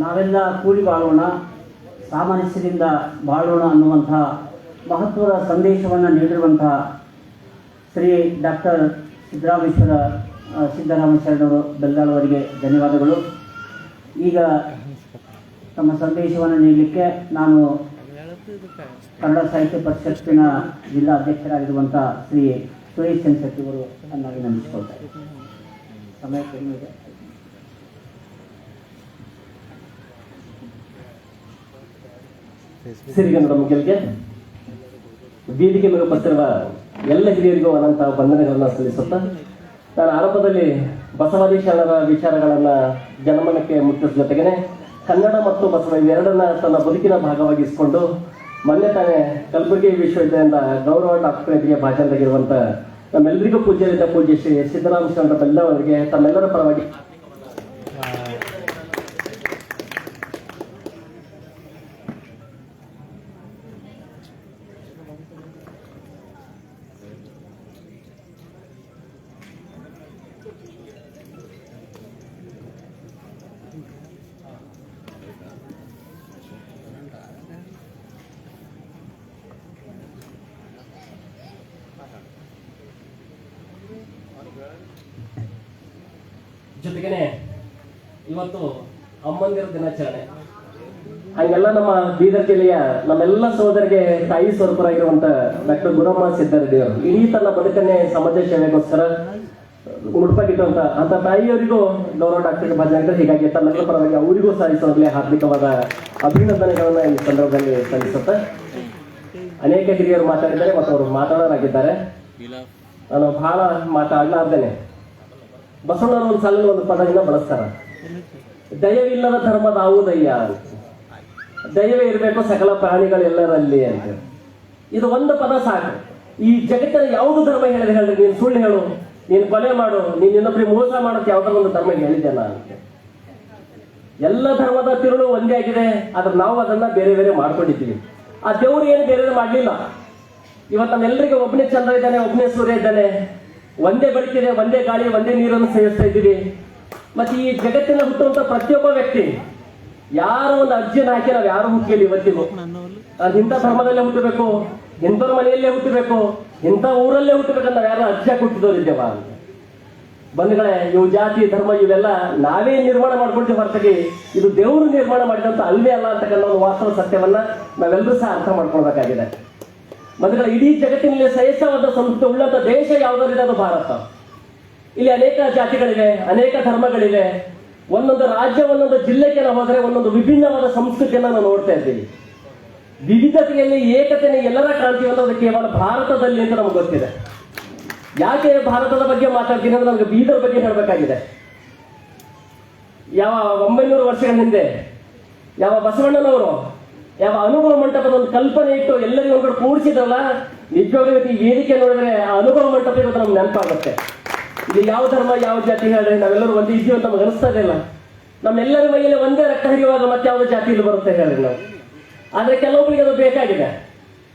ನಾವೆಲ್ಲ ಕೂಡಿ ಬಾಳೋಣ, ಸಾಮರಸ್ಯದಿಂದ ಬಾಳೋಣ ಅನ್ನುವಂಥ ಮಹತ್ವದ ಸಂದೇಶವನ್ನು ನೀಡಿರುವಂಥ ಶ್ರೀ ಡಾಕ್ಟರ್ ಸಿದ್ದರಾಮ ಶರಣರು ಬೆಲ್ದಾಳ್ ಅವರಿಗೆ ಧನ್ಯವಾದಗಳು. ಈಗ ತಮ್ಮ ಸಂದೇಶವನ್ನು ನೀಡಲಿಕ್ಕೆ ನಾನು ಕನ್ನಡ ಸಾಹಿತ್ಯ ಪರಿಷತ್ತಿನ ಜಿಲ್ಲಾ ಅಧ್ಯಕ್ಷರಾಗಿರುವಂಥ ಶ್ರೀ ಸುರೇಶ್ ಚಂದ್ರಶೆಟ್ಟಿ ಅವರು ಚೆನ್ನಾಗಿ ನಂಬಿಸಿಕೊಳ್ತಾರೆ. ಸಮಯ ಕಡಿಮೆ ಇದೆ. ಸಿರಿಗನ್ನಡ ಮುಖ್ಯಕ್ಕೆ ವೇದಿಕೆ ಮೇಲೆ ಬರ್ತಿರುವ ಎಲ್ಲ ಹಿರಿಯರಿಗೂ ಅನಂತ ವಂದನೆಗಳನ್ನು ಸಲ್ಲಿಸುತ್ತಾ, ನಾನು ಆರಂಭದಲ್ಲಿ ಬಸವಾದಿ ಶರಣರ ವಿಚಾರಗಳನ್ನು ಜನಮನಕ್ಕೆ ಮುಟ್ಟಿಸ ಜೊತೆಗೇನೆ ಕನ್ನಡ ಮತ್ತು ಬಸವ ಇವೆರಡನ್ನ ತನ್ನ ಬದುಕಿನ ಭಾಗವಾಗಿಸಿಕೊಂಡು ಮೊನ್ನೆ ತಾನೇ ಕಲಬುರಗಿ ವಿಶ್ವವಿದ್ಯಾಲಯದ ಗೌರವ ಡಾಕ್ಟರೇಟ್ಗೆ ಭಾಜನರಾಗಿರುವಂಥ ನಮ್ಮೆಲ್ಲರಿಗೂ ಪೂಜ್ಯರಿದ್ದ ಪೂಜ್ಯ ಶ್ರೀ ಸಿದ್ದರಾಮ ಶರಣರ ಬೆಲ್ದಾಳ್ ಅವರಿಗೆ ತಮ್ಮೆಲ್ಲರ ಪರವಾಗಿ ಜೊತೆಗೇನೆ ಇವತ್ತು ಅಮ್ಮಂದಿರ ದಿನಾಚರಣೆ. ಹಂಗೆಲ್ಲ ನಮ್ಮ ಬೀದರ್ ಜಿಲ್ಲೆಯ ನಮ್ಮೆಲ್ಲ ಸಹೋದರಿಗೆ ತಾಯಿ ಸ್ವರೂಪರಾಗಿರುವಂತ ಡಾಕ್ಟರ್ ಗುರಮ್ಮ ಸಿದ್ದಾರೆಡ್ಡಿ ಅವರು ಇಡೀ ತನ್ನ ಬದುಕನ್ನೇ ಸಮಾಜ ಸೇವೆಗೋಸ್ಕರ ಮುಡುಪಾಗಿಟ್ಟುವಂತ ಅಂತ ತಾಯಿಯವರಿಗೂ ಗೌರವ ಡಾಕ್ಟರ್ ಭಾಜನರು. ಹೀಗಾಗಿ ತನ್ನೆಲ್ಲ ಪರವಾಗಿ ಅವರಿಗೂ ಸಲ್ಲಿಸುವಾಗಲೇ ಹಾರ್ದಿಕವಾದ ಅಭಿನಂದನೆಗಳನ್ನ ಈ ಸಂದರ್ಭದಲ್ಲಿ ಸಲ್ಲಿಸುತ್ತೆ. ಅನೇಕ ಹಿರಿಯರು ಮಾತಾಡಿದ್ದಾರೆ ಮತ್ತು ಅವರು ಮಾತಾಡೋರಾಗಿದ್ದಾರೆ. ನಾನು ಬಹಳ ಮಾತಾಡಲಾರ್ದೇನೆ ಬಸವಣ್ಣವರು ಒಂದು ಸಾಲಲ್ಲಿ ಒಂದು ಪದದಿಂದ ಬಳಸ್ತಾರ, ದಯವಿಲ್ಲದ ಧರ್ಮದ ಆವುದಯ್ಯ ಅಂತ. ದಯವೇ ಇರಬೇಕು ಸಕಲ ಪ್ರಾಣಿಗಳೆಲ್ಲರಲ್ಲಿ ಅಂತ. ಇದು ಒಂದು ಪದ ಸಾಕು. ಈ ಜಗತ್ತಿನ ಯಾವುದು ಧರ್ಮ ಹೇಳಿದೆ ಹೇಳ್ರಿ? ನೀನು ಸುಳ್ಳು ಹೇಳು, ನೀನು ಕೊಲೆ ಮಾಡು, ನೀನು ಇನ್ನೊಬ್ಬರಿಗೆ ಮೋಸ ಮಾಡೋಕೆ ಯಾವ್ದಾರ ಒಂದು ಧರ್ಮ ಹೇಳಿದ್ದೆ ನಾನು. ಎಲ್ಲ ಧರ್ಮದ ತಿರುಳು ಒಂದೇ ಆಗಿದೆ, ಆದ್ರೆ ನಾವು ಅದನ್ನ ಬೇರೆ ಬೇರೆ ಮಾಡ್ಕೊಂಡಿದ್ದೀವಿ. ಆ ದೇವರು ಏನು ಬೇರೆ ಮಾಡಲಿಲ್ಲ. ಇವತ್ತು ನಮ್ಮೆಲ್ಲರಿಗೆ ಒಬ್ಬನೇ ಚಂದ್ರ ಇದ್ದಾನೆ, ಒಬ್ಬನೇ ಸೂರ್ಯ ಇದ್ದಾನೆ, ಒಂದೇ ಬೆಳಕಿದೆ, ಒಂದೇ ಗಾಳಿ, ಒಂದೇ ನೀರನ್ನು ಸೇವಿಸ್ತಾ ಇದ್ದೀವಿ. ಮತ್ತೆ ಈ ಜಗತ್ತಿನ ಹುಟ್ಟುವಂತ ಪ್ರತಿಯೊಬ್ಬ ವ್ಯಕ್ತಿ ಯಾರು ಒಂದು ಅರ್ಜಿಯನ್ನು ಹಾಕಿ ನಾವು ಯಾರು ಹುಟ್ಟಿಲ್ಲ ಇವತ್ತಿಗೂ. ಅದು ಇಂಥ ಧರ್ಮದಲ್ಲೇ ಹುಟ್ಟಬೇಕು, ಇಂಥವ್ರ ಮನೆಯಲ್ಲೇ ಹುಟ್ಟಬೇಕು, ಇಂಥ ಊರಲ್ಲೇ ಹುಟ್ಟಬೇಕಂತ ನಾವು ಯಾರು ಅರ್ಜಿ ಹಾಕಿ ಹುಟ್ಟಿದವರಿದ್ದೇವ ಅಂತ. ಬಂಧುಗಳೇ, ಇವು ಜಾತಿ ಧರ್ಮ ಇವೆಲ್ಲ ನಾವೇ ನಿರ್ಮಾಣ ಮಾಡ್ಕೊಳ್ತೀವಿ ಹೊರತಾಗಿ ಇದು ದೇವರು ನಿರ್ಮಾಣ ಮಾಡಿದಂತ ಅಲ್ವೇ ಅಲ್ಲ ಅಂತಕ್ಕಂಥ ಒಂದು ವಾಸ್ತವ ಸತ್ಯವನ್ನ ನಾವೆಲ್ಲರೂ ಸಹ ಅರ್ಥ ಮಾಡ್ಕೊಳ್ಬೇಕಾಗಿದೆ. ಬಂಧುಗಳ, ಇಡೀ ಜಗತ್ತಿನಲ್ಲಿ ಶ್ರೇಷ್ಠವಾದ ಸಂಸ್ಕೃತಿ ಉಳ್ಳಂತ ದೇಶ ಯಾವುದಾರಿದೆ ಅದು ಭಾರತ. ಇಲ್ಲಿ ಅನೇಕ ಜಾತಿಗಳಿವೆ, ಅನೇಕ ಧರ್ಮಗಳಿವೆ. ಒಂದೊಂದು ರಾಜ್ಯ, ಒಂದೊಂದು ಜಿಲ್ಲೆಗೆ ನಾವು ಹೋದರೆ ಒಂದೊಂದು ವಿಭಿನ್ನವಾದ ಸಂಸ್ಕೃತಿಯನ್ನು ನಾವು ನೋಡ್ತಾ ಇದ್ದೀವಿ. ವಿವಿಧತೆಯಲ್ಲಿ ಏಕತೆಯನ್ನು ಎಲ್ಲರ ಕಾಣ್ತೀವಿ ಅನ್ನೋದು ಕೇವಲ ಭಾರತದಲ್ಲಿ ಅಂತ ನಮ್ಗೆ ಗೊತ್ತಿದೆ. ಯಾಕೆ ಭಾರತದ ಬಗ್ಗೆ ಮಾತಾಡ್ತೀನಿ ಅಂದ್ರೆ ನಮ್ಗೆ ಬೀದರ್ ಬಗ್ಗೆ ಹೇಳಬೇಕಾಗಿದೆ. ಯಾವ 900 ವರ್ಷಗಳ ಹಿಂದೆ ಯಾವ ಬಸವಣ್ಣನವರು ಯಾವ ಅನುಭವ ಮಂಟಪದ ಒಂದು ಕಲ್ಪನೆ ಇಟ್ಟು ಎಲ್ಲರಿಗೂ ಒಂದು ಕೂಡಿಸಿದ್ರಲ್ಲ, ನಿಜವಾಗ್ಲೂ ಈ ವೇದಿಕೆ ನೋಡಿದ್ರೆ ಆ ಅನುಭವ ಮಂಟಪ ಇರೋದು ನಮ್ಗೆ ನೆನಪಾಗುತ್ತೆ. ಇಲ್ಲಿ ಯಾವ ಧರ್ಮ ಯಾವ ಜಾತಿ ಹೇಳಿದ್ರೆ ನಾವೆಲ್ಲರೂ ಒಂದೇ ಇದ್ದೀವಿ ಅಂತ ನಮ್ಗೆ ಅನಿಸ್ತಾ ಇಲ್ಲ. ನಮ್ಮೆಲ್ಲರ ಮೈಯಲ್ಲಿ ಒಂದೇ ರಕ್ತ ಹರಿಯುವಾಗ ಮತ್ತೆ ಯಾವ್ದು ಜಾತಿ ಇಲ್ಲಿ ಬರುತ್ತೆ ಹೇಳಿ ನಾವು. ಆದ್ರೆ ಕೆಲವೊಬ್ಬರಿಗೆ ಅದು ಬೇಕಾಗಿದೆ,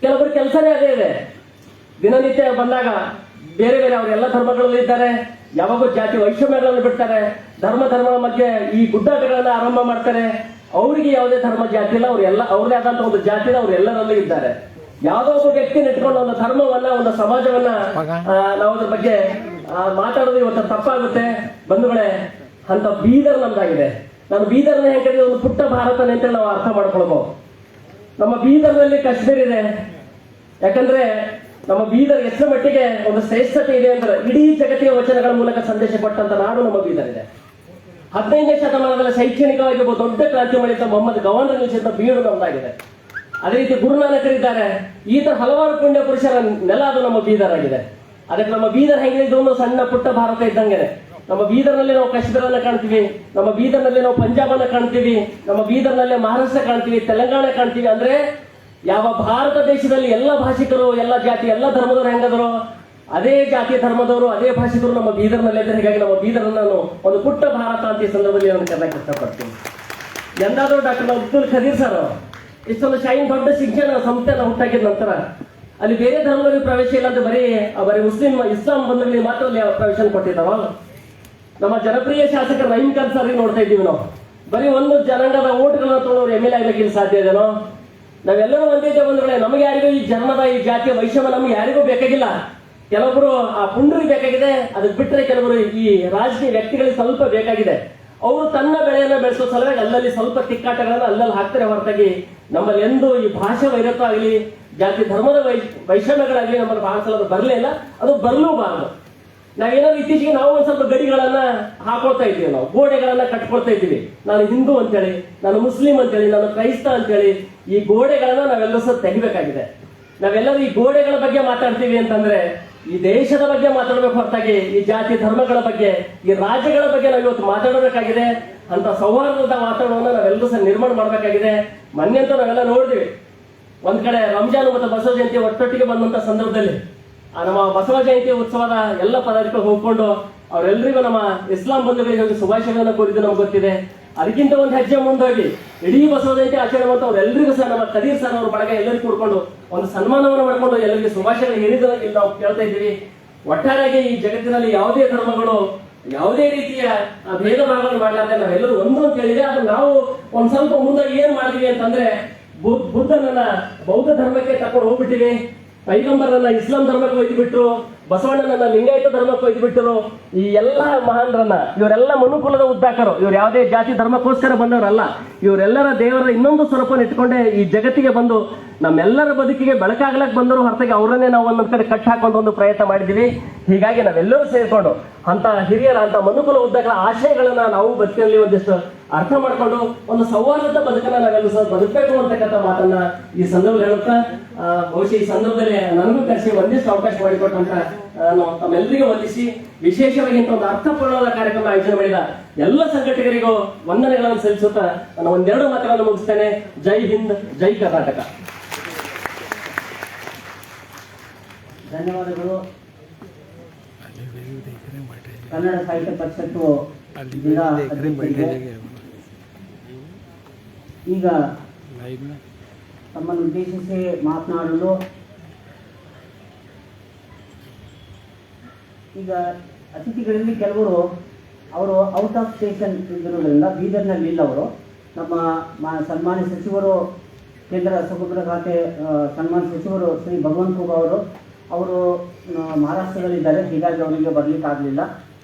ಕೆಲವೊಬ್ಬರು ಕೆಲಸನೇ ಅದೇ ಇದೆ. ದಿನನಿತ್ಯ ಬಂದಾಗ ಬೇರೆ ಬೇರೆ ಅವರೆಲ್ಲ ಧರ್ಮಗಳಲ್ಲಿ ಇದ್ದಾರೆ, ಯಾವಾಗೂ ಜಾತಿ ವೈಷಮ್ಯಗಳನ್ನು ಬಿಡ್ತಾರೆ, ಧರ್ಮಗಳ ಮಧ್ಯೆ ಈ ಗುಡ್ಡಾಟಗಳನ್ನ ಆರಂಭ ಮಾಡ್ತಾರೆ. ಅವರಿಗೆ ಯಾವುದೇ ಧರ್ಮ ಜಾತಿ ಇಲ್ಲ, ಅವರೆಲ್ಲ ಅವ್ರದೇ ಆದಂತ ಒಂದು ಜಾತಿ ಅವ್ರು ಎಲ್ಲರಲ್ಲೂ ಇದ್ದಾರೆ. ಯಾವುದೋ ಒಬ್ಬ ವ್ಯಕ್ತಿ ಇಟ್ಕೊಂಡು ಒಂದು ಧರ್ಮವನ್ನ, ಒಂದು ಸಮಾಜವನ್ನ ನಾವು ಅದ್ರ ಬಗ್ಗೆ ಮಾತಾಡೋದು ಇವತ್ತು ತಪ್ಪಾಗುತ್ತೆ. ಬಂಧುಗಳೇ, ಅಂತ ಬೀದರ್ ನಮ್ದಾಗಿದೆ. ನಾನು ಬೀದರ್ನ ಹೆಂಗೆ ಒಂದು ಪುಟ್ಟ ಭಾರತನೇ ಅಂತ ನಾವು ಅರ್ಥ ಮಾಡ್ಕೊಳ್ಬಹುದು. ನಮ್ಮ ಬೀದರ್ನಲ್ಲಿ ಕಾಶ್ಮೀರ್ ಇದೆ. ಯಾಕಂದ್ರೆ ನಮ್ಮ ಬೀದರ್ ಎಷ್ಟು ಮಟ್ಟಿಗೆ ಒಂದು ಶ್ರೇಷ್ಠತೆ ಇದೆ ಅಂದ್ರೆ ಇಡೀ ಜಗತ್ತಿನ ವಚನಗಳ ಮೂಲಕ ಸಂದೇಶ ಕೊಟ್ಟಂತ ನಾಡು ನಮ್ಮ ಬೀದರ್ ಇದೆ. 15ನೇ ಶತಮಾನದಲ್ಲಿ ಶೈಕ್ಷಣಿಕವಾಗಿ ಒಬ್ಬ ದೊಡ್ಡ ಕ್ರಾಂತಿ ಮಾಡಿದ್ದ ಮೊಹಮ್ಮದ್ ಗವಾನ್ ನಿಲ್ಲಿಸಿದ ಬೀಡು ನಮ್ದಾಗಿದೆ. ಅದೇ ರೀತಿ ಗುರುನಾನಕರಿದ್ದಾರೆ. ಈ ತರ ಹಲವಾರು ಪುಣ್ಯ ಪುರುಷರ ನೆಲ ಅದು ನಮ್ಮ ಬೀದರ್ ಆಗಿದೆ. ಅದಕ್ಕೆ ನಮ್ಮ ಬೀದರ್ ಹೆಂಗಿದೆ, ಇದೊಂದು ಸಣ್ಣ ಪುಟ್ಟ ಭಾರತ ಇದ್ದಂಗೆ. ನಮ್ಮ ಬೀದರ್ನಲ್ಲಿ ನಾವು ಕಾಶ್ಮೀರನ್ನ ಕಾಣ್ತೀವಿ, ನಮ್ಮ ಬೀದರ್ನಲ್ಲಿ ನಾವು ಪಂಜಾಬನ್ನ ಕಾಣ್ತೀವಿ, ನಮ್ಮ ಬೀದರ್ನಲ್ಲೇ ಮಹಾರಾಷ್ಟ್ರ ಕಾಣ್ತೀವಿ, ತೆಲಂಗಾಣ ಕಾಣ್ತೀವಿ. ಅಂದ್ರೆ ಯಾವ ಭಾರತ ದೇಶದಲ್ಲಿ ಎಲ್ಲ ಭಾಷಿಕರು, ಎಲ್ಲ ಜಾತಿ, ಎಲ್ಲ ಧರ್ಮದವರು ಹೆಂಗದರು, ಅದೇ ಜಾತಿ ಧರ್ಮದವರು, ಅದೇ ಭಾಷಿಕರು ನಮ್ಮ ಬೀದರ್ನಲ್ಲೇ ಇದ್ದಾರೆ. ಹೀಗಾಗಿ ನಮ್ಮ ಬೀದರ್ ನಾನು ಒಂದು ಪುಟ್ಟ ಭಾರತ ಅಂತ ಈ ಸಂದರ್ಭದಲ್ಲಿ ನಾನು ಕರೆಯಕ್ಕೆ ಇಷ್ಟಪಡ್ತೀನಿ. ಎಂದಾದರೂ ಡಾಕ್ಟರ್ ಅಬ್ದುಲ್ ಖದೀರ್ ಸರ್ ಇಷ್ಟೊಂದು ಶೈನ್ ದೊಡ್ಡ ಶಿಕ್ಷಣ ಸಂಸ್ಥೆಯನ್ನು ಹುಟ್ಟಾಕಿದ ನಂತರ ಅಲ್ಲಿ ಬೇರೆ ಧರ್ಮದಲ್ಲಿ ಪ್ರವೇಶ ಇಲ್ಲ ಅಂತ ಬರೀ ಮುಸ್ಲಿಂ ಇಸ್ಲಾಂ ಬಂಧುಗಳಿಗೆ ಮಾತ್ರ ಅಲ್ಲಿ ಪ್ರವೇಶ ಕೊಟ್ಟಿದ್ದಾವ. ನಮ್ಮ ಜನಪ್ರಿಯ ಶಾಸಕ ರಹೀಂ ಖಾನ್ ಸರ್ ನೋಡ್ತಾ ಇದ್ದೀವಿ ನಾವು. ಬರೀ ಒಂದು ಜನಾಂಗದ ಓಟ್ಗಳನ್ನ ತೊಗೊಂಡು ಎಮ್ ಎಲ್ ಎ ಆಗ್ಲಿಕ್ಕೆ ಸಾಧ್ಯ ಇದೆನೋ? ನಾವೆಲ್ಲರೂ ಒಂದೇ ಬಂಧುಗಳೇ. ನಮಗೆ ಯಾರಿಗೂ ಈ ಜನ್ಮದ ಈ ಜಾತಿಯ ವೈಷಮ್ಯ ನಮ್ಗೆ ಯಾರಿಗೂ ಬೇಕಾಗಿಲ್ಲ. ಕೆಲವೊಬ್ರು ಆ ಪುಂಡ್ರಿಗೆ ಬೇಕಾಗಿದೆ, ಅದಕ್ಕೆ ಬಿಟ್ಟರೆ ಕೆಲವರು ಈ ರಾಜಕೀಯ ವ್ಯಕ್ತಿಗಳಿಗೆ ಸ್ವಲ್ಪ ಬೇಕಾಗಿದೆ. ಅವರು ತನ್ನ ಬೆಳೆಯನ್ನ ಬೆಳೆಸೋ ಸಲುವಾಗಿ ಅಲ್ಲಲ್ಲಿ ಸ್ವಲ್ಪ ತಿಕ್ಕಾಟಗಳನ್ನ ಅಲ್ಲಲ್ಲಿ ಹಾಕ್ತಾರೆ ಹೊರತಾಗಿ ನಮ್ಮಲ್ಲಿ ಎಂದು ಈ ಭಾಷೆ ವೈರತ್ವ ಆಗಲಿ ಜಾತಿ ಧರ್ಮದ ವೈಷಮ್ಯಗಳಾಗಲಿ ನಮ್ಮಲ್ಲಿ ಬಹಳ ಸಲ ಬರಲೇ ಇಲ್ಲ, ಅದು ಬರಲೂಬಾರದು. ನಾವೇನಾದ್ರು ಇತ್ತೀಚೆಗೆ ನಾವು ಒಂದ್ ಸ್ವಲ್ಪ ಗಡಿಗಳನ್ನ ಹಾಕೊಳ್ತಾ ಇದ್ದೀವಿ, ನಾವು ಗೋಡೆಗಳನ್ನ ಕಟ್ಕೊಳ್ತಾ ಇದ್ದೀವಿ. ನಾನು ಹಿಂದೂ ಅಂತೇಳಿ, ನಾನು ಮುಸ್ಲಿಂ ಅಂತೇಳಿ, ನಾನು ಕ್ರೈಸ್ತ ಅಂತೇಳಿ ಈ ಗೋಡೆಗಳನ್ನ ನಾವೆಲ್ಲರೂ ಸಹ ತೆಗಿಬೇಕಾಗಿದೆ. ನಾವೆಲ್ಲರೂ ಈ ಗೋಡೆಗಳ ಬಗ್ಗೆ ಮಾತಾಡ್ತೀವಿ ಅಂತಂದ್ರೆ ಈ ದೇಶದ ಬಗ್ಗೆ ಮಾತಾಡಬೇಕು ಹೊರತಾಗಿ ಈ ಜಾತಿ ಧರ್ಮಗಳ ಬಗ್ಗೆ ಈ ರಾಜ್ಯಗಳ ಬಗ್ಗೆ ನಾವು ಇವತ್ತು ಮಾತಾಡಬೇಕಾಗಿದೆ. ಅಂತ ಸೌಹಾರ್ದದ ವಾತಾವರಣವನ್ನು ನಾವೆಲ್ಲರೂ ಸಹ ನಿರ್ಮಾಣ ಮಾಡಬೇಕಾಗಿದೆ. ಮೊನ್ನೆ ಅಂತೂ ನಾವೆಲ್ಲ ನೋಡಿದ್ವಿ, ಒಂದ್ ಕಡೆ ರಂಜಾನ್ ಮತ್ತು ಬಸವ ಜಯಂತಿ ಒಟ್ಟೊಟ್ಟಿಗೆ ಬಂದಂತ ಸಂದರ್ಭದಲ್ಲಿ ನಮ್ಮ ಬಸವ ಜಯಂತಿ ಉತ್ಸವದ ಎಲ್ಲ ಪದಾಧಿಕಾರಿಗಳು ಹೋಗ್ಕೊಂಡು ಅವರೆಲ್ಲರಿಗೂ ನಮ್ಮ ಇಸ್ಲಾಂ ಬಂಧುಗಳಿಗೆ ಹೋಗಿ ಶುಭಾಶಯಗಳನ್ನು ಕೋರಿದ್ದು ನಮ್ಗೆ ಗೊತ್ತಿದೆ. ಅದಕ್ಕಿಂತ ಒಂದು ಹೆಜ್ಜೆ ಮುಂದೋಗಿ ಇಡೀ ಬಸವ ಜಯಂತಿ ಆಚರಣೆ ಮಾಡುವಂತ ಅವರೆಲ್ಲರಿಗೂ ಸಹ ನಮ್ಮ ಕದೀರ್ ಸರ್ ಅವ್ರ ಬಳಗ ಎಲ್ಲರಿಗೂ ಕೂಡ್ಕೊಂಡು ಒಂದು ಸನ್ಮಾನವನ್ನು ಮಾಡಿಕೊಂಡು ಎಲ್ಲರಿಗೆ ಶುಭಾಶಯಗಳು ಹೇಳಿದಾಗ ನಾವು ಕೇಳ್ತಾ ಇದ್ದೀವಿ. ಒಟ್ಟಾರೆಯಾಗಿ ಈ ಜಗತ್ತಿನಲ್ಲಿ ಯಾವುದೇ ಧರ್ಮಗಳು ಯಾವುದೇ ರೀತಿಯ ಭೇದ ಭಾವಗಳನ್ನು ಮಾಡಲಾರ್ದೆ ನಾವೆಲ್ಲರೂ ಒಂದು ಅಂತ ಹೇಳಿದ್ರೆ ಅದು ನಾವು ಒಂದ್ ಸ್ವಲ್ಪ ಮುಂದೆ ಏನ್ ಮಾಡಿದ್ವಿ ಅಂತಂದ್ರೆ ಬುದ್ಧನನ್ನ ಬೌದ್ಧ ಧರ್ಮಕ್ಕೆ ತಕೊಂಡು ಹೋಗ್ಬಿಟ್ಟಿವಿ, ಪೈಗಂಬರನ್ನ ಇಸ್ಲಾಂ ಧರ್ಮಕ್ಕೆ ಒಯ್ದುಬಿಟ್ರು, ಬಸವಣ್ಣನನ್ನ ಲಿಂಗಾಯತ ಧರ್ಮಕ್ಕೆ ಒಯ್ದುಬಿಟ್ಟರು. ಈ ಎಲ್ಲ ಮಹಾನ್ರನ್ನ ಇವರೆಲ್ಲ ಮನುಕುಲದ ಉದ್ದಾಕರು, ಇವ್ರು ಯಾವುದೇ ಜಾತಿ ಧರ್ಮಕ್ಕೋಸ್ಕರ ಬಂದವರಲ್ಲ. ಇವರೆಲ್ಲರ ದೇವರ ಇನ್ನೊಂದು ಸ್ವರೂಪವನ್ನು ಇಟ್ಕೊಂಡೆ ಈ ಜಗತ್ತಿಗೆ ಬಂದು ನಮ್ಮೆಲ್ಲರ ಬದುಕಿಗೆ ಬೆಳಕಾಗ್ಲಕ್ ಬಂದರು ಹೊರತಾಗಿ ಅವರನ್ನೇ ನಾವು ಒಂದೊಂದ್ ಕಡೆ ಕಟ್ ಹಾಕೊಂಡ ಒಂದು ಪ್ರಯತ್ನ ಮಾಡಿದೀವಿ. ಹೀಗಾಗಿ ನಾವೆಲ್ಲರೂ ಸೇರ್ಕೊಂಡು ಅಂತ ಹಿರಿಯರ ಅಂತ ಮನುಕುಲ ಉದ್ದಗಳ ಆಶಯಗಳನ್ನ ನಾವು ಬದುಕಿನಲ್ಲಿ ಒಂದಿಷ್ಟು ಅರ್ಥ ಮಾಡ್ಕೊಂಡು ಒಂದು ಸೌಹಾರ್ದದ ಬದುಕನ್ನ ನಾವೆಲ್ಲರೂ ಸಹ ಬದುಕಬೇಕು ಅಂತಕ್ಕಂಥ ಮಾತನ್ನ ಈ ಸಂದರ್ಭದಲ್ಲಿ ಹೇಳುತ್ತಾ, ಬಹುಶಃ ಈ ಸಂದರ್ಭದಲ್ಲಿ ನನಗೂ ಕರೆಸಿ ಒಂದಿಷ್ಟು ಅವಕಾಶ ಮಾಡಿಕೊಟ್ಟಂತ ನಾನು ತಮ್ಮೆಲ್ಲರಿಗೂ ವಂದಿಸಿ ವಿಶೇಷವಾಗಿ ಇಂಥ ಒಂದು ಅರ್ಥಪೂರ್ಣವಾದ ಕಾರ್ಯಕ್ರಮ ಆಯೋಜನೆ ಮಾಡಿದ ಎಲ್ಲ ಸಂಘಟಕರಿಗೂ ವಂದನೆಗಳನ್ನು ಸಲ್ಲಿಸುತ್ತಾ ನಾನು ಒಂದೆರಡು ಮಾತುಗಳನ್ನು ಮುಗಿಸ್ತೇನೆ. ಜೈ ಹಿಂದ್, ಜೈ ಕರ್ನಾಟಕ. ಧನ್ಯವಾದಗಳು. ಕನ್ನಡ ಸಾಹಿತ್ಯ ಪರಿಷತ್ತು ಜಿಲ್ಲಾ ಅಧ್ಯಕ್ಷರಿಗೆ ಈಗ ತಮ್ಮನ್ನು ಉದ್ದೇಶಿಸಿ ಮಾತನಾಡಲು ಈಗ ಅತಿಥಿಗಳಲ್ಲಿ ಕೆಲವರು ಅವರು ಔಟ್ ಆಫ್ ಸ್ಟೇಷನ್ ಇದ್ದಿರೋದ್ರಿಂದ ಬೀದರ್ನಲ್ಲಿ ಇಲ್ಲ. ಅವರು ನಮ್ಮ ಸನ್ಮಾನ್ಯ ಸಚಿವರು, ಕೇಂದ್ರ ರಸಗೊಬ್ಬರ ಖಾತೆ ಸನ್ಮಾನ್ಯ ಸಚಿವರು ಶ್ರೀ ಭಗವಂತ ಖೂಬಾ ಅವರು ಮಹಾರಾಷ್ಟ್ರದಲ್ಲಿದ್ದಾರೆ, ಹೀಗಾಗಿ ಅವರಿಗೆ ಬರಲಿಕ್ಕಾಗಲಿಲ್ಲ.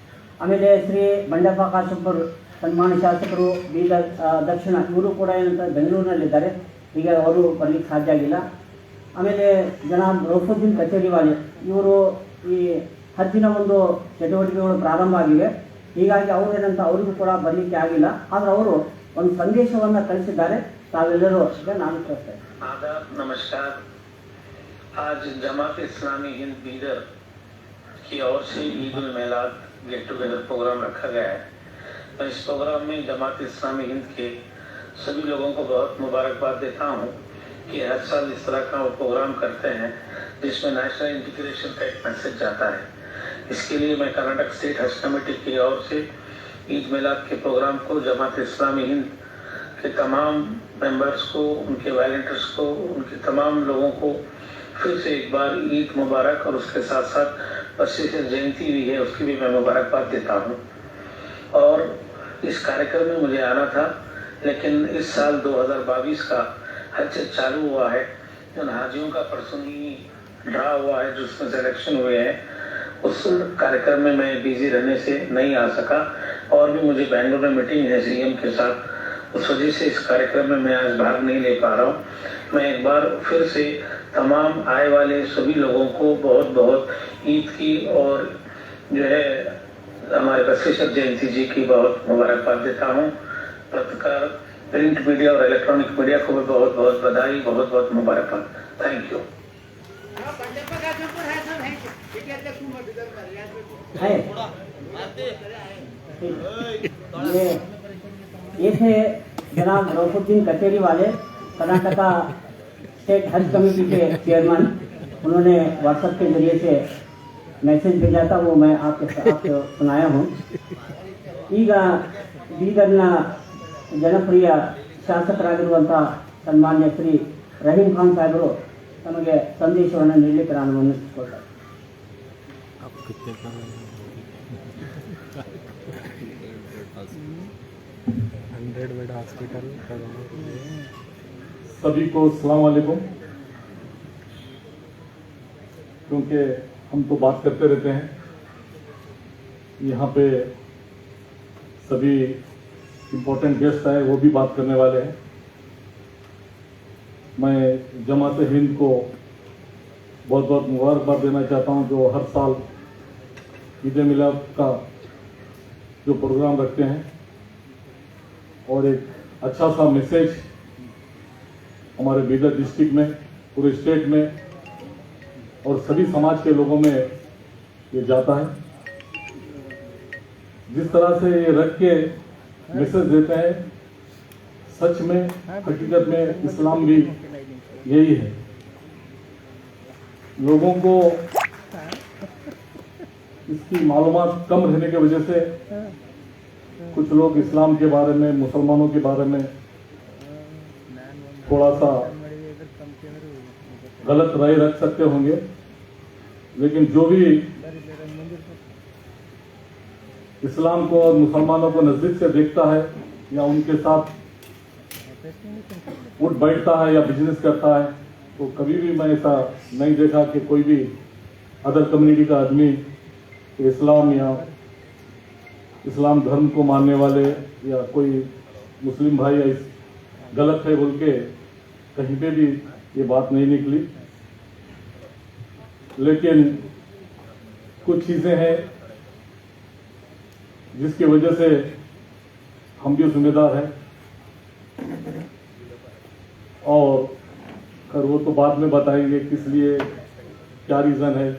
ಆಮೇಲೆ ಶ್ರೀ ಬಂಡೆಪ್ಪ ಕಾಶಪ್ಪರು ಸನ್ಮಾನ್ಯ ಶಾಸಕರು ಬೀದರ್ ದಕ್ಷಿಣ, ಇವರು ಕೂಡ ಏನಂತ ಬೆಂಗಳೂರಿನಲ್ಲಿದ್ದಾರೆ, ಹೀಗಾಗಿ ಅವರು ಬರಲಿಕ್ಕೆ ಸಾಧ್ಯ ಆಗಿಲ್ಲ. ಆಮೇಲೆ ಜನಾಬ್ ರೌಫುದ್ದೀನ್ ಕಚೇರಿವಾಲಿ ಇವರು ಈ ಹಜ್ಜಿನ ಒಂದು ಚಟುವಟಿಕೆಗಳು ಪ್ರಾರಂಭ ಆಗಿವೆ, ಹೀಗಾಗಿ ಅವರೇನಂತ ಅವರಿಗೂ ಕೂಡ ಬರಲಿಕ್ಕೆ ಆಗಿಲ್ಲ. ಆದರೆ ಅವರು ಒಂದು ಸಂದೇಶವನ್ನು ಕಳಿಸಿದ್ದಾರೆ, ತಾವೆಲ್ಲರೂ ಈಗ ನಾನು ಕಳಿಸ್ತೇನೆ. नमस्कार। आज जमात इस्लामी हिंद बीदर की ओर से ईद उल मिलाद गेट टुगेदर प्रोग्राम रखा गया है। मैं इस प्रोग्राम में जमात इस्लामी हिंद के सभी लोगों को बहुत मुबारकबाद देता हूं कि हर साल इस तरह का वो प्रोग्राम करते हैं जिसमें नेशनल इंटीग्रेशन का एक मैसेज जाता है। इसके लिए मैं कर्नाटक स्टेट हज कमेटी की ओर से ईद मिलाद के प्रोग्राम को जमात इस्लामी हिंद के तमाम मेंबर्स को, उनके वॉलंटियर्स को, उनके तमाम लोगों को फिर से एक बार ईद मुबारक और उसके साथ साथ बसवेश्वर जयंती भी है उसकी भी मैं मुबारकबाद देता हूँ। और इस कार्यक्रम में मुझे आना था, लेकिन इस साल 2022 का हज चालू हुआ है, उन हाजियों का परसों ही ड्रा हुआ है जिसमें सिलेक्शन हुए हैं, उस कार्यक्रम में मैं बिजी रहने से नहीं आ सका। और भी मुझे बेंगलुरु में मीटिंग है सीएम के साथ, उस वजह से इस कार्यक्रम में मैं आज भाग नहीं ले पा रहा हूँ। मैं एक बार फिर से तमाम आए वाले सभी लोगों को बहुत बहुत ईद की और जो है हमारे बसवेश्वर जयंती जी की बहुत मुबारकबाद देता हूँ। पत्रकार, प्रिंट मीडिया और इलेक्ट्रॉनिक मीडिया को भी बहुत बहुत बधाई, बहुत बहुत मुबारकबाद। Thank you. ये थे जनाब रौफुद्दीन कचेरी वाले, कर्नाटका स्टेट हज कमेटी के चेयरमैन। उन्होंने व्हाट्सएप के जरिए से मैसेज भेजा था, वो मैं आपको सुनाया हूँ। ಈಗ ಬೀದರ್ನ ಜನಪ್ರಿಯ ಶಾಸಕರಾಗಿರುವಂಥ ಸನ್ಮಾನ್ಯ ಶ್ರೀ ರಹೀಂ ಖಾನ್ ಸಾಹೇಬರು ನಮಗೆ ಸಂದೇಶವನ್ನು ನೀಡಲಿಕ್ಕೆ ನಾನು ಮನಸ್ಸಿಕೊಳ್ತಾರೆ. 100 बेड हॉस्पिटल सभी को अस्सलाम वालेकुम। क्योंकि हम तो बात करते रहते हैं, यहाँ पे सभी इम्पोर्टेंट गेस्ट आए, वो भी बात करने वाले हैं। मैं जमात हिंद को बहुत बहुत मुबारकबाद देना चाहता हूँ, जो हर साल ईद मिलाद का जो प्रोग्राम रखते हैं और एक अच्छा सा मैसेज हमारे बीदर डिस्ट्रिक्ट में, पूरे स्टेट में और सभी समाज के लोगों में ये जाता है। जिस तरह से ये रख के मैसेज देते हैं, सच में हकीकत में इस्लाम भी यही है। लोगों को इसकी मालूमात कम रहने की वजह से कुछ लोग इस्लाम के बारे में, मुसलमानों के बारे में थोड़ा सा गलत राय रख सकते होंगे, लेकिन जो भी इस्लाम को और मुसलमानों को नजदीक से देखता है या उनके साथ उठ बैठता है या बिजनेस करता है, तो कभी भी मैं ऐसा नहीं देखा कि कोई भी अदर कम्युनिटी का आदमी इस्लाम या इस्लाम धर्म को मानने वाले या कोई मुस्लिम भाई या गलत है बोल के कहीं पे भी ये बात नहीं निकली। लेकिन कुछ चीजें हैं जिसकी वजह से हम भी जिम्मेदार हैं, और खैर वो तो बाद में बताएंगे किस लिए, क्या रीजन है।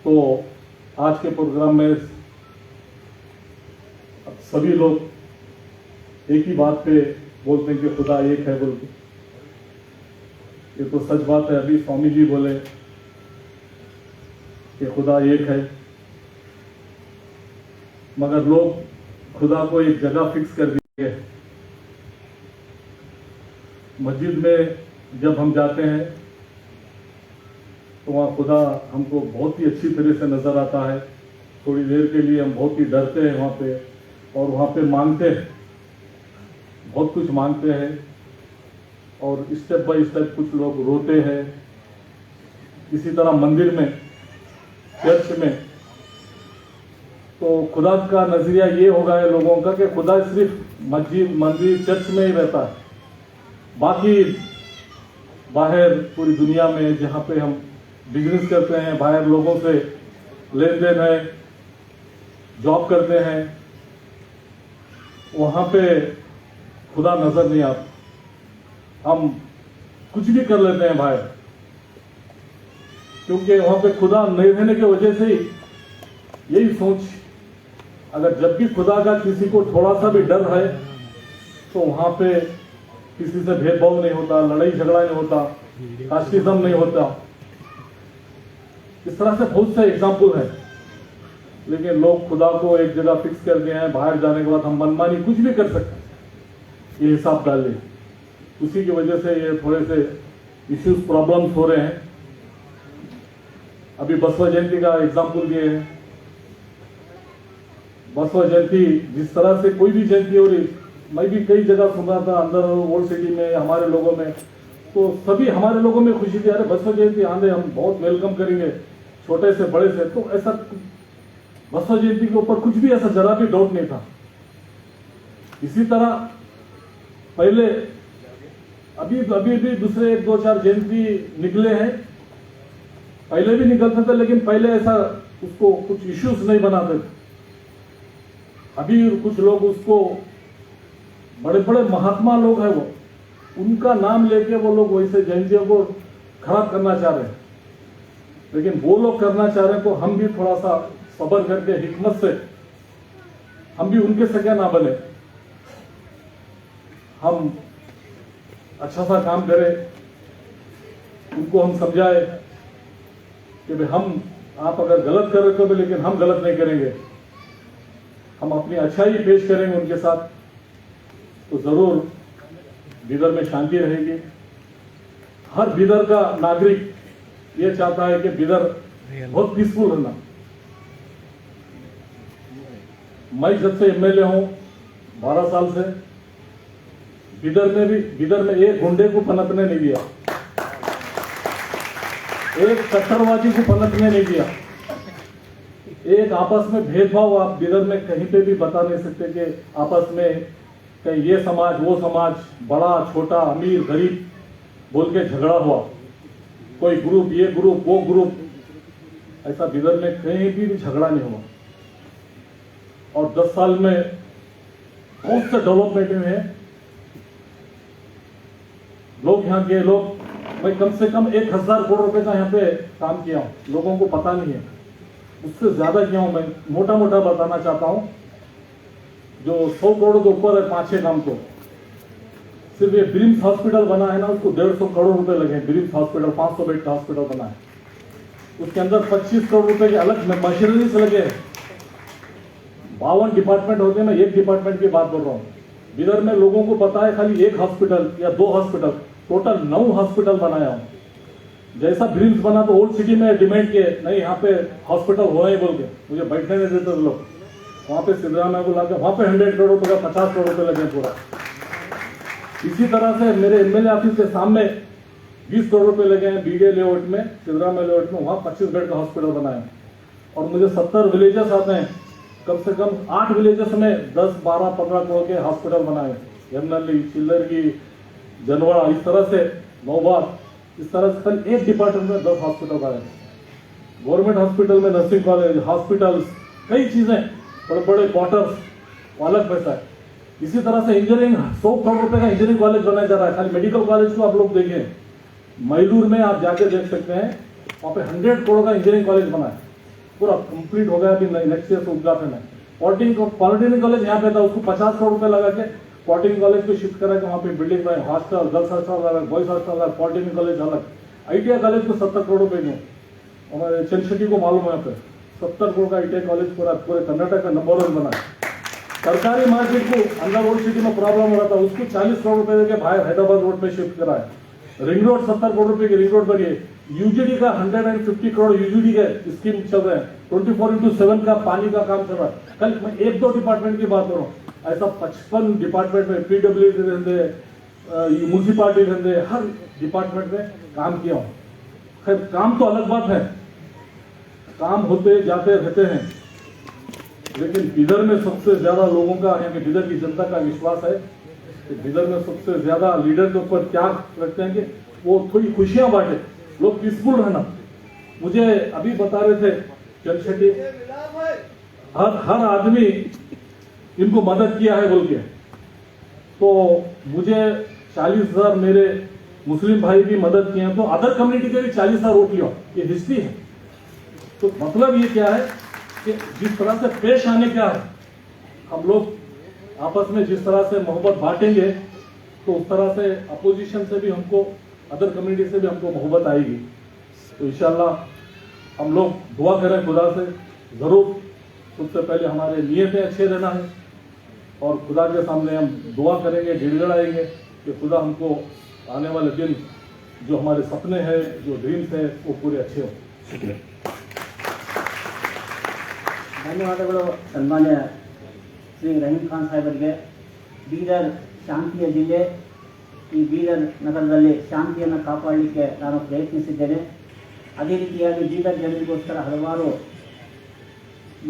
तो आज के प्रोग्राम में सभी लोग एक ही बात पे बोलते हैं कि खुदा एक है बोल के। ये तो सच बात है। अभी स्वामी जी बोले कि खुदा एक है, मगर लोग खुदा को एक जगह फिक्स कर दिए है। मस्जिद में जब हम जाते हैं तो वहाँ खुदा हमको बहुत ही अच्छी तरह से नजर आता है। थोड़ी देर के लिए हम बहुत ही डरते हैं वहाँ पे, और वहाँ पे मांगते हैं, बहुत कुछ मांगते हैं, और स्टेप बाय स्टेप कुछ लोग रोते हैं। इसी तरह मंदिर में, चर्च में, तो खुदा का नजरिया ये हो गया है लोगों का कि खुदा सिर्फ मस्जिद, मंदिर, चर्च में ही रहता है। बाकी बाहर पूरी दुनिया में जहाँ पे हम बिजनेस करते हैं, बाहर लोगों से लेन देन है, जॉब करते हैं, वहां पे खुदा नजर नहीं आता। हम कुछ भी कर लेते हैं बाहर, क्योंकि वहां पे खुदा नहीं रहने की वजह से ही यही सोच, अगर जब भी खुदा का किसी को थोड़ा सा भी डर है तो वहां पे किसी से भेदभाव नहीं होता, लड़ाई झगड़ा नहीं होता, कास्टिज्म नहीं होता। इस तरह से बहुत से एग्जाम्पल है। लेकिन लोग खुदा को एक जगह फिक्स कर दिए हैं, बाहर जाने के बाद हम मनमानी कुछ भी कर सकते हैं, ये हिसाब डाल लें। उसी की वजह से ये थोड़े से इश्यूज, प्रॉब्लम्स हो रहे हैं। अभी बसवा जयंती का एग्जाम्पल दिए हैं। बसवा जयंती जिस तरह से कोई भी जयंती हो रही, मैं भी कई जगह सुन रहा था, अंदर ओल्ड सिटी में, हमारे लोगों में, तो सभी हमारे लोगों में खुशी थी, अरे बसवा जयंती आंदे, हम बहुत वेलकम करेंगे, छोटे से बड़े से। तो ऐसा बसवा जयंती के ऊपर कुछ भी ऐसा जरा भी डाउट नहीं था। इसी तरह पहले अभी भी दूसरे 1-2-4 जयंती निकले हैं, पहले भी निकलते थे, लेकिन पहले ऐसा उसको कुछ इश्यूज नहीं बनाते थे। अभी कुछ लोग उसको, बड़े बड़े महात्मा लोग हैं वो, उनका नाम लेके वो लोग वैसे जयंतियों को खराब करना चाह रहे हैं। लेकिन वो लोग करना चाह रहे हैं तो हम भी थोड़ा सा सब्र करके, हिकमत से, हम भी उनके सगे ना बने, हम अच्छा सा काम करें, उनको हम समझाए कि भाई आप अगर गलत कर रहे हो तो, लेकिन हम गलत नहीं करेंगे, हम अपनी अच्छाई पेश करेंगे उनके साथ, तो जरूर बीदर में शांति रहेगी। हर बीदर का नागरिक ये चाहता है कि बीदर बहुत पीसफुल रहना। मैं जब से एमएलए हूँ 12 साल से, बिदर में एक गुंडे को पनपने नहीं दिया, एक कट्टरवादी को पनपने नहीं दिया, एक आपस में भेदभाव आप बिदर में कहीं पे भी बता नहीं सकते कि आपस में कहीं ये समाज वो समाज, बड़ा छोटा अमीर गरीब बोल के झगड़ा हुआ, कोई ग्रुप ये ग्रुप वो ग्रुप, ऐसा बिदर में कहीं भी झगड़ा नहीं हुआ। और 10 साल में बहुत से डेवलपमेंट हुए हैं। लोग यहाँ के लोग, मैं कम से कम 1000 करोड़ रुपए का यहाँ पे काम किया हूँ, लोगों को पता नहीं है, उससे ज्यादा किया हूँ। मैं मोटा मोटा बताना चाहता हूँ, जो 100 करोड़ के ऊपर है 5-6 काम तो सिर्फ ये ब्रिम्स हॉस्पिटल बना है ना, उसको 150 करोड़ रुपए लगे। ब्रिम्स हॉस्पिटल 500 बेड का हॉस्पिटल बना है, उसके अंदर 25 करोड़ रुपए के अलग मशीनरी से लगे हैं। 52 डिपार्टमेंट होते हैं, मैं एक डिपार्टमेंट की बात कर रहा हूँ। बिदर में लोगों को पता है खाली एक हॉस्पिटल या 2 हॉस्पिटल, टोटल 9 हॉस्पिटल बनाया हूँ। जैसा ब्रिम्स बना तो ओल्ड सिटी में डिमांड किए नहीं यहाँ पे हॉस्पिटल होना ही बोल के, मुझे बैठने नहीं देते लोग। वहां पे सिद्धरामैया को लाके वहां पे 100 करोड़ रुपए का 50 करोड़ रुपए लगे पूरा। इसी तरह से मेरे एमएलए ऑफिस के सामने 20 करोड़ रुपए लगे हैं बीडे लेआउट में, सिद्धरामैया लेआउट में, वहां 25 बेड का हॉस्पिटल बनाया। और मुझे 70 विलेजेस आते हैं, कम से कम 8 विलेजेस में 10, 12, 15 करोड़ के हॉस्पिटल बनाए। यमनली, चिल्लरगी, जनवाड़ा, इस तरह से नौबाद, इस तरह से कल एक डिपार्टमेंट में 10 हॉस्पिटल बनाए। गवर्नमेंट हॉस्पिटल में नर्सिंग कॉलेज, हॉस्पिटल्स, कई चीजें, बड़े बड़े क्वार्टर्स, अलग पैसा है। इसी तरह से इंजीनियरिंग 100 करोड़ रुपए का इंजीनियरिंग कॉलेज बनाया जा रहा है। खाली मेडिकल कॉलेज को आप लोग देखें, मैलूर में आप जाके देख सकते हैं, वहां पे 100 करोड़ का इंजीनियरिंग कॉलेज बना है, पूरा कंप्लीट हो गया। अभी नेक्स्ट ईयर से उद्घाटन है। पॉलिटेक्निक कॉलेज यहाँ पे था, उसको 50 करोड़ रुपए लगा के पॉलिटेक्निक कॉलेज को शिफ्ट करा के वहाँ पे बिल्डिंग में हॉस्टल, गर्ल्स हॉस्टल अलग, बॉयज हॉस्टल अलग, पॉलिटेक्निक कॉलेज अलग। ITI कॉलेज को 70 करोड़ रुपए में, हमारे चंद्रशेट्टी को मालूम है, यहाँ पे 70 करोड़ का ITI कॉलेज पूरे कर्नाटक का नंबर 1 बना है। सरकारी मार्केट को अंदर ओल्ड सिटी में प्रॉब्लम हो रहा था, उसको 40 करोड़ रुपए देके बाहर हैदराबाद रोड में शिफ्ट करा है। रिंग रोड 70 करोड़ रुपए की रिंग रोड बनी है। यूजीडी का 150 करोड़ यूजीडी का स्कीम चल रहा है। 24/7 का पानी का काम चल रहा है। कल मैं 1-2 डिपार्टमेंट की बात कर रहा हूँ, ऐसा 55 डिपार्टमेंट में PWD रहते, म्यूनसिपालिटी रहते, हर डिपार्टमेंट में काम किया हूँ। खैर काम तो अलग बात है, काम होते जाते रहते हैं, लेकिन बिदर में सबसे ज्यादा लोगों का, यहाँ के बिदर की जनता का विश्वास है कि बिदर में सबसे ज्यादा लीडर के ऊपर क्या रखते हैं कि वो थोड़ी खुशियां बांटे, लोग पीसफुल रहना। मुझे अभी बता रहे थे चंद्रशेट्टी, हर आदमी इनको मदद किया है बोल के, तो मुझे 40,000 मेरे मुस्लिम भाई भी मदद किए हैं, तो अदर कम्युनिटी के भी 40,000 वोट लिया, ये हिस्ट्री है। तो मतलब ये क्या है कि जिस तरह से पेश आने क्या है, हम लोग आपस में जिस तरह से मोहब्बत बांटेंगे, तो उस तरह से अपोजिशन से भी हमको, अदर कम्युनिटी से भी हमको मोहब्बत आएगी। तो इंशाल्लाह हम लोग दुआ करें खुदा से, जरूर सबसे पहले हमारे नियतें अच्छे रहना है, और खुदा के सामने हम दुआ करेंगे, गिड़गिड़ाएंगे कि खुदा हमको आने वाले दिन जो हमारे सपने हैं, जो ड्रीम्स हैं, वो पूरे अच्छे हो। शुक्रिया। ಧನ್ಯವಾದಗಳು ಸನ್ಮಾನ್ಯ ಶ್ರೀ ರಹೀಂ ಖಾನ್ ಸಾಹೇಬರಿಗೆ. ಬೀದರ್ ಶಾಂತಿಯ ಜಿಲ್ಲೆ, ಈ ಬೀದರ್ ನಗರದಲ್ಲಿ ಶಾಂತಿಯನ್ನು ಕಾಪಾಡಲಿಕ್ಕೆ ನಾನು ಪ್ರಯತ್ನಿಸಿದ್ದೇನೆ. ಅದೇ ರೀತಿಯಾಗಿ ಬೀದರ್ ಜನರಿಗೋಸ್ಕರ ಹಲವಾರು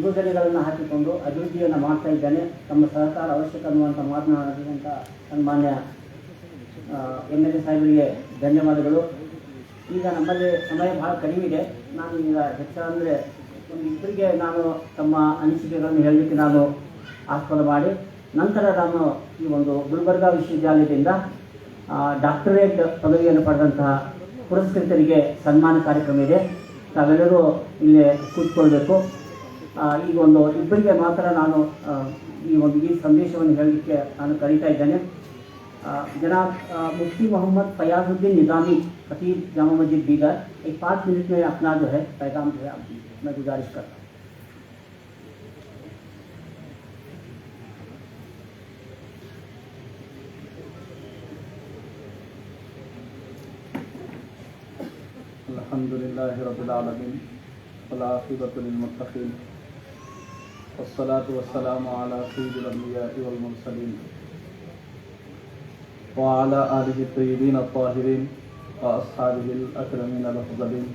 ಯೋಜನೆಗಳನ್ನು ಹಾಕಿಕೊಂಡು ಅಭಿವೃದ್ಧಿಯನ್ನು ಮಾಡ್ತಾ ಇದ್ದೇನೆ. ತಮ್ಮ ಸಹಕಾರ ಅವಶ್ಯಕ ಅನ್ನುವಂಥ ಮಾತನಾಡಿದಂಥ ಸನ್ಮಾನ್ಯ MLA ಸಾಹೇಬರಿಗೆ ಧನ್ಯವಾದಗಳು. ಈಗ ನಮ್ಮಲ್ಲಿ ಸಮಯ ಬಹಳ ಕಡಿಮೆ ಇದೆ. ನಾನು ಈಗ ಹೆಚ್ಚಾದರೆ ಇಬ್ಬರಿಗೆ ನಾನು ತಮ್ಮ ಅನಿಸಿಕೆಗಳನ್ನು ಹೇಳಲಿಕ್ಕೆ ನಾನು ಆಸ್ಪದ ಮಾಡಿ, ನಂತರ ನಾನು ಈ ಒಂದು ಗುಲ್ಬರ್ಗಾ ವಿಶ್ವವಿದ್ಯಾಲಯದಿಂದ ಡಾಕ್ಟರೇಟ್ ಪದವಿಯನ್ನು ಪಡೆದಂತಹ ಪುರಸ್ಕೃತರಿಗೆ ಸನ್ಮಾನ ಕಾರ್ಯಕ್ರಮ ಇದೆ. ತಾವೆಲ್ಲರೂ ಇಲ್ಲೇ ಕೂತ್ಕೊಳ್ಬೇಕು. ಈಗ ಒಂದು ಇಬ್ಬರಿಗೆ ಮಾತ್ರ ನಾನು ಈ ಸಂದೇಶವನ್ನು ಹೇಳಲಿಕ್ಕೆ ನಾನು ಕರೀತಾ ಇದ್ದೇನೆ. जनाब मुफ्ती मोहम्मद फयाजुद्दीन निज़ामी, खतीब जामा मस्जिद बीदर, एक 5 मिनट में अपना जो है पैगाम जो है आप मैं गुजारिश करता हूँ। अल्हम्दुलिल्लाहि रब्बिल आलमीन वल आक़िबतु लिल मुत्तक़ीन वस्सलातु वस्सलामु अला सय्यिदिल अंबिया'i वल मुरसलीन व अला आलिहि तय्यिबीन अत्ताहिरीन व अस्हाबिहिल अकरमीन अल अफज़लीन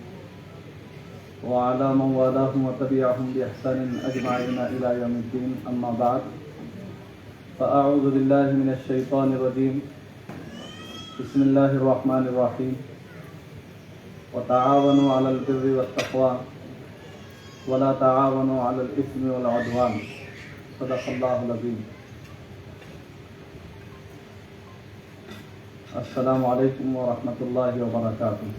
व अला मन वालाहुम व तबिअहुम बि ihsaनिन अजमाईन इला यौमिद्दीन अम्मा बाद फ़अऊज़ु बिल्लाहि मिनश शैतानिर रजीम बिस्मिल्लाहिर रहमानिर रहीम व तआवनु अलल बिर्रि वत तक़वा वला तआवनु अलल इस्मि वल उद्वान सदक़ल्लाहुल अज़ीम। अस्सलामु अलैकुम व रहमतुल्लाहि व बरकातुहू।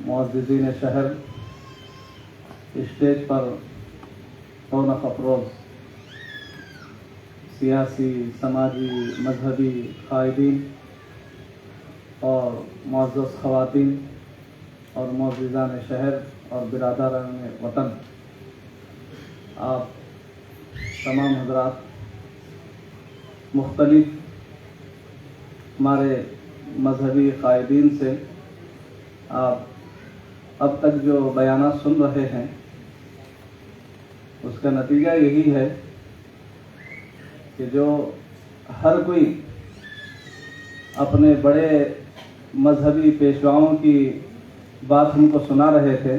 मुअज़्ज़िज़ीन शहर, स्टेज पर रौनक अफरोज़ सियासी, समाजी, मजहबी कायदीन और मुअज़्ज़ज़ ख़वातीन और मुअज़्ज़िज़ान शहर और बिरादरान वतन, आप तमाम हज़रात मुख्तलिफ हमारे मजहबी कायदीन से आप अब तक जो बयानात सुन रहे हैं उसका नतीजा यही है कि जो हर कोई अपने बड़े मजहबी पेशवाओं की बात हमको सुना रहे थे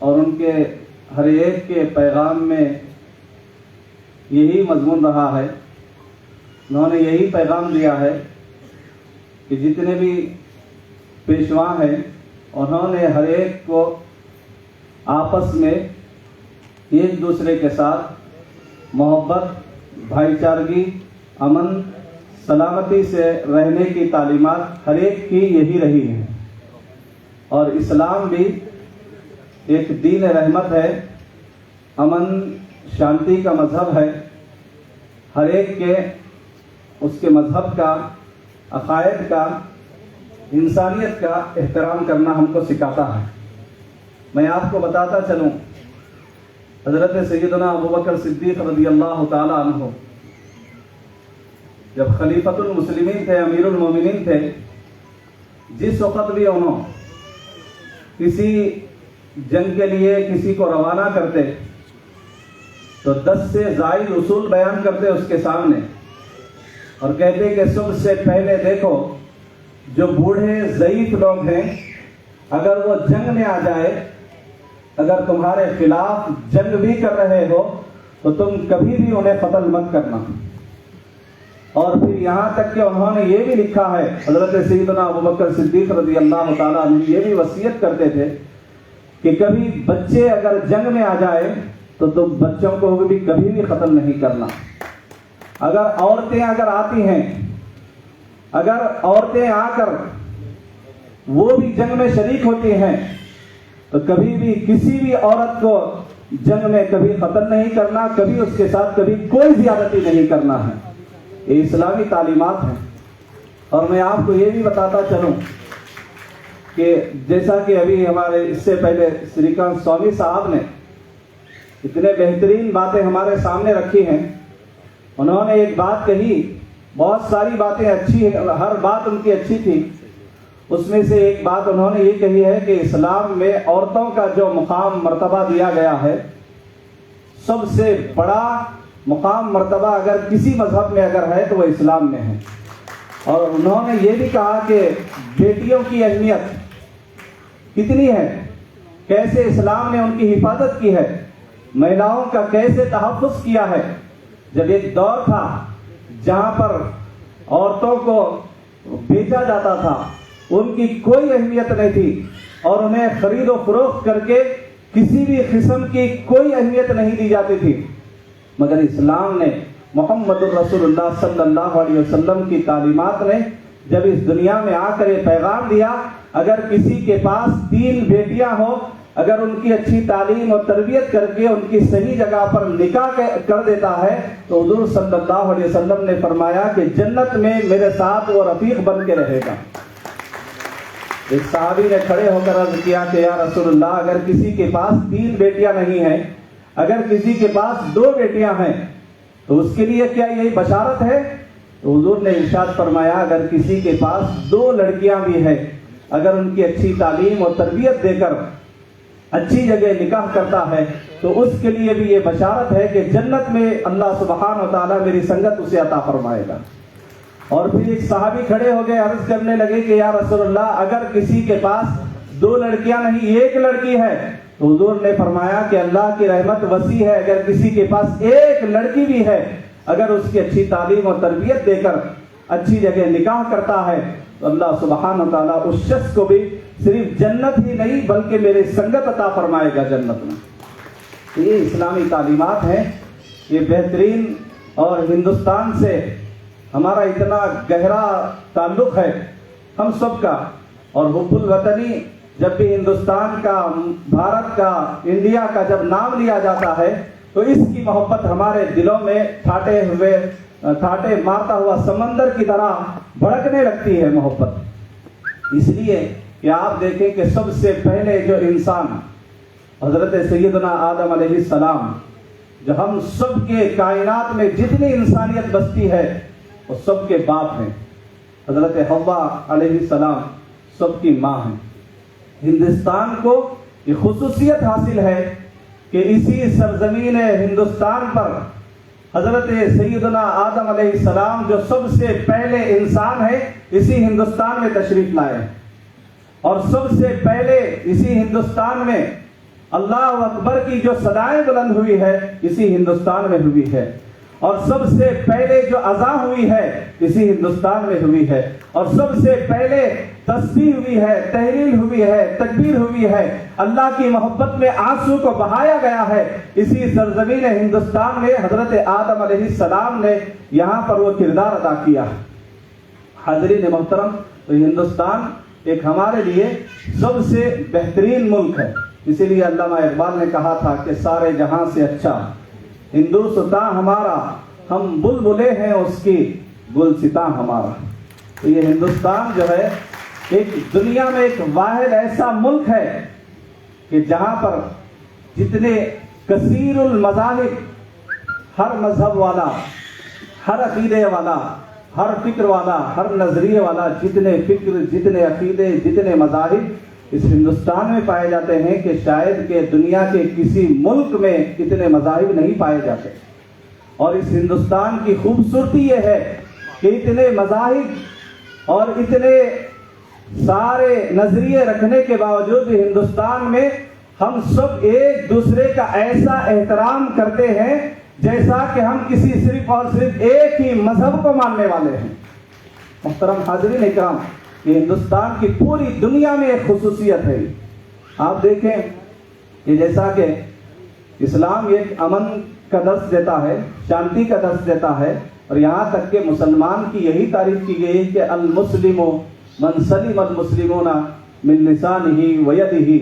और उनके हर एक के पैगाम में यही मजमून रहा है, उन्होंने यही पैगाम दिया है कि जितने भी पेशवा हैं उन्होंने हर एक को आपस में एक दूसरे के साथ मोहब्बत, भाईचारगी, अमन, सलामती से रहने की तालीमात हर एक की यही रही है। और इस्लाम भी एक दीन रहमत है, अमन शांति का मज़हब है। हर एक के उसके मज़हब का, अक़ायद का, इंसानियत का एहतराम करना हमको सिखाता है। मैं आपको बताता चलूँ, हज़रत सैयदना अबू बकर सिद्दीक़ रज़ियल्लाहु ताला अन्हु जब खलीफतुल मुस्लिमीन थे, अमीरुल मोमिनीन थे, जिस वक़्त भी उन्होंने किसी जंग के लिए किसी को रवाना करते तो 10 से ज़ायद उसूल बयान करते उसके सामने और कहते कि सबसे पहले देखो जो बूढ़े ज़ईफ़ लोग हैं, अगर वो जंग में आ जाए, अगर तुम्हारे खिलाफ जंग भी कर रहे हो तो तुम कभी भी उन्हें कत्ल मत करना। और फिर यहाँ तक कि उन्होंने ये भी लिखा है, हज़रत सैयदना अबू बकर सिद्दीक़ रज़ियल्लाहु ताला अन्हु ये भी वसीयत करते थे कि कभी बच्चे अगर जंग में आ जाए तो तुम बच्चों को भी कभी भी कत्ल नहीं करना। अगर औरतें अगर आती हैं, अगर औरतें आकर वो भी जंग में शरीक होती हैं तो कभी भी किसी भी औरत को जंग में कभी कत्ल नहीं करना, कभी उसके साथ कभी कोई ज़्यादती नहीं करना है। ये इस्लामी तालीमात हैं। और मैं आपको ये भी बताता चलूँ कि जैसा कि अभी हमारे इससे पहले श्रीकांत स्वामी साहब ने इतने बेहतरीन बातें हमारे सामने रखी हैं, उन्होंने एक बात कही, बहुत सारी बातें अच्छी है, हर बात उनकी अच्छी थी, उसमें से एक बात उन्होंने ये कही है कि इस्लाम में औरतों का जो मुकाम मर्तबा दिया गया है, सबसे बड़ा मुकाम मर्तबा अगर किसी मजहब में अगर है तो वह इस्लाम में है। और उन्होंने ये भी कहा कि बेटियों की अहमियत कितनी है, कैसे इस्लाम ने उनकी हिफाजत की है, महिलाओं का कैसे तहफ़्फ़ुज़ किया है। जब एक दौर था जहाँ पर औरतों को बेचा जाता था, उनकी कोई अहमियत नहीं थी और उन्हें खरीदो फरोख्त करके किसी भी किस्म की कोई अहमियत नहीं दी जाती थी। मगर इस्लाम ने, मुहम्मदुर रसूलुल्लाह सल्लल्लाहु अलैहि वसल्लम की तालीमात ने जब इस दुनिया में आकर ये पैगाम दिया, अगर किसी के पास 3 बेटियां हो, अगर उनकी अच्छी तालीम और तरबियत करके उनकी सही जगह पर निकाह कर देता है तो हुजूर सल्लल्लाहु अलैहि वसल्लम ने फरमाया कि जन्नत में मेरे साथ वो रफीक बन के रहेगा। एक सहाबी ने खड़े होकर अर्ज किया कि या रसूलुल्लाह, अगर किसी के पास 3 बेटियां नहीं हैं, अगर किसी के पास 2 बेटियां हैं तो उसके लिए क्या यही बशारत है? तो हुजूर ने इरशाद फरमाया, अगर किसी के पास 2 लड़कियां भी हैं, अगर उनकी अच्छी तालीम और तरबियत देकर अच्छी जगह निकाह करता है तो उसके लिए भी ये बशारत है कि जन्नत में अल्लाह सुब्हान व तआला मेरी संगत उसे अता फरमाएगा। और फिर एक सहाबी खड़े हो गए, अर्ज करने लगे कि या रसूलुल्लाह, अगर किसी के पास 2 लड़कियां नहीं 1 लड़की है, तो हुजूर ने फरमाया कि अल्लाह की रहमत वसी है, अगर किसी के पास 1 लड़की भी है, अगर उसकी अच्छी तालीम और तरबियत देकर अच्छी जगह निकाह करता है तो अल्लाह सुब्हान व तआला उस शख्स को भी सिर्फ जन्नत ही नहीं बल्कि मेरे संगत अता फरमाएगा जन्नत में। तो ये इस्लामी तालीमात हैं, ये बेहतरीन, और हिंदुस्तान से हमारा इतना गहरा ताल्लुक है हम सब का। और हुब्बुल वतनी, जब भी हिंदुस्तान का, भारत का, इंडिया का जब नाम लिया जाता है तो इसकी मोहब्बत हमारे दिलों में ठाटे मारता हुआ समंदर की तरह भड़कने लगती है मोहब्बत। इसलिए कि आप देखें कि सबसे पहले जो इंसान हजरत सैयदना आदम अलैहिस्सलाम, जो हम सब के कायनात में जितनी इंसानियत बसती है वो सबके बाप हैं, हजरत हव्वा अलैहिस्सलाम सबकी माँ हैं। हिंदुस्तान को ये खुसूसियत हासिल है कि इसी सरजमीन हिंदुस्तान पर हजरत सैयदना आदम अलैहिस्सलाम जो सबसे पहले इंसान है इसी हिंदुस्तान में तशरीफ लाए, और सबसे पहले इसी हिंदुस्तान में अल्लाह अकबर की जो सदाएं बुलंद हुई है इसी हिंदुस्तान में हुई है, और सबसे पहले जो अज़ा हुई है इसी हिंदुस्तान में हुई है, और सबसे पहले तस्बीह हुई है, तहलील हुई है, तकबीर हुई है, अल्लाह की मोहब्बत में आंसू को बहाया गया है इसी सरजमीन हिंदुस्तान में हजरत आदम अलैहिस्सलाम ने यहाँ पर वो किरदार अदा किया। हाज़रीन मोहतरम, तो हिंदुस्तान एक हमारे लिए सबसे बेहतरीन मुल्क है। इसीलिए अल्लामा इकबाल ने कहा था कि सारे जहां से अच्छा हिंदुस्तां हमारा, हम बुलबुले हैं उसकी गुलसिता हमारा। तो ये हिंदुस्तान जो है एक दुनिया में एक वाहिद ऐसा मुल्क है कि जहां पर जितने कसीरुल मज़ाहिब, हर मजहब वाला, हर अकीदे वाला, हर फिक्र वाला, हर नजरिए वाला, जितने फिक्र, जितने अकीदे, जितने मज़ाहिब इस हिंदुस्तान में पाए जाते हैं कि शायद के दुनिया के किसी मुल्क में इतने मज़ाहिब नहीं पाए जाते। और इस हिंदुस्तान की खूबसूरती ये है कि इतने मज़ाहिब और इतने सारे नजरिए रखने के बावजूद भी हिंदुस्तान में हम सब एक दूसरे का ऐसा एहतराम करते हैं जैसा कि हम किसी सिर्फ और सिर्फ एक ही मजहब को मानने वाले हैं। मुहतरम हाज़रीन इकराम, ये हिंदुस्तान की पूरी दुनिया में एक खुसूसियत है। आप देखें कि जैसा कि इस्लाम एक अमन का दर्स देता है, शांति का दर्स देता है, और यहाँ तक कि मुसलमान की यही तारीफ की गई कि अल मुस्लिमो मन सलिम अल मुस्लिमोना मिन लिसानिही व यदिही।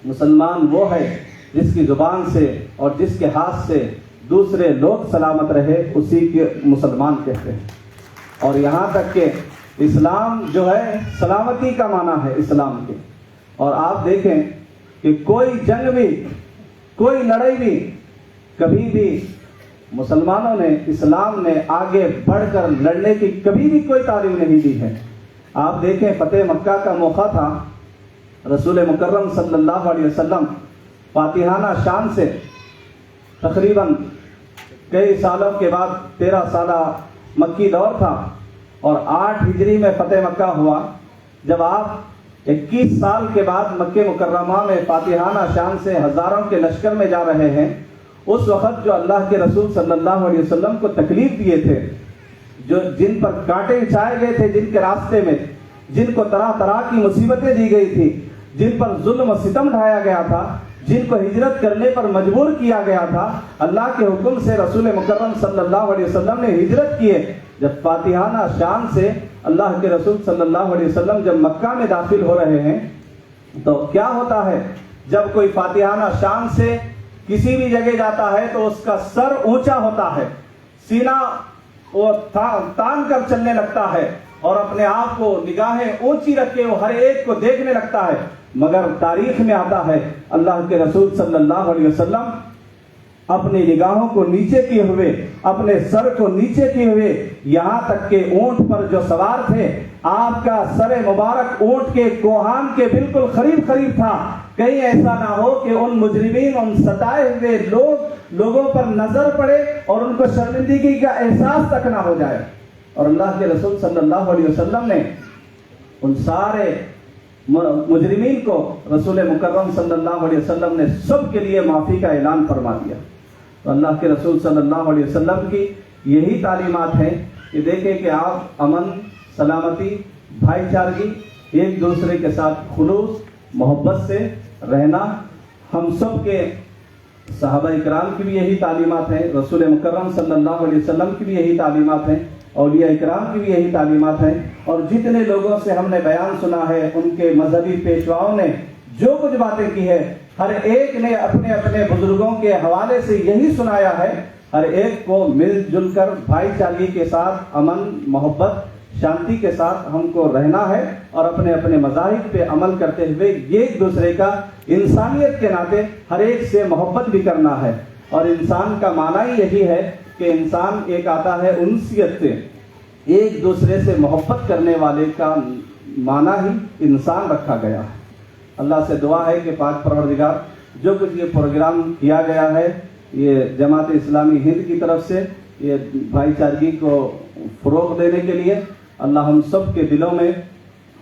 मुसलमान वो है जिसकी जुबान से और जिसके हाथ से दूसरे लोग सलामत रहे, उसी के मुसलमान कहते हैं। और यहाँ तक कि इस्लाम जो है सलामती का माना है इस्लाम के। और आप देखें कि कोई जंग भी, कोई लड़ाई भी कभी भी मुसलमानों ने, इस्लाम ने आगे बढ़कर लड़ने की कभी भी कोई तारीफ नहीं दी है। आप देखें फतेह मक्का का मौका था, रसूल मुकर्रम सल्लल्लाहु अलैहि वसल्लम फातिहाना शान से तकरीबन कई सालों के बाद 13 साला मक्की दौर था और 8 हिजरी में फतेह मक्का हुआ। जब आप 21 साल के बाद मक्के मुकर्रमा में फातिहाना शान से हजारों के लश्कर में जा रहे हैं, उस वक्त जो अल्लाह के रसूल सल्लल्लाहु अलैहि वसल्लम को तकलीफ दिए थे, जो जिन पर कांटे बिछाए गए थे जिनके रास्ते में, जिनको तरह तरह की मुसीबतें दी गई थी, जिन पर जुल्म सितम ढाया गया था, जिनको हिजरत करने पर मजबूर किया गया था, अल्लाह के हुक्म से रसूल मुकर्रम सल्लल्लाहु अलैहि वसल्लम ने हिजरत किए। जब फातिहाना शान से अल्लाह के रसूल सल्लल्लाहु अलैहि वसल्लम जब मक्का में दाखिल हो रहे हैं, तो क्या होता है, जब कोई फातिहाना शान से किसी भी जगह जाता है तो उसका सर ऊंचा होता है, सीना वो तान कर चलने लगता है और अपने आप को निगाहें ऊंची रख के वो हर एक को देखने लगता है। मगर तारीख में आता है अल्लाह के रसूल सल्लल्लाहु अलैहि वसल्लम अपनी निगाहों को नीचे किए हुए, अपने सर को नीचे किए हुए, यहाँ तक के ऊंट पर जो सवार थे, आपका सर मुबारक ऊंट के कोहान के बिल्कुल करीब करीब था। कहीं ऐसा ना हो कि उन मुजरिमीन, उन सताए हुए लोगों पर नजर पड़े और उनको शर्मिंदगी का एहसास तक ना हो जाए। और अल्लाह के रसूल सल्लल्लाहु अलैहि वसल्लम ने उन सारे मुजरिमीन को, रसूल मुकर्रम सल्लल्लाहु अलैहि वसल्लम ने सबके लिए माफी का ऐलान फरमा दिया। तो अल्लाह के रसूल सल्लल्लाहु अलैहि वसल्लम की यही तालीमात है कि देखें कि आप अमन, सलामती, भाईचारगी, एक दूसरे के साथ खुलूस मोहब्बत से रहना। हम सब के सहाबा इकराम की भी यही तालीमात हैं, रसूल मुकर्रम सल्लल्लाहु अलैहि वसल्लम की भी यही तालीमात हैं, औलिया इकराम की भी यही तालीमात हैं। और जितने लोगों से हमने बयान सुना है, उनके मजहबी पेशवाओं ने जो कुछ बातें की है, हर एक ने अपने अपने बुजुर्गों के हवाले से यही सुनाया है। हर एक को मिलजुल कर भाईचारे के साथ, अमन, मोहब्बत, शांति के साथ हमको रहना है और अपने अपने मज़ाहिब पे अमल करते हुए एक दूसरे का इंसानियत के नाते हर एक से मोहब्बत भी करना है। और इंसान का माना ही यही है कि इंसान एक आता है उनसियत से, एक दूसरे से मोहब्बत करने वाले का माना ही इंसान रखा गया है। अल्लाह से दुआ है कि पाक परवरदिगार जो कुछ ये प्रोग्राम किया गया है, ये जमात इस्लामी हिंद की तरफ से ये भाईचारगी को फ़रोग़ देने के लिए अल्लाह हम सब के दिलों में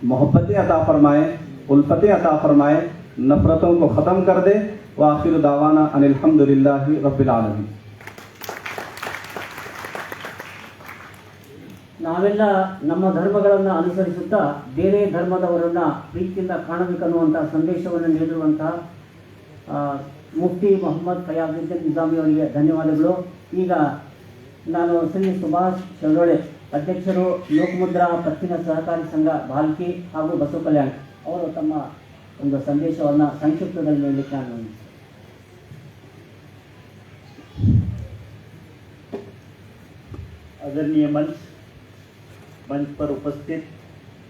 मोहब्बतें अता फरमाए, उल्फतें अता फरमाए, नफ़रतों को ख़त्म कर दे। व आखिर दावाना अनिल हम्दुलिल्लाहि रब्बिल आलमीन। ನಾವೆಲ್ಲ ನಮ್ಮ ಧರ್ಮಗಳನ್ನು ಅನುಸರಿಸುತ್ತಾ ಬೇರೆ ಧರ್ಮದವರನ್ನ ಪ್ರೀತಿಯಿಂದ ಕಾಣಬೇಕನ್ನುವಂಥ ಸಂದೇಶವನ್ನು ನೀಡಿರುವಂತಹ ಮುಫ್ತಿ ಮೊಹಮ್ಮದ್ ಫಯಾಜುದ್ದೀನ್ ನಿಜಾಮಿ ಅವರಿಗೆ ಧನ್ಯವಾದಗಳು. ಈಗ ನಾನು ಶ್ರೀ ಸುಭಾಷ್ ಶೆಳೊಳೆ, ಅಧ್ಯಕ್ಷರು ಲೋಕಮುದ್ರಾ ಪತ್ತಿನ ಸಹಕಾರಿ ಸಂಘ ಭಾಲ್ಕಿ ಹಾಗೂ ಬಸವ ಕಲ್ಯಾಣ, ಅವರು ತಮ್ಮ ಒಂದು ಸಂದೇಶವನ್ನು ಸಂಕ್ಷಿಪ್ತದಲ್ಲಿ ನೀಡಲಿಕ್ಕೆ ನಾನು आदरणीय मंच पर उपस्थित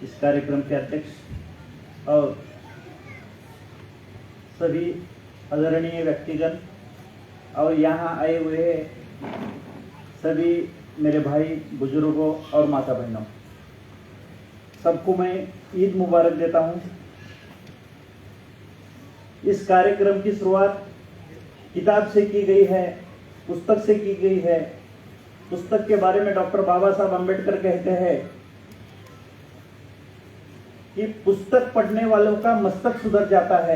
इस कार्यक्रम के अध्यक्ष और सभी आदरणीय व्यक्तिगण और यहाँ आए हुए सभी मेरे भाई बुजुर्गों और माता बहनों, सबको मैं ईद मुबारक देता हूँ। इस कार्यक्रम की शुरुआत किताब से की गई है, पुस्तक से की गई है। पुस्तक के बारे में डॉक्टर बाबा साहब अम्बेडकर कहते हैं कि पुस्तक पढ़ने वालों का मस्तक सुधर जाता है,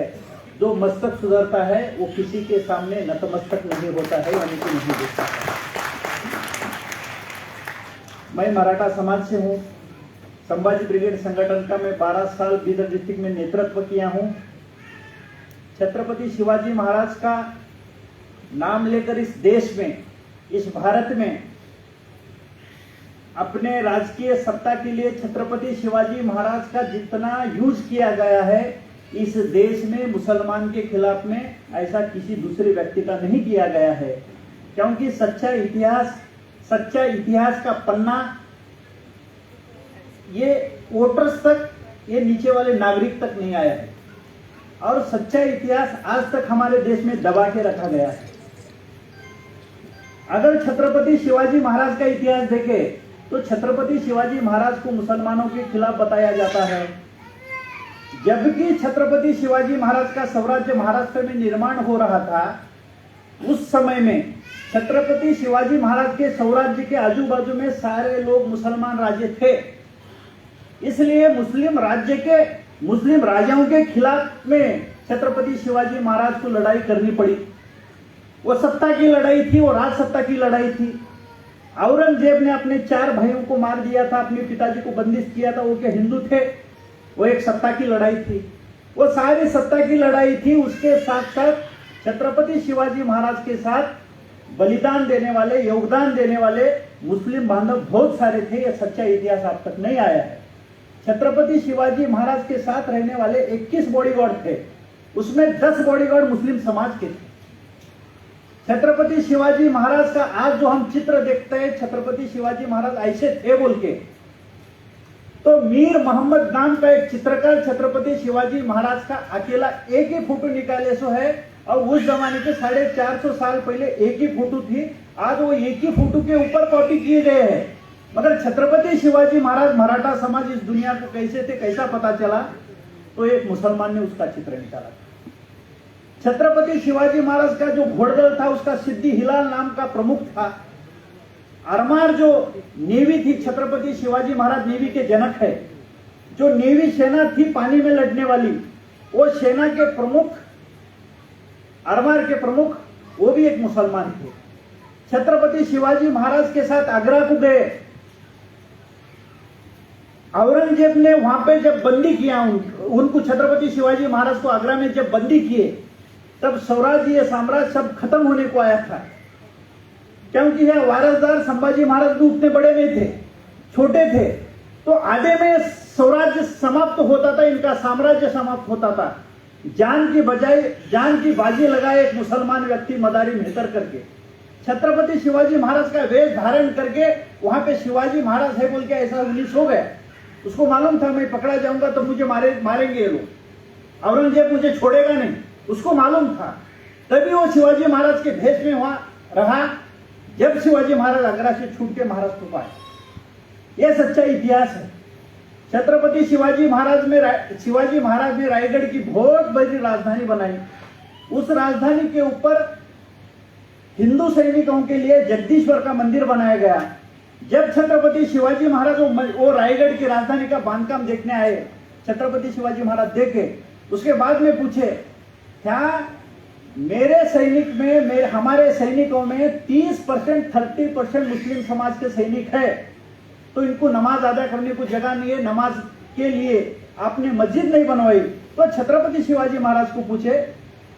जो मस्तक सुधरता है वो किसी के सामने नतमस्तक नहीं होता है, यानी कि नहीं दिखता है। मैं मराठा समाज से हूँ। संभाजी ब्रिगेड संगठन का मैं 12 साल बीदर डिस्ट्रिक्ट में नेतृत्व किया हूँ। छत्रपति शिवाजी महाराज का नाम लेकर इस देश में, इस भारत में अपने राजकीय सत्ता के लिए छत्रपति शिवाजी महाराज का जितना यूज किया गया है, इस देश में मुसलमान के खिलाफ में ऐसा किसी दूसरे व्यक्ति का नहीं किया गया है। क्योंकि सच्चा इतिहास का पन्ना ये वोटर्स तक, ये नीचे वाले नागरिक तक नहीं आया है। और सच्चा इतिहास आज तक हमारे देश में दबा के रखा गया है। अगर छत्रपति शिवाजी महाराज का इतिहास देखें तो छत्रपति शिवाजी महाराज को मुसलमानों के खिलाफ बताया जाता है, जबकि छत्रपति शिवाजी महाराज का स्वराज्य महाराष्ट्र में निर्माण हो रहा था। उस समय में छत्रपति शिवाजी महाराज के स्वराज्य के आजू बाजू में सारे लोग मुसलमान राज्य थे, इसलिए मुस्लिम राजाओं के खिलाफ में छत्रपति शिवाजी महाराज को लड़ाई करनी पड़ी। वो सत्ता की लड़ाई थी, वो राज सत्ता की लड़ाई थी। औरंगजेब ने अपने 4 भाइयों को मार दिया था, अपने पिताजी को बंदिश किया था, वो क्या हिंदू थे? वो एक सत्ता की लड़ाई थी। वो सारी सत्ता की लड़ाई थी। उसके साथ साथ छत्रपति शिवाजी महाराज के साथ बलिदान देने वाले, योगदान देने वाले मुस्लिम बांधव बहुत सारे थे। यह सच्चा इतिहास आप तक नहीं आया है। छत्रपति शिवाजी महाराज के साथ रहने वाले 21 बॉडीगार्ड थे, उसमें 10 बॉडीगार्ड मुस्लिम समाज के थे। छत्रपति शिवाजी महाराज का आज जो हम चित्र देखते हैं, छत्रपति शिवाजी महाराज ऐसे थे बोल के, तो मीर मोहम्मद नाम का एक चित्रकार छत्रपति शिवाजी महाराज का अकेला एक ही फोटो निकाले सो है। और उस जमाने के 450 साल पहले एक ही फोटो थी, आज वो एक ही फोटो के ऊपर कॉपी किए गए हैं। मगर छत्रपति शिवाजी महाराज, मराठा समाज इस दुनिया को कैसे थे, कैसा पता चला, तो एक मुसलमान ने उसका चित्र निकाला। छत्रपति शिवाजी महाराज का जो घोड़दल था उसका सिद्धि हिलाल नाम का प्रमुख था। आरमार जो नेवी थी, छत्रपति शिवाजी महाराज नेवी के जनक है। जो नेवी सेना थी पानी में लड़ने वाली, वो सेना के प्रमुख, आरमार के प्रमुख, वो भी एक मुसलमान थे। छत्रपति शिवाजी महाराज के साथ आगरा को गए। औरंगजेब ने वहां पे जब बंदी किया उनको, छत्रपति शिवाजी महाराज को आगरा में जब बंदी किए, तब स्वराज्य साम्राज्य सब खत्म होने को आया था। क्योंकि यह वारसदार संभाजी महाराज भी उतने बड़े नहीं थे, छोटे थे, तो आधे में स्वराज्य समाप्त होता था, इनका साम्राज्य समाप्त होता था। जान की बजाय जान की बाजी लगाए एक मुसलमान व्यक्ति मदारी मेहतर करके, छत्रपति शिवाजी महाराज का वेश धारण करके वहां पे शिवाजी महाराज है बोल के ऐसा उल्लीस हो गया। उसको मालूम था मैं पकड़ा जाऊंगा तो मुझे मारेंगे ये लोग, औरंगजेब मुझे छोड़ेगा नहीं, उसको मालूम था। तभी वो शिवाजी महाराज के भेष में वहां रहा। जब शिवाजी महाराज आगरा से छूट के महाराष्ट्र को आए, यह सच्चा इतिहास है। छत्रपति शिवाजी महाराज ने रायगढ़ की बहुत बड़ी राजधानी बनाई। उस राजधानी के ऊपर हिंदू सैनिकों के लिए जगदीश्वर का मंदिर बनाया गया। जब छत्रपति शिवाजी महाराज वो रायगढ़ की राजधानी का बांधकाम देखने आए, छत्रपति शिवाजी महाराज देखे, उसके बाद में पूछे, क्या मेरे सैनिक में, हमारे सैनिकों में 30% 30% मुस्लिम समाज के सैनिक है, तो इनको नमाज अदा करने को जगह नहीं है, नमाज के लिए आपने मस्जिद नहीं बनवाई। तो छत्रपति शिवाजी महाराज को पूछे,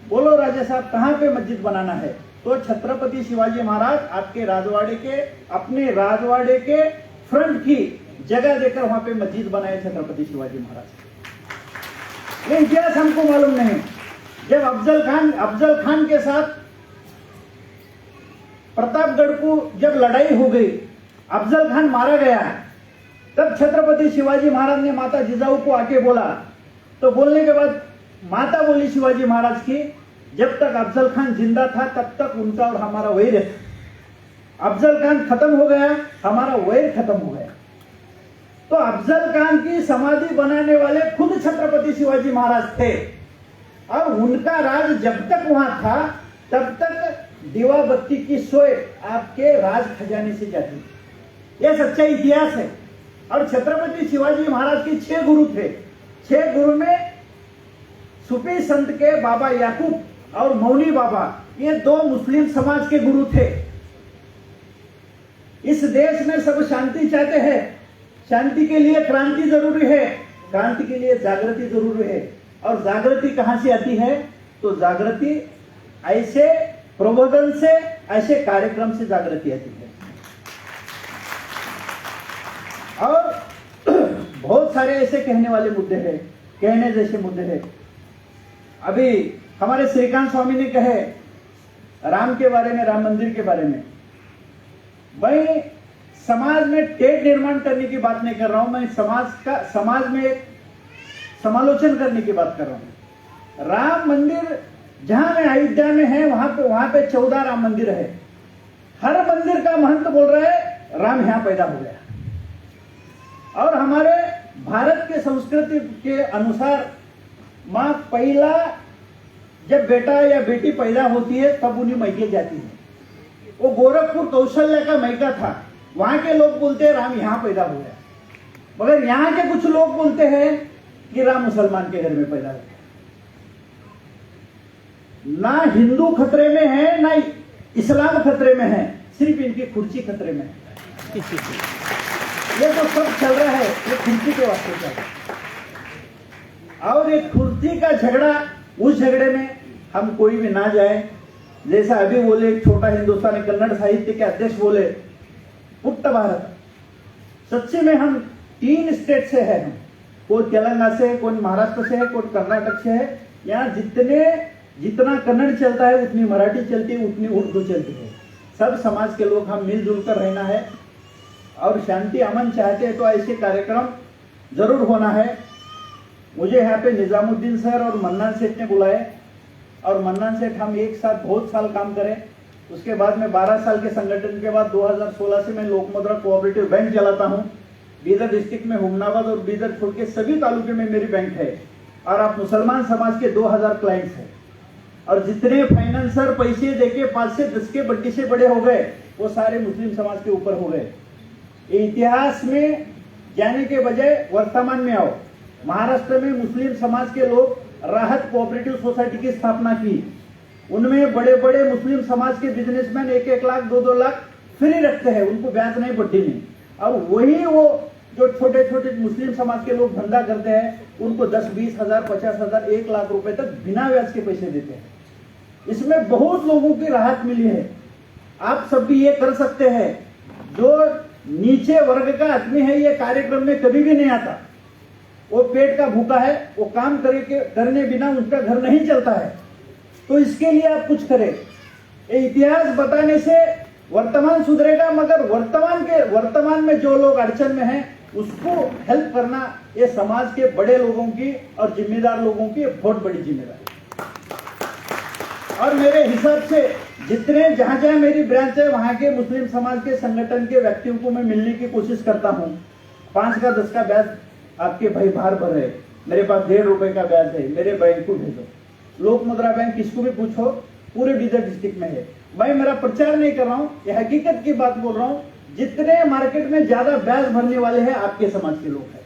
बोलो राजा साहब कहां पे मस्जिद बनाना है? तो छत्रपति शिवाजी महाराज आपके राजवाड़े के, अपने राजवाड़े के फ्रंट की जगह देकर वहां पे मस्जिद बनाए छत्रपति शिवाजी महाराज। ये इतिहास हमको मालूम नहीं। जब अफजल खान के साथ प्रतापगढ़ को जब लड़ाई हो गई, अफजल खान मारा गया, तब छत्रपति शिवाजी महाराज ने माता जिजाऊ को आके बोला। तो बोलने के बाद माता बोली शिवाजी महाराज की, जब तक अफजल खान जिंदा था तब तक उनका और हमारा वैर है। अफजल खान खत्म हो गया, हमारा वैर खत्म हो गया। तो अफजल खान की समाधि बनाने वाले खुद छत्रपति शिवाजी महाराज थे, और उनका राज जब तक वहां था तब तक दीवा बत्ती की सोए आपके राज खजाने से जाती। यह सच्चा इतिहास है। और छत्रपति शिवाजी महाराज के 6 गुरु थे। 6 गुरु में सूफी संत के बाबा याकूब और मौनी बाबा, ये 2 मुस्लिम समाज के गुरु थे। इस देश में सब शांति चाहते हैं। शांति के लिए क्रांति जरूरी है, क्रांति के लिए जागृति जरूरी है। और जागृति कहां से आती है? तो जागृति ऐसे प्रबोधन से, ऐसे कार्यक्रम से जागृति आती है। और बहुत सारे ऐसे कहने वाले मुद्दे हैं, कहने जैसे मुद्दे हैं। अभी हमारे श्रीकांत स्वामी ने कहे राम के बारे में, राम मंदिर के बारे में। मैं समाज में टेट निर्माण करने की बात नहीं कर रहा हूं, मैं समाज में एक समालोचन करने की बात कर रहा हूं। राम मंदिर जहां में अयोध्या में है, वहां पे 14 राम मंदिर है। हर मंदिर का महंत बोल रहा है राम यहां पैदा हो गया। और हमारे भारत के संस्कृति के अनुसार मां पहला जब बेटा या बेटी पैदा होती है तब उन्हीं मैके जाती है। वो गोरखपुर कौशल्या का मैका था, वहां के लोग बोलते हैं राम यहां पैदा हो गया। मगर यहां के कुछ लोग बोलते हैं कि राम मुसलमान के घर में पैदा हो गया। ना हिंदू खतरे में है, ना इस्लाम खतरे में है, सिर्फ इनकी कुर्सी खतरे में है। ये तो सब चल रहा है, ये कुर्सी के वास्ते चल रहा है। और ये कुर्सी का झगड़ा, उस झगड़े में हम कोई भी ना जाए। जैसा अभी बोले एक छोटा हिंदुस्तानी कन्नड़ साहित्य के अध्यक्ष बोले, पुट्ट भारत। सच्चे में हम 3 स्टेट से है, कोई तेलंगाना से, कोई महाराष्ट्र से है, कोई कर्नाटक से है। यहाँ जितना कन्नड़ चलता है उतनी मराठी चलती है, उतनी उर्दू चलती है। सब समाज के लोग हम मिलजुल कर रहना है और शांति अमन चाहते हैं तो ऐसे कार्यक्रम जरूर होना है। मुझे यहाँ पे निजामुद्दीन सर और मन्नान सेठ ने बुलाए, और मन्नान सेठ हम एक साथ बहुत साल काम करें। उसके बाद में 12 साल के संगठन के बाद 2016 से मैं लोक मुद्रा कोऑपरेटिव बैंक चलाता हूँ। बीदर डिस्ट्रिक्ट में हुमनाबाद और बीदर छोड़ के सभी तालुके में मेरी बैंक है। और आप मुसलमान समाज के 2000 क्लाइंट्स हैं। और जितने फाइनेंसर पैसे देके 5 से 10 के बड्डी से बड़े हो गए वो सारे मुस्लिम समाज के ऊपर हो गए। इतिहास में जाने के बजाय वर्तमान में आओ। महाराष्ट्र में मुस्लिम समाज के लोग राहत कोऑपरेटिव सोसाइटी की स्थापना की। उनमें बड़े बड़े मुस्लिम समाज के बिजनेसमैन 1-1 लाख 2-2 लाख फ्री रखते हैं, उनको ब्याज नहीं बड्डी नहीं। और वही वो जो छोटे छोटे मुस्लिम समाज के लोग धंधा करते हैं उनको 10-20 हजार 50 हजार 1 लाख रुपए तक बिना ब्याज के पैसे देते हैं। इसमें बहुत लोगों की राहत मिली है। आप सब भी ये कर सकते हैं। जो नीचे वर्ग का आदमी है ये कार्यक्रम में कभी भी नहीं आता, वो पेट का भूखा है, वो काम करने बिना उसका घर नहीं चलता है। तो इसके लिए आप कुछ करें। ये इतिहास बताने से वर्तमान सुधरेगा, मगर वर्तमान में जो लोग अड़चन में हैं उसको हेल्प करना ये समाज के बड़े लोगों की और जिम्मेदार लोगों की बहुत बड़ी जिम्मेदारी। और मेरे हिसाब से जितने जहां जहां मेरी ब्रांच है वहां के मुस्लिम समाज के संगठन के व्यक्तियों को मैं मिलने की कोशिश करता हूं। 5 का 10 का ब्याज आपके भाई बाहर भर रहे, मेरे पास 1.5 रुपए का ब्याज है, मेरे बैंक को भेजो। लोक मुद्रा बैंक किसको भी पूछो पूरे बीदर डिस्ट्रिक्ट में है। मैं मेरा प्रचार नहीं कर रहा हूं, ये हकीकत की बात बोल रहा हूं। जितने मार्केट में ज्यादा ब्याज भरने वाले हैं आपके समाज के लोग हैं।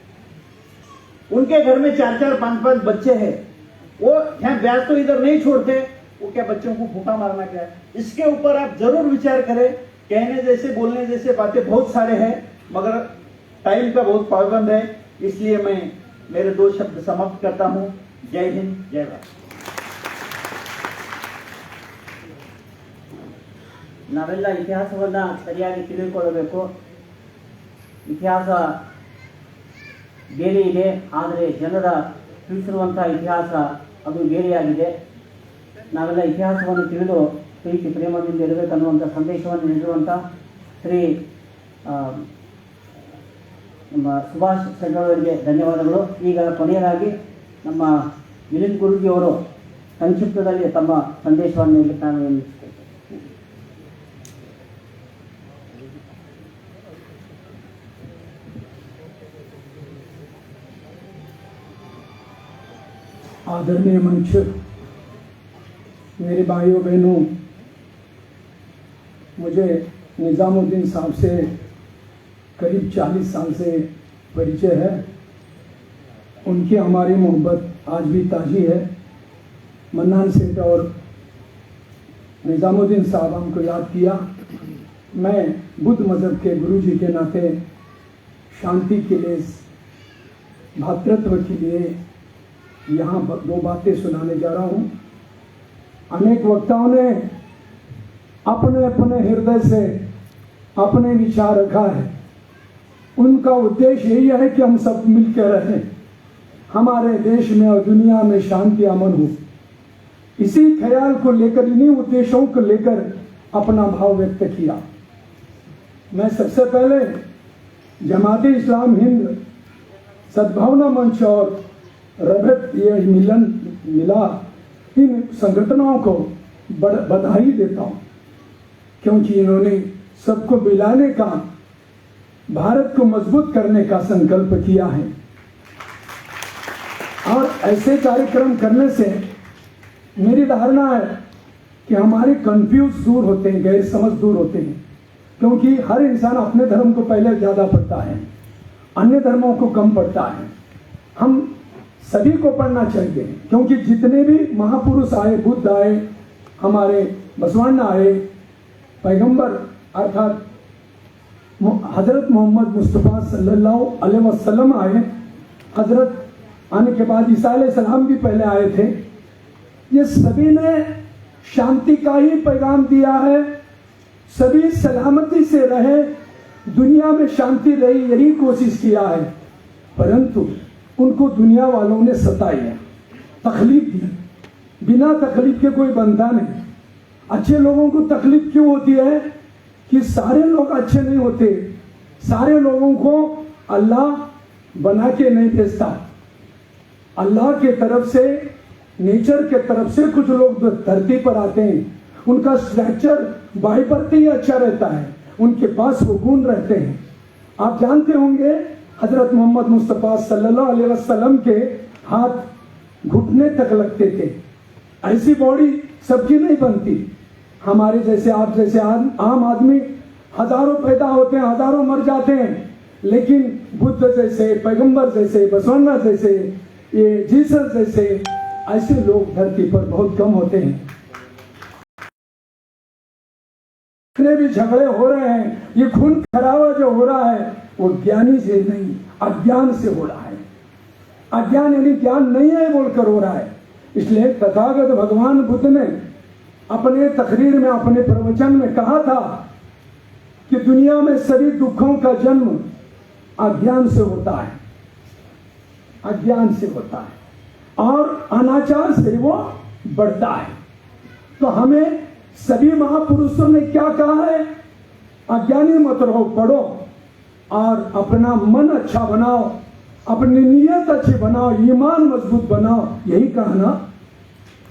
उनके घर में 4-4 5-5 बच्चे हैं, वो यहाँ ब्याज तो इधर नहीं छोड़ते, वो क्या बच्चों को भूखा मारना क्या है? इसके ऊपर आप जरूर विचार करें। कहने जैसे बोलने जैसे बातें बहुत सारे हैं, मगर टाइम का बहुत पाबंद है, इसलिए मैं मेरे 2 शब्द समाप्त करता हूं। जय हिंद, जय भारत। ನಾವೆಲ್ಲ ಇತಿಹಾಸವನ್ನ ಸರಿಯಾಗಿ ತಿಳಿದುಕೊಳ್ಳಬೇಕು. ಇತಿಹಾಸ ಬೇರೆ ಇದೆ, ಆದರೆ ಜನರ ತಿಳಿಸಿರುವಂತಹ ಇತಿಹಾಸ ಅದು ಬೇರೆಯಾಗಿದೆ. ನಾವೆಲ್ಲ ಇತಿಹಾಸವನ್ನು ತಿಳಿದು ಪ್ರೀತಿ ಪ್ರೇಮದಿಂದ ಇರಬೇಕನ್ನುವಂಥ ಸಂದೇಶವನ್ನು ನೀಡಿರುವಂಥ ಶ್ರೀ ನಮ್ಮ ಸುಭಾಷ್ ಅವರಿಗೆ ಧನ್ಯವಾದಗಳು. ಈಗ ಕೊನೆಯದಾಗಿ ನಮ್ಮ ಮಿಲಿಂದ್ ಗುರೂಜಿಯವರು ಸಂಕ್ಷಿಪ್ತದಲ್ಲಿ ತಮ್ಮ ಸಂದೇಶವನ್ನು ನಾನು ನಿಲ್ಲಿಸುತ್ತೇನೆ. आदरणीय मंच, मेरे भाइयों बहनों, मुझे निज़ामुद्दीन साहब से करीब 40 साल से परिचय है। उनकी हमारी मोहब्बत आज भी ताज़ी है। मन्नान सेठ और निज़ामुद्दीन साहब हमको याद किया। मैं बुद्ध मज़हब के गुरुजी के नाते शांति के लिए, भातृत्व के लिए यहाँ 2 बातें सुनाने जा रहा हूँ। अनेक वक्ताओं ने अपने अपने हृदय से अपने विचार रखा है। उनका उद्देश्य यही है कि हम सब मिलकर रहें, हमारे देश में और दुनिया में शांति अमन हो। इसी ख्याल को लेकर, इन्हीं उद्देश्यों को लेकर अपना भाव व्यक्त किया। मैं सबसे पहले जमात इस्लाम हिंद सद्भावना मंच और रबत ये मिलन मिला, इन संगठनों को बधाई देता हूँ, क्योंकि इन्होंने सबको मिलाने का, भारत को मजबूत करने का संकल्प किया है। और ऐसे कार्यक्रम करने से मेरी धारणा है कि हमारे कंफ्यूज दूर होते हैं, गैर समझ दूर होते हैं, क्योंकि हर इंसान अपने धर्म को पहले ज़्यादा पढ़ता है, अन्य धर्मों को कम पढ़ता है। हम सभी को पढ़ना चाहिए, क्योंकि जितने भी महापुरुष आए, बुद्ध आए, हमारे बसवाना आए, पैगंबर अर्थात हजरत मोहम्मद मुस्तफ़ा सल्लल्लाहु अलैहि वसल्लम आए, हजरत आने के बाद ईसा अलैहिस्सलाम भी पहले आए थे। ये सभी ने शांति का ही पैगाम दिया है। सभी सलामती से रहे, दुनिया में शांति रही, यही कोशिश किया है। परंतु उनको दुनिया वालों ने सताया, तकलीफ दी। बिना तकलीफ के कोई बनता नहीं। अच्छे लोगों को तकलीफ क्यों होती है? कि सारे लोग अच्छे नहीं होते। सारे लोगों को अल्लाह बना के नहीं भेजता। अल्लाह के तरफ से, नेचर के तरफ से कुछ लोग धरती पर आते हैं, उनका स्ट्रक्चर बाई पर ही अच्छा रहता है, उनके पास वो गुण रहते हैं। आप जानते होंगे हजरत मोहम्मद मुस्तफ़ा सल्लल्लाहु अलैहि वसल्लम के हाथ घुटने तक लगते थे। ऐसी बॉडी सबकी नहीं बनती। हमारे जैसे आप जैसे आम आदमी हजारों पैदा होते हैं, हजारों मर जाते हैं, लेकिन बुद्ध जैसे, पैगंबर जैसे, बसवन्ना जैसे, ये जीसस जैसे ऐसे लोग धरती पर बहुत कम होते हैं। जितने भी झगड़े हो रहे हैं, ये खून खराबा जो हो रहा है, वो ज्ञानी से नहीं, अज्ञान से हो रहा है। अज्ञान यानी ज्ञान नहीं है बोलकर हो रहा है। इसलिए तथागत भगवान बुद्ध ने अपने तकरीर में, अपने प्रवचन में कहा था कि दुनिया में सभी दुखों का जन्म अज्ञान से होता है, अज्ञान से होता है और अनाचार से वो बढ़ता है। तो हमें सभी महापुरुषों ने क्या कहा है? अज्ञानी मत रहो, पढ़ो और अपना मन अच्छा बनाओ, अपनी नीयत अच्छी बनाओ, ईमान मजबूत बनाओ। यही कहा ना।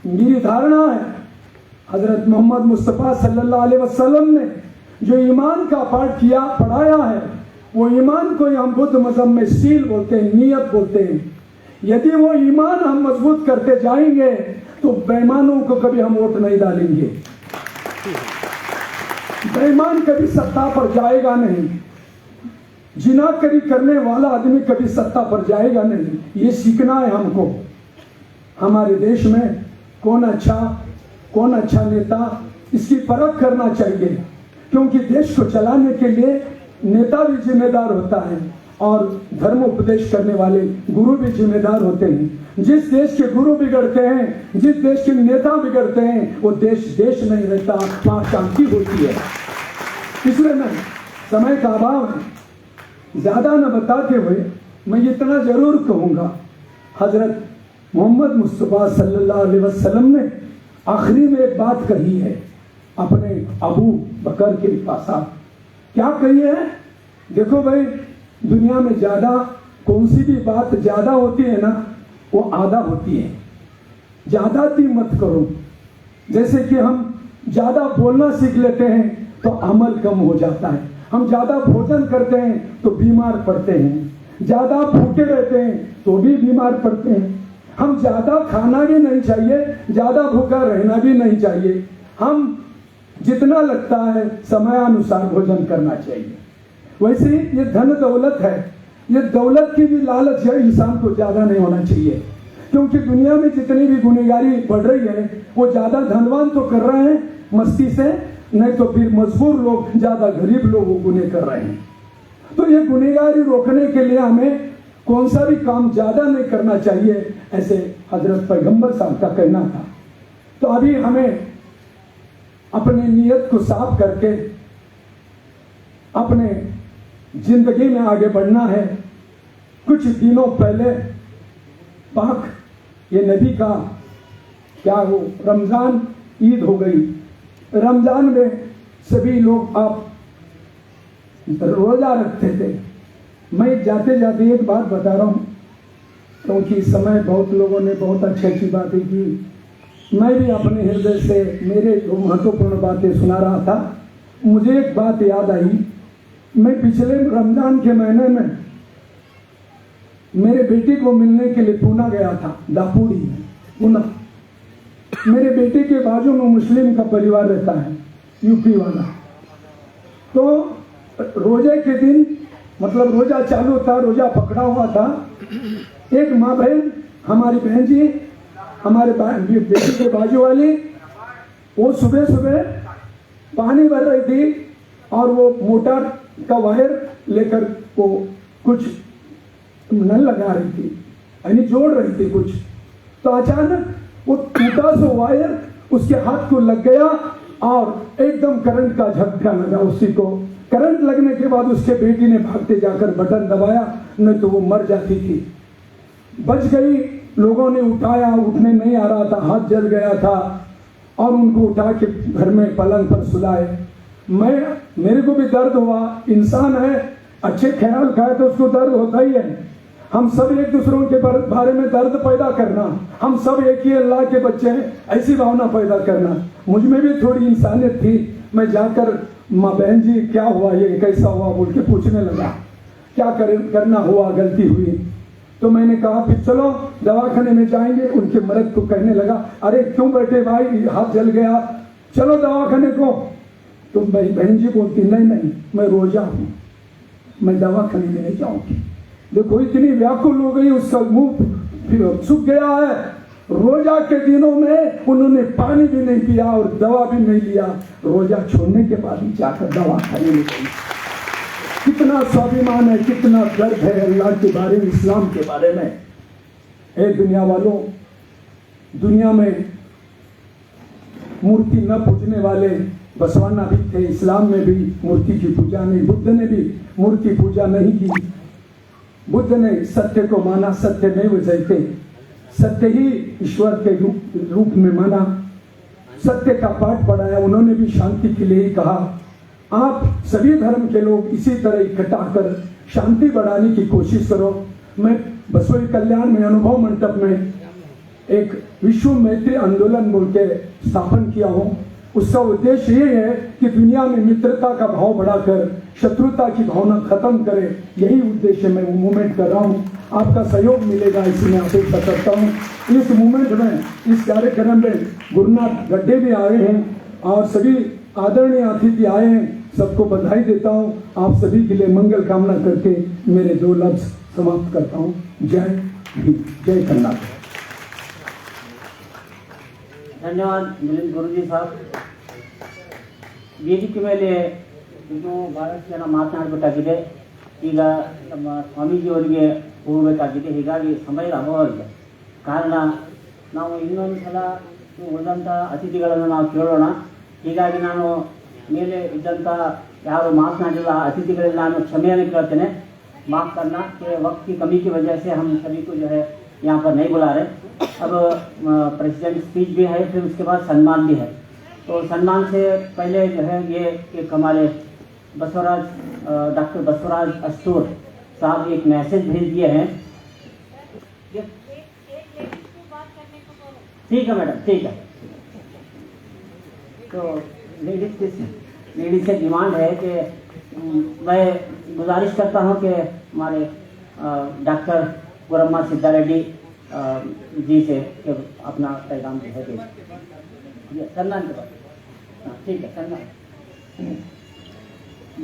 मेरी धारणा है हजरत मोहम्मद मुस्तफ़ा सल्लल्लाहु अलैहि वसल्लम ने जो ईमान का पाठ किया, पढ़ाया है, वो ईमान को हम बुद्ध मजहब में सील बोलते हैं, नियत बोलते हैं। यदि वो ईमान हम मजबूत करते जाएंगे तो बेईमानों को कभी हम वोट नहीं डालेंगे। बेईमान कभी सत्ता पर जाएगा नहीं, जिनाकरी करने वाला आदमी कभी सत्ता पर जाएगा नहीं। ये सीखना है हमको। हमारे देश में कौन अच्छा नेता, इसकी परख करना चाहिए, क्योंकि देश को चलाने के लिए नेता भी जिम्मेदार होता है और धर्म उपदेश करने वाले गुरु भी जिम्मेदार होते हैं। जिस देश के गुरु बिगड़ते हैं, जिस देश के नेता बिगड़ते हैं, वो देश नहीं रहता, वहां शांति होती है। इसलिए मैं समय का अभाव है, ज्यादा न बताते हुए मैं इतना जरूर कहूंगा, हजरत मोहम्मद मुस्तफ़ा सल्लल्लाहु अलैहि वसल्लम ने आखिरी में एक बात कही है अपने अबू बकर के पास। क्या कही है? देखो भाई, दुनिया में ज्यादा कौन सी भी बात ज्यादा होती है ना, वो आधा होती है। ज्यादाती मत करो। जैसे कि हम ज्यादा बोलना सीख लेते हैं तो अमल कम हो जाता है। हम ज्यादा भोजन करते हैं तो बीमार पड़ते हैं, ज्यादा भूखे रहते हैं तो भी बीमार पड़ते हैं। हम ज्यादा खाना भी नहीं चाहिए, ज्यादा भूखा रहना भी नहीं चाहिए। हम जितना लगता है समयानुसार भोजन करना चाहिए। वैसे ये धन दौलत है, ये दौलत की भी लालच है, इंसान को ज्यादा नहीं होना चाहिए, क्योंकि दुनिया में जितनी भी गुनहगारी बढ़ रही है वो ज्यादा धनवान तो कर रहे हैं मस्ती से, नहीं तो फिर मजबूर लोग ज्यादा गरीब लोग वो गुनह कर रहे हैं। तो ये गुनहगारी रोकने के लिए हमें कौन सा भी काम ज्यादा नहीं करना चाहिए, ऐसे हजरत पैगंबर साहब का कहना था। तो अभी हमें अपने नियत को साफ करके अपने जिंदगी में आगे बढ़ना है। कुछ दिनों पहले पाक ये नबी का क्या हो, रमजान ईद हो गई। रमजान में सभी लोग आप रोजा रखते थे। मैं जाते जाते एक बात बता रहा हूं, क्योंकि इस समय बहुत लोगों ने बहुत अच्छी बातें की। मैं भी अपने हृदय से मेरे जो महत्वपूर्ण बातें सुना रहा था। मुझे एक बात याद आई। मैं पिछले रमजान के महीने में मेरे बेटे को मिलने के लिए पूना गया था, दापुड़ी पूना। मेरे बेटे के बाजू में मुस्लिम का परिवार रहता है, यूपी वाला। तो रोजे के दिन, मतलब रोजा चालू था, रोजा पकड़ा हुआ था। एक माँ बहन, हमारी बहन जी, हमारे बेटी के बाजू वाली, वो सुबह सुबह पानी भर रही थी और वो मोटर का वायर लेकर वो कुछ नल लगा रही थी, यानी जोड़ रही थी कुछ। तो अचानक वो टूटा सा वायर उसके हाथ को लग गया और एकदम करंट का झटका लगा उसी को। करंट लगने के बाद उसके बेटी ने भागते जाकर बटन दबाया, नहीं तो वो मर जाती थी। बच गई। लोगों ने उठाया, उठने नहीं आ रहा था, हाथ जल गया था और उनको उठा के घर में पलंग पर सुलाए। मेरे को भी दर्द हुआ, इंसान है, अच्छे ख्याल खाए तो उसको दर्द होता ही है। हम सब एक दूसरों के बारे में दर्द पैदा करना, हम सब एक ही अल्लाह के बच्चे हैं, ऐसी भावना पैदा करना। मुझ में भी थोड़ी इंसानियत थी। मैं जाकर माँ बहन जी क्या हुआ, ये कैसा हुआ बोल के पूछने लगा। क्या करना हुआ, गलती हुई। तो मैंने कहा फिर चलो दवाखाने में जाएंगे। उनके मर्द को कहने लगा, अरे क्यों बैठे भाई, हाथ जल गया, चलो दवाखाने को। तो बहन जी बोलती, नहीं मैं रोजा हूं, मैं दवाखाने में नहीं जाऊंगी। देखो इतनी व्याकुल हो गई, उसका मुंह सूख गया है। रोजा के दिनों में उन्होंने पानी भी नहीं पिया और दवा भी नहीं लिया। रोजा छोड़ने के बाद ही जाकर दवा खाने में गई। कितना स्वाभिमान है, कितना गर्व है अल्लाह के बारे में, इस्लाम के बारे में। ए दुनिया वालों, दुनिया में मूर्ति न पूजने वाले बसवाना भी थे, इस्लाम में भी मूर्ति की पूजा नहीं। बुद्ध ने भी मूर्ति पूजा नहीं की। बुद्ध ने सत्य को माना, सत्य में वो जयते, सत्य ही ईश्वर के रूप में माना, सत्य का पाठ पढ़ाया। उन्होंने भी शांति के लिए ही कहा, आप सभी धर्म के लोग इसी तरह इकट्ठा कर शांति बढ़ाने की कोशिश करो। मैं बसवई कल्याण में अनुभव मंडप में एक विश्व मैत्री आंदोलन बोल के स्थापन किया हूँ। उसका उद्देश्य ये है कि दुनिया में मित्रता का भाव बढ़ाकर शत्रुता की भावना खत्म करे। यही उद्देश्य मैं वो मूवमेंट कर रहा हूँ। आपका सहयोग मिलेगा इसमें अपेक्षा करता हूँ। इस मूवमेंट में, इस कार्यक्रम में गुरुनाथ गड्ढे भी आए हैं और सभी आदरणीय अतिथि आए हैं। सबको बधाई देता हूँ। आप सभी के लिए मंगल कामना करके मेरे 2 लफ्ज समाप्त करता हूँ। जय हिंद, जय कर्नाटक। ಧನ್ಯವಾದ ಮಿಲಿಂದ್ ಗುರುಜಿ ಸಾಬ್. ವೇದಿಕೆ ಮೇಲೆ ಇನ್ನೂ ಬಹಳಷ್ಟು ಜನ ಮಾತನಾಡಬೇಕಾಗಿದೆ. ಈಗ ನಮ್ಮ ಸ್ವಾಮೀಜಿಯವರಿಗೆ ಹೋಗಬೇಕಾಗಿದೆ. ಹೀಗಾಗಿ ಸಮಯದ ಅಭಾವ ಇದೆ. ಕಾರಣ ನಾವು ಇನ್ನೊಂದು ಸಲ ಉಳಿದಂಥ ಅತಿಥಿಗಳನ್ನು ನಾವು ಕೇಳೋಣ. ಹೀಗಾಗಿ ನಾನು ಮೇಲೆ ಇದ್ದಂಥ ಯಾರು ಮಾತನಾಡಿಲ್ಲ अतिथिಗಳಿಗೆ ನಾನು ಕ್ಷಮೆಯನ್ನು ಕೇಳ್ತೇನೆ. माफ़ करना कि वक्त की कमी की वजह से हम सभी को जो है यहाँ पर नहीं बुला रहे। अब प्रेसिडेंट स्पीच भी है, फिर उसके बाद सम्मान भी है। तो सम्मान से पहले जो है ये एक हमारे बसवराज डॉक्टर बसवराज अस्तूर साहब एक मैसेज भेज दिए हैं। ठीक है मैडम, ठीक है। तो लेडीज से डिमांड है कि मैं गुजारिश करता हूं कि हमारे डॉक्टर गुरम्मा सिद्धा रेड्डी जी से कि अपना पैगाम जो है दे सम्मान के बाद। ठीक है, सम्मान।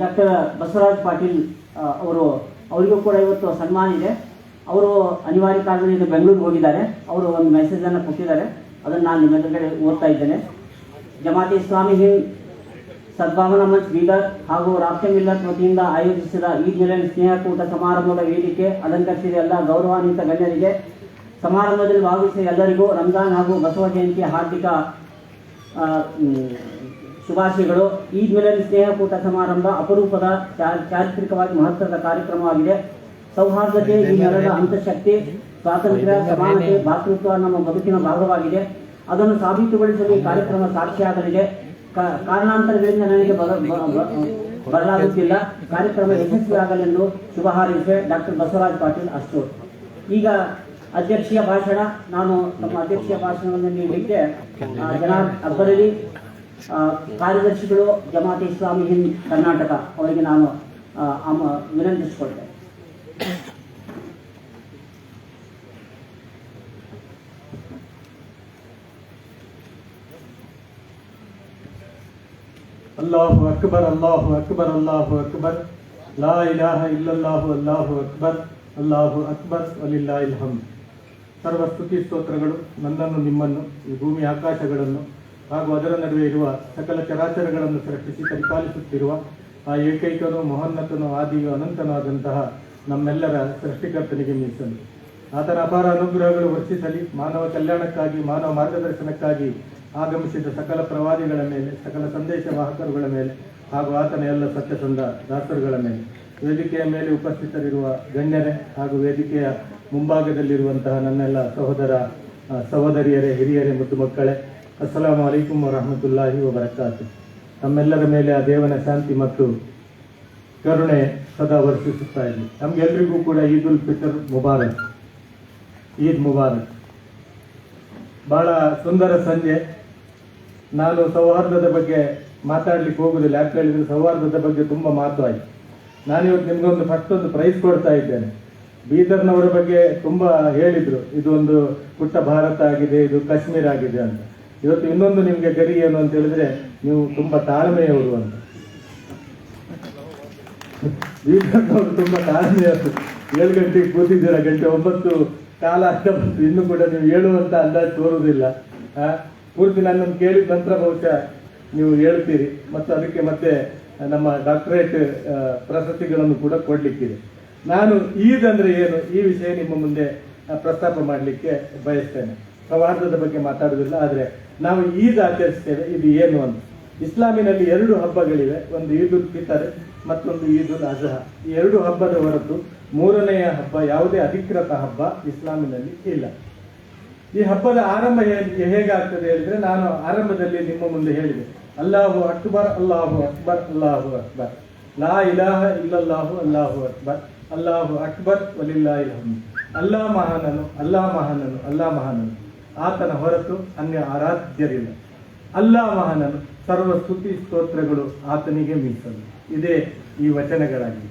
ಡಾಕ್ಟರ್ ಬಸವರಾಜ್ ಪಾಟೀಲ್ ಅವರಿಗೂ ಕೂಡ ಇವತ್ತು ಸನ್ಮಾನ ಇದೆ. ಅವರು ಅನಿವಾರ್ಯ ಕಾರಣದಿಂದ ಬೆಂಗಳೂರಿಗೆ ಹೋಗಿದ್ದಾರೆ. ಅವರು ಒಂದು ಮೆಸೇಜನ್ನು ಕೊಟ್ಟಿದ್ದಾರೆ, ಅದನ್ನು ನಾನು ನಿಮ್ಮೆಲ್ಲರಿಗೂ ಓದ್ತಾ ಇದ್ದೇನೆ. ಜಮಾತೆ ಇಸ್ಲಾಮಿ ಹಿಂದ್ ಸದ್ಭಾವನಾ ಮಂಚ್ ಬೀದರ್ ಹಾಗೂ ರಾಷ್ಟ್ರೀಯ ಮಿಲ್ಲತ್ ವತಿಯಿಂದ ಆಯೋಜಿಸಿದ ಈದ್ ಮಿಲನ್ ಸ್ನೇಹಕೂಟ ಸಮಾರಂಭದ ವೇದಿಕೆ ಅಲಂಕರಿಸಿದ ಎಲ್ಲ ಗೌರವಾನ್ವಿತ ಗಣ್ಯರಿಗೆ, ಸಮಾರಂಭದಲ್ಲಿ ಭಾಗವಹಿಸಿದ ಎಲ್ಲರಿಗೂ ರಂಜಾನ್ ಹಾಗೂ ಬಸವ ಜಯಂತಿಯ ಹಾರ್ದಿಕ ಶುಭಾಶಯಗಳು. ಈದ್ ಮಿಲನ್ ಸ್ನೇಹಕೂಟ ಸಮಾರಂಭ ಅಪರೂಪದ ಚಾರಿತ್ರಿಕವಾಗಿ ಮಹತ್ವದ ಕಾರ್ಯಕ್ರಮವಾಗಿದೆ. ಸೌಹಾರ್ದತೆ ಈ ನೆಲದ ಅಂತಃಶಕ್ತಿ, ಸ್ವಾತಂತ್ರ್ಯ, ಸಮಾನತೆ, ಭಾತೃತ್ವ ನಮ್ಮ ಬದುಕಿನ ಭಾಗವಾಗಿದೆ. ಅದನ್ನು ಸಾಬೀತುಗೊಳಿಸಲು ಈ ಕಾರ್ಯಕ್ರಮ ಸಾಕ್ಷಿಯಾಗಲಿದೆ. ಕಾರಣಾಂತರಗಳಿಂದ ನನಗೆ ಬರಲಾಗುತ್ತಿಲ್ಲ. ಕಾರ್ಯಕ್ರಮ ಯಶಸ್ವಿಯಾಗಲೆಂದು ಶುಭ ಹಾರೈಸಿದೆ. ಡಾಕ್ಟರ್ ಬಸವರಾಜ್ ಪಾಟೀಲ್ ಅಷ್ಟೂರ್. ಈಗ ಅಧ್ಯಕ್ಷೀಯ ಭಾಷಣ. ನಾನು ನಮ್ಮ ಅಧ್ಯಕ್ಷೀಯ ಭಾಷಣವನ್ನು ನೀಡಲಿಕ್ಕೆ ಜನಾಬ್ ಅಕ್ಬರ್ ಅಲಿ ಕಾರ್ಯದರ್ಶಿಗಳು ಜಮಾತೆ ಇಸ್ಲಾಮಿ ಹಿಂದ್ ಕರ್ನಾಟಕ ಅವರಿಗೆ ನಾನು ವಿನಂತಿಸಿಕೊಳ್ತೇನೆ. अल्लाहु अकबर, अल्लाहु अकबर, अल्लाहु अकबर, ला इलाहा इल्लल्लाहु, अल्लाहु अकबर, अल्लाहु अकबर, वलिल्लाहिल हम्द. ಸರ್ವ ಸ್ತುತಿ ಸ್ತೋತ್ರಗಳು ನನ್ನನ್ನು, ನಿಮ್ಮನ್ನು, ಈ ಭೂಮಿ ಆಕಾಶಗಳನ್ನು ಹಾಗೂ ಅದರ ನಡುವೆ ಇರುವ ಸಕಲ ಚರಾಚರಗಳನ್ನು ಸೃಷ್ಟಿಸಿ ಪರಿಪಾಲಿಸುತ್ತಿರುವ ಆ ಏಕೈಕನು, ಮಹೋನ್ನತನು, ಆದಿಯು ಅನಂತನಾದಂತಹ ನಮ್ಮೆಲ್ಲರ ಸೃಷ್ಟಿಕರ್ತನಿಗೆ ಮೀಸಲು. ಆತನ ಅಪಾರ ಅನುಗ್ರಹಗಳು ವರ್ಷಿಸಲಿ. ಮಾನವ ಕಲ್ಯಾಣಕ್ಕಾಗಿ, ಮಾನವ ಮಾರ್ಗದರ್ಶನಕ್ಕಾಗಿ ಆಗಮಿಸಿದ ಸಕಲ ಪ್ರವಾದಿಗಳ ಮೇಲೆ, ಸಕಲ ಸಂದೇಶ ವಾಹಕರುಗಳ ಮೇಲೆ ಹಾಗೂ ಆತನ ಎಲ್ಲ ಸತ್ಯಸಂಧ ದಾಸರುಗಳ ಮೇಲೆ, ವೇದಿಕೆಯ ಮೇಲೆ ಉಪಸ್ಥಿತರಿರುವ ಗಣ್ಯರೇ ಹಾಗೂ ವೇದಿಕೆಯ ಮುಂಭಾಗದಲ್ಲಿರುವಂತಹ ನನ್ನೆಲ್ಲ ಸಹೋದರ ಸಹೋದರಿಯರೇ, ಹಿರಿಯರೇ, ಮುದ್ದು ಮಕ್ಕಳೇ, ಅಸ್ಸಲಾಮು ಅಲೈಕುಂ ವರಹಮತುಲ್ಲಾಹಿ ವಬರಕಾತು. ತಮ್ಮೆಲ್ಲರ ಮೇಲೆ ಆ ದೇವನ ಶಾಂತಿ ಮತ್ತು ಕರುಣೆ ಸದಾ ವರ್ಷಿಸುತ್ತಾ ಇರಲಿ. ನಮಗೆಲ್ಲರಿಗೂ ಕೂಡ ಈದ್ ಉಲ್ ಫಿತರ್ ಮುಬಾರಕ್, ಈದ್ ಮುಬಾರಕ್. ಬಹಳ ಸುಂದರ ಸಂಜೆ. ನಾನು ಸೌಹಾರ್ದದ ಬಗ್ಗೆ ಮಾತಾಡ್ಲಿಕ್ಕೆ ಹೋಗುದಿಲ್ಲ, ಯಾಕೆ ಹೇಳಿದ್ರೆ ಸೌಹಾರ್ದದ ಬಗ್ಗೆ ತುಂಬ ಮಾತು ಆಯ್ತು. ನಾನಿವತ್ತು ನಿಮ್ಗೊಂದು ಫಸ್ಟ್ ಒಂದು ಪ್ರೈಸ್ ಕೊಡ್ತಾ ಇದ್ದೇನೆ. ಬೀದರ್ನವರ ಬಗ್ಗೆ ತುಂಬಾ ಹೇಳಿದ್ರು, ಇದು ಒಂದು ಪುಟ್ಟ ಭಾರತ ಆಗಿದೆ, ಇದು ಕಾಶ್ಮೀರ ಆಗಿದೆ ಅಂತ. ಇವತ್ತು ಇನ್ನೊಂದು ನಿಮ್ಗೆ ಗರಿ ಏನು ಅಂತ ಹೇಳಿದ್ರೆ, ನೀವು ತುಂಬಾ ತಾಳ್ಮೆಯವರು ಅಂತ. ಬೀದರ್ನವರು ತುಂಬಾ ತಾಳ್ಮೆಯವರು. 7 ಗಂಟೆಗೆ ಕೂತಿದ್ದೀರಾ, 9:15 ಆಗ್ತಾ ಬಂತು, ಇನ್ನು ಕೂಡ ನೀವು ಹೇಳುವಂತ ಅಂದಾಜು ತೋರುವುದಿಲ್ಲ. ಪೂರ್ತಿ ನನ್ನನ್ನು ಕೇಳಿದ ನಂತರ ಬಹುಶಃ ನೀವು ಹೇಳ್ತೀರಿ, ಮತ್ತು ಅದಕ್ಕೆ ಮತ್ತೆ ನಮ್ಮ ಡಾಕ್ಟರೇಟ್ ಪ್ರಶಸ್ತಿಗಳನ್ನು ಕೂಡ ಕೊಡ್ಲಿಕ್ಕಿದೆ. ನಾನು ಈದ್ ಅಂದ್ರೆ ಏನು ಈ ವಿಷಯ ನಿಮ್ಮ ಮುಂದೆ ಪ್ರಸ್ತಾಪ ಮಾಡಲಿಕ್ಕೆ ಬಯಸ್ತೇನೆ. ಸೌಹಾರ್ದದ ಬಗ್ಗೆ ಮಾತಾಡುವುದಿಲ್ಲ, ಆದರೆ ನಾವು ಈದ್ ಆಚರಿಸ್ತೇವೆ, ಇದು ಏನು ಅಂತ. ಇಸ್ಲಾಮಿನಲ್ಲಿ 2 ಹಬ್ಬಗಳಿವೆ, ಒಂದು ಈದ್ ಉಲ್ ಫಿತರ್ ಮತ್ತೊಂದು ಈದ್ ಉಲ್ ಅಜಹಾ. ಈ 2 ಹಬ್ಬದ ಹೊರತು 3ನೆಯ ಹಬ್ಬ, ಯಾವುದೇ ಅಧಿಕೃತ ಹಬ್ಬ ಇಸ್ಲಾಮಿನಲ್ಲಿ ಇಲ್ಲ. ಈ ಹಬ್ಬದ ಆರಂಭ ಹೇಗಾಗ್ತದೆ ಹೇಳಿದ್ರೆ, ನಾನು ಆರಂಭದಲ್ಲಿ ನಿಮ್ಮ ಮುಂದೆ ಹೇಳಿದೆ, ಅಲ್ಲಾಹು ಅಕ್ಬರ್ ಅಲ್ಲಾಹು ಅಕ್ಬರ್ ಅಲ್ಲಾಹು ಅಕ್ಬರ್, ಲಾ ಇಲಾಹ ಇಲ್ಲಲ್ಲಾಹು ಅಲ್ಲಾಹು ಅಕ್ಬರ್ ಅಲ್ಲಾಹು ಅಕ್ಬರ್ ವಲಿಲ್ಲಾಹಿಲ್ ಹಮ್ದ್. ಅಲ್ಲಾ ಮಹಾನನು, ಅಲ್ಲಾ ಮಹಾನನು, ಅಲ್ಲಾ ಮಹಾನನು, ಆತನ ಹೊರತು ಅನ್ಯ ಆರಾಧ್ಯರಿಲ್ಲ. ಅಲ್ಲಾ ಮಹಾನನು, ಸರ್ವ ಸ್ತುತಿ ಸ್ತೋತ್ರಗಳು ಆತನಿಗೆ ಮೀಸಲು. ಇದೇ ಈ ವಚನಗಳಾಗಿವೆ.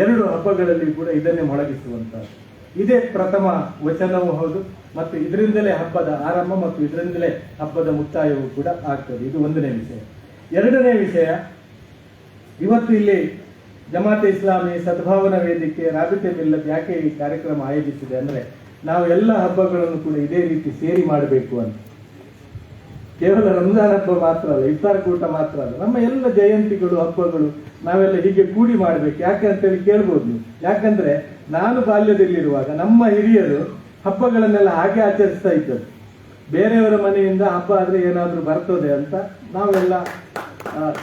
2 ಹಬ್ಬಗಳಲ್ಲಿ ಕೂಡ ಇದನ್ನೇ ಮೊಳಗಿಸುವಂತಹದ್ದು. ಇದೇ ಪ್ರಥಮ ವಚನವೂ ಹೌದು, ಮತ್ತು ಇದರಿಂದಲೇ ಹಬ್ಬದ ಆರಂಭ ಮತ್ತು ಇದರಿಂದಲೇ ಹಬ್ಬದ ಮುಕ್ತಾಯವೂ ಕೂಡ ಆಗ್ತದೆ. ಇದು 1ನೇ ವಿಷಯ. 2ನೇ ವಿಷಯ, ಇವತ್ತು ಇಲ್ಲಿ ಜಮಾತೆ ಇಸ್ಲಾಮಿ ಸದ್ಭಾವನಾ ವೇದಿಕೆ ರಾಬಿತೆ ಮಿಲ್ಲತ್ ಯಾಕೆ ಈ ಕಾರ್ಯಕ್ರಮ ಆಯೋಜಿಸಿದೆ ಅಂದ್ರೆ, ನಾವು ಎಲ್ಲ ಹಬ್ಬಗಳನ್ನು ಕೂಡ ಇದೇ ರೀತಿ ಸೇರಿ ಮಾಡಬೇಕು ಅಂತ. ಕೇವಲ ರಂಜಾನ್ ಹಬ್ಬ ಮಾತ್ರ ಅಲ್ಲ, ಇಫ್ತಾರ್ ಕೂಟ ಮಾತ್ರ ಅಲ್ಲ, ನಮ್ಮ ಎಲ್ಲ ಜಯಂತಿಗಳು ಹಬ್ಬಗಳು ನಾವೆಲ್ಲ ಹೀಗೆ ಕೂಡಿ ಮಾಡ್ಬೇಕು. ಯಾಕೆ ಅಂತೇಳಿ ಕೇಳ್ಬೋದು ನೀವು. ಯಾಕಂದ್ರೆ ನಾನು ಬಾಲ್ಯದಲ್ಲಿರುವಾಗ ನಮ್ಮ ಹಿರಿಯರು ಹಬ್ಬಗಳನ್ನೆಲ್ಲ ಹಾಗೆ ಆಚರಿಸ್ತಾ ಇದ್ದರು. ಬೇರೆಯವರ ಮನೆಯಿಂದ ಹಬ್ಬ ಆದ್ರೆ ಏನಾದ್ರೂ ಬರ್ತದೆ ಅಂತ ನಾವೆಲ್ಲ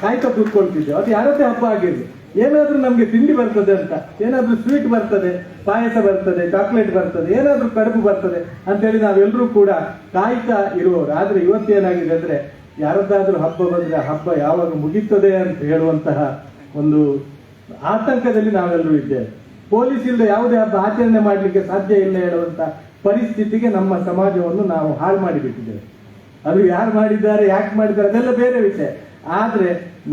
ಕಾಯ್ತಾ ಕೂತ್ಕೊಳ್ತಿದ್ದೇವೆ. ಅದು ಯಾರದ್ದೇ ಹಬ್ಬ ಆಗಿರ್ಲಿ, ಏನಾದ್ರೂ ನಮ್ಗೆ ತಿಂಡಿ ಬರ್ತದೆ ಅಂತ, ಏನಾದ್ರೂ ಸ್ವೀಟ್ ಬರ್ತದೆ, ಪಾಯಸ ಬರ್ತದೆ, ಚಾಕ್ಲೇಟ್ ಬರ್ತದೆ, ಏನಾದ್ರೂ ಕಡುಬು ಬರ್ತದೆ ಅಂತೇಳಿ ನಾವೆಲ್ಲರೂ ಕೂಡ ಕಾಯ್ತಾ ಇರುವವರು. ಆದ್ರೆ ಇವತ್ತೇನಾಗಿದೆ ಅಂದ್ರೆ, ಯಾರದ್ದಾದ್ರೂ ಹಬ್ಬ ಬಂದ್ರೆ ಹಬ್ಬ ಯಾವಾಗ ಮುಗೀತದೆ ಅಂತ ಹೇಳುವಂತಹ ಒಂದು ಆತಂಕದಲ್ಲಿ ನಾವೆಲ್ಲರೂ ಇದ್ದೇವೆ. ಪೊಲೀಸ್ ಇಲ್ಲದೆ ಯಾವುದೇ ಹಬ್ಬ ಆಚರಣೆ ಮಾಡಲಿಕ್ಕೆ ಸಾಧ್ಯ ಇಲ್ಲ ಹೇಳುವಂತ ಪರಿಸ್ಥಿತಿಗೆ ನಮ್ಮ ಸಮಾಜವನ್ನು ನಾವು ಹಾಳು ಮಾಡಿಬಿಟ್ಟಿದ್ದೇವೆ. ಅದು ಯಾರು ಮಾಡಿದ್ದಾರೆ, ಯಾಕೆ ಮಾಡಿದ್ದಾರೆ ಅದೆಲ್ಲ ಬೇರೆ ವಿಷಯ. ಆದ್ರೆ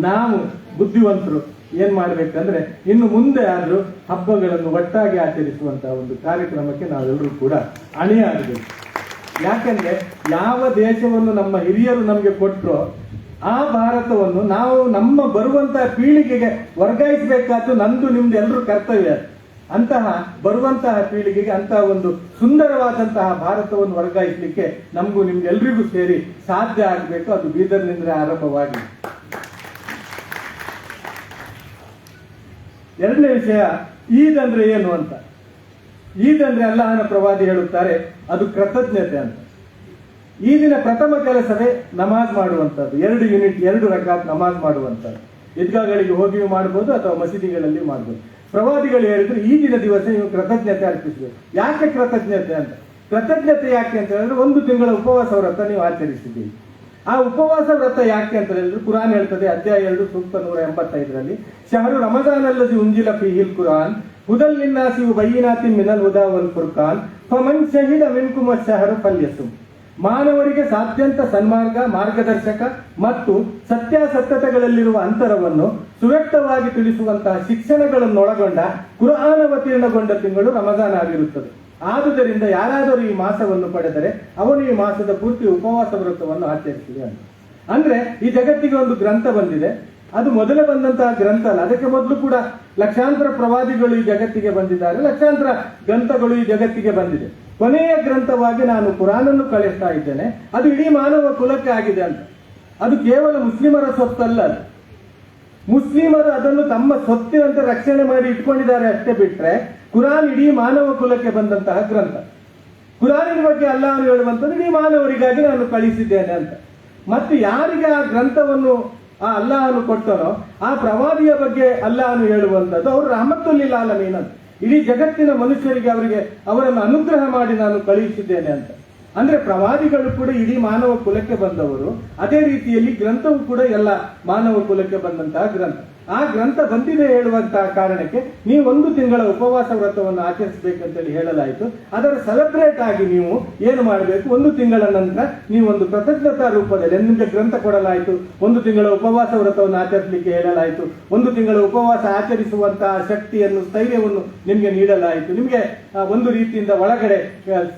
ನಾವು ಬುದ್ಧಿವಂತರು ಏನ್ ಮಾಡ್ಬೇಕಂದ್ರೆ, ಇನ್ನು ಮುಂದೆ ಆದ್ರೂ ಹಬ್ಬಗಳನ್ನು ಒಟ್ಟಾಗಿ ಆಚರಿಸುವಂತಹ ಒಂದು ಕಾರ್ಯಕ್ರಮಕ್ಕೆ ನಾವೆಲ್ಲರೂ ಕೂಡ ಅಣಿಯಾಗಬೇಕು. ಯಾಕಂದ್ರೆ ಯಾವ ದೇಶವನ್ನು ನಮ್ಮ ಹಿರಿಯರು ನಮಗೆ ಕೊಟ್ಟರೋ ಆ ಭಾರತವನ್ನು ನಾವು ನಮ್ಮ ಬರುವಂತಹ ಪೀಳಿಗೆಗೆ ವರ್ಗಾಯಿಸಬೇಕಾದ್ದು ನಂದು ನಿಮ್ದು ಎಲ್ಲರೂ ಕರ್ತವ್ಯ. ಅಂತಹ ಬರುವಂತಹ ಪೀಳಿಗೆಗೆ ಅಂತಹ ಒಂದು ಸುಂದರವಾದಂತಹ ಭಾರತವನ್ನು ವರ್ಗಾಯಿಸಲಿಕ್ಕೆ ನಮಗೂ ನಿಮ್ಗೆಲ್ರಿಗೂ ಸೇರಿ ಸಾಧ್ಯ ಆಗಬೇಕು. ಅದು ಬೀದರ್ನಿಂದ ಆರಂಭವಾಗಿ. 2ನೇ ವಿಷಯ, ಈದ್ ಅಂದ್ರೆ ಏನು ಅಂತ. ಈದ್ ಅಂದ್ರೆ ಅಲ್ಲಾಹನ ಪ್ರವಾದಿ ಹೇಳುತ್ತಾರೆ, ಅದು ಕೃತಜ್ಞತೆ ಅಂತ. ಈದಿನ ಪ್ರಥಮ ಕೆಲಸವೇ ನಮಾಜ್ ಮಾಡುವಂಥದ್ದು. 2 ಯೂನಿಟ್ 2 ರಕಾತ್ ನಮಾಜ್ ಮಾಡುವಂಥದ್ದು. ಈದ್ಗಾಗಳಿಗೆ ಹೋಗಿಯೂ ಮಾಡಬಹುದು ಅಥವಾ ಮಸೀದಿಗಳಲ್ಲಿ ಮಾಡಬಹುದು. ಪ್ರವಾದಿಗಳು ಹೇಳಿದ್ರು, ಈದಿನ ದಿವಸ ನೀವು ಕೃತಜ್ಞತೆ ಅರ್ಪಿಸಬೇಕು. ಯಾಕೆ ಕೃತಜ್ಞತೆ ಅಂತ? ಕೃತಜ್ಞತೆ ಯಾಕೆ ಅಂತ ಹೇಳಿದ್ರೆ, 1 ತಿಂಗಳ ಉಪವಾಸ ವ್ರತ ನೀವು ಆಚರಿಸಿದ್ದೀರಿ. ಆ ಉಪವಾಸ ವ್ರತ ಯಾಕೆ ಅಂತ ಹೇಳಿದ್ರೆ, ಕುರಾನ್ ಹೇಳ್ತದೆ, ಅಧ್ಯಾಯ 2 ಸೂಕ್ತ 185ರಲ್ಲಿ, ಶಹರು ರಮಜಾನ್ ಅಲ್ಲದಿ ಉಂಜಿಲ ಫೀಹಿಲ್ ಕುರಾನ್ ಹುದಲ್ ಲಿನ್ನಾಸಿ ಬಯ್ಯಿನಾತಿನ್ ಮಿನಲ್ ಹುದಾ ವಲ್ ಫುರ್ಕಾನ್ ಫಮನ್ ಶಹಿದ ಮಿನ್ಕುಮ್ ಅಶ್ಶಹರು ಫಲ್ಯಸುಮ್. ಮಾನವರಿಗೆ ಸಾಧ್ಯಂತ ಸನ್ಮಾರ್ಗ, ಮಾರ್ಗದರ್ಶಕ ಮತ್ತು ಸತ್ಯಾಸತ್ಯತೆಗಳಲ್ಲಿರುವ ಅಂತರವನ್ನು ಸುವ್ಯಕ್ತವಾಗಿ ತಿಳಿಸುವಂತಹ ಶಿಕ್ಷಣಗಳನ್ನೊಳಗೊಂಡ ಕುರ್ಆನ್ ಅವತೀರ್ಣಗೊಂಡ ತಿಂಗಳು ರಮಜಾನ್ ಆಗಿರುತ್ತದೆ. ಆದುದರಿಂದ ಯಾರಾದರೂ ಈ ಮಾಸವನ್ನು ಪಡೆದರೆ ಅವನು ಈ ಮಾಸದ ಪೂರ್ತಿ ಉಪವಾಸ ವ್ರತವನ್ನು ಆಚರಿಸಿದೆ ಅಂತ. ಅಂದ್ರೆ ಈ ಜಗತ್ತಿಗೆ ಒಂದು ಗ್ರಂಥ ಬಂದಿದೆ, ಅದು ಮೊದಲೇ ಬಂದಂತಹ ಗ್ರಂಥ ಅಲ್ಲ. ಅದಕ್ಕೆ ಮೊದಲು ಕೂಡ ಲಕ್ಷಾಂತರ ಪ್ರವಾದಿಗಳು ಈ ಜಗತ್ತಿಗೆ ಬಂದಿದ್ದಾರೆ, ಲಕ್ಷಾಂತರ ಗ್ರಂಥಗಳು ಈ ಜಗತ್ತಿಗೆ ಬಂದಿದೆ. ಕೊನೆಯ ಗ್ರಂಥವಾಗಿ ನಾನು ಕುರಾನನ್ನು ಕಳಿಸ್ತಾ ಇದ್ದೇನೆ, ಅದು ಇಡೀ ಮಾನವ ಕುಲಕ್ಕೆ ಆಗಿದೆ ಅಂತ. ಅದು ಕೇವಲ ಮುಸ್ಲಿಮರ ಸೊತ್ತಲ್ಲ. ಮುಸ್ಲಿಮರು ಅದನ್ನು ತಮ್ಮ ಸೊತ್ತಿನಂತೆ ರಕ್ಷಣೆ ಮಾಡಿ ಇಟ್ಕೊಂಡಿದ್ದಾರೆ ಅಷ್ಟೇ ಬಿಟ್ರೆ, ಕುರಾನ್ ಇಡೀ ಮಾನವ ಕುಲಕ್ಕೆ ಬಂದಂತಹ ಗ್ರಂಥ. ಕುರಾನಿನ ಬಗ್ಗೆ ಅಲ್ಲಾಹನು ಹೇಳುವಂಥದ್ದು, ಇಡೀ ಮಾನವರಿಗಾಗಿ ನಾನು ಕಳಿಸಿದ್ದೇನೆ ಅಂತ. ಮತ್ತು ಯಾರಿಗೆ ಆ ಗ್ರಂಥವನ್ನು ಆ ಅಲ್ಲಾಹನು ಕೊಟ್ಟನೋ ಆ ಪ್ರವಾದಿಯ ಬಗ್ಗೆ ಅಲ್ಲಾಹನು ಹೇಳುವಂಥದ್ದು, ಅವರು ರಹಮತುಲ್ಲಿಲ್ ಆಲಮೀನ್ ಅಂತ. ಇಡೀ ಜಗತ್ತಿನ ಮನುಷ್ಯರಿಗೆ ಅವರನ್ನು ಅನುಗ್ರಹ ಮಾಡಿ ನಾನು ಕಳುಹಿಸಿದ್ದೇನೆ ಅಂತ. ಅಂದ್ರೆ ಪ್ರವಾದಿಗಳು ಕೂಡ ಇಡೀ ಮಾನವ ಕುಲಕ್ಕೆ ಬಂದವರು, ಅದೇ ರೀತಿಯಲ್ಲಿ ಗ್ರಂಥವು ಕೂಡ ಎಲ್ಲ ಮಾನವ ಕುಲಕ್ಕೆ ಬಂದಂತಹ ಗ್ರಂಥ. ಆ ಗ್ರಂಥ ಬಂದಿದೆ ಹೇಳುವಂತಹ ಕಾರಣಕ್ಕೆ ನೀವು 1 ತಿಂಗಳ ಉಪವಾಸ ವ್ರತವನ್ನು ಆಚರಿಸಬೇಕಂತೇಳಿ ಹೇಳಲಾಯಿತು. ಅದರ ಸೆಲೆಬ್ರೇಟ್ ಆಗಿ ನೀವು ಏನು ಮಾಡಬೇಕು, 1 ತಿಂಗಳ ನಂತರ ನೀವು ಒಂದು ಕೃತಜ್ಞತಾ ರೂಪದಲ್ಲಿ ನಿಮಗೆ ಗ್ರಂಥ ಕೊಡಲಾಯಿತು. 1 ತಿಂಗಳ ಉಪವಾಸ ವ್ರತವನ್ನು ಆಚರಿಸಲಿಕ್ಕೆ ಹೇಳಲಾಯಿತು. 1 ತಿಂಗಳ ಉಪವಾಸ ಆಚರಿಸುವಂತಹ ಶಕ್ತಿಯನ್ನು, ಸ್ಥೈರ್ಯವನ್ನು ನಿಮಗೆ ನೀಡಲಾಯಿತು. ನಿಮಗೆ ಒಂದು ರೀತಿಯಿಂದ ಒಳಗಡೆ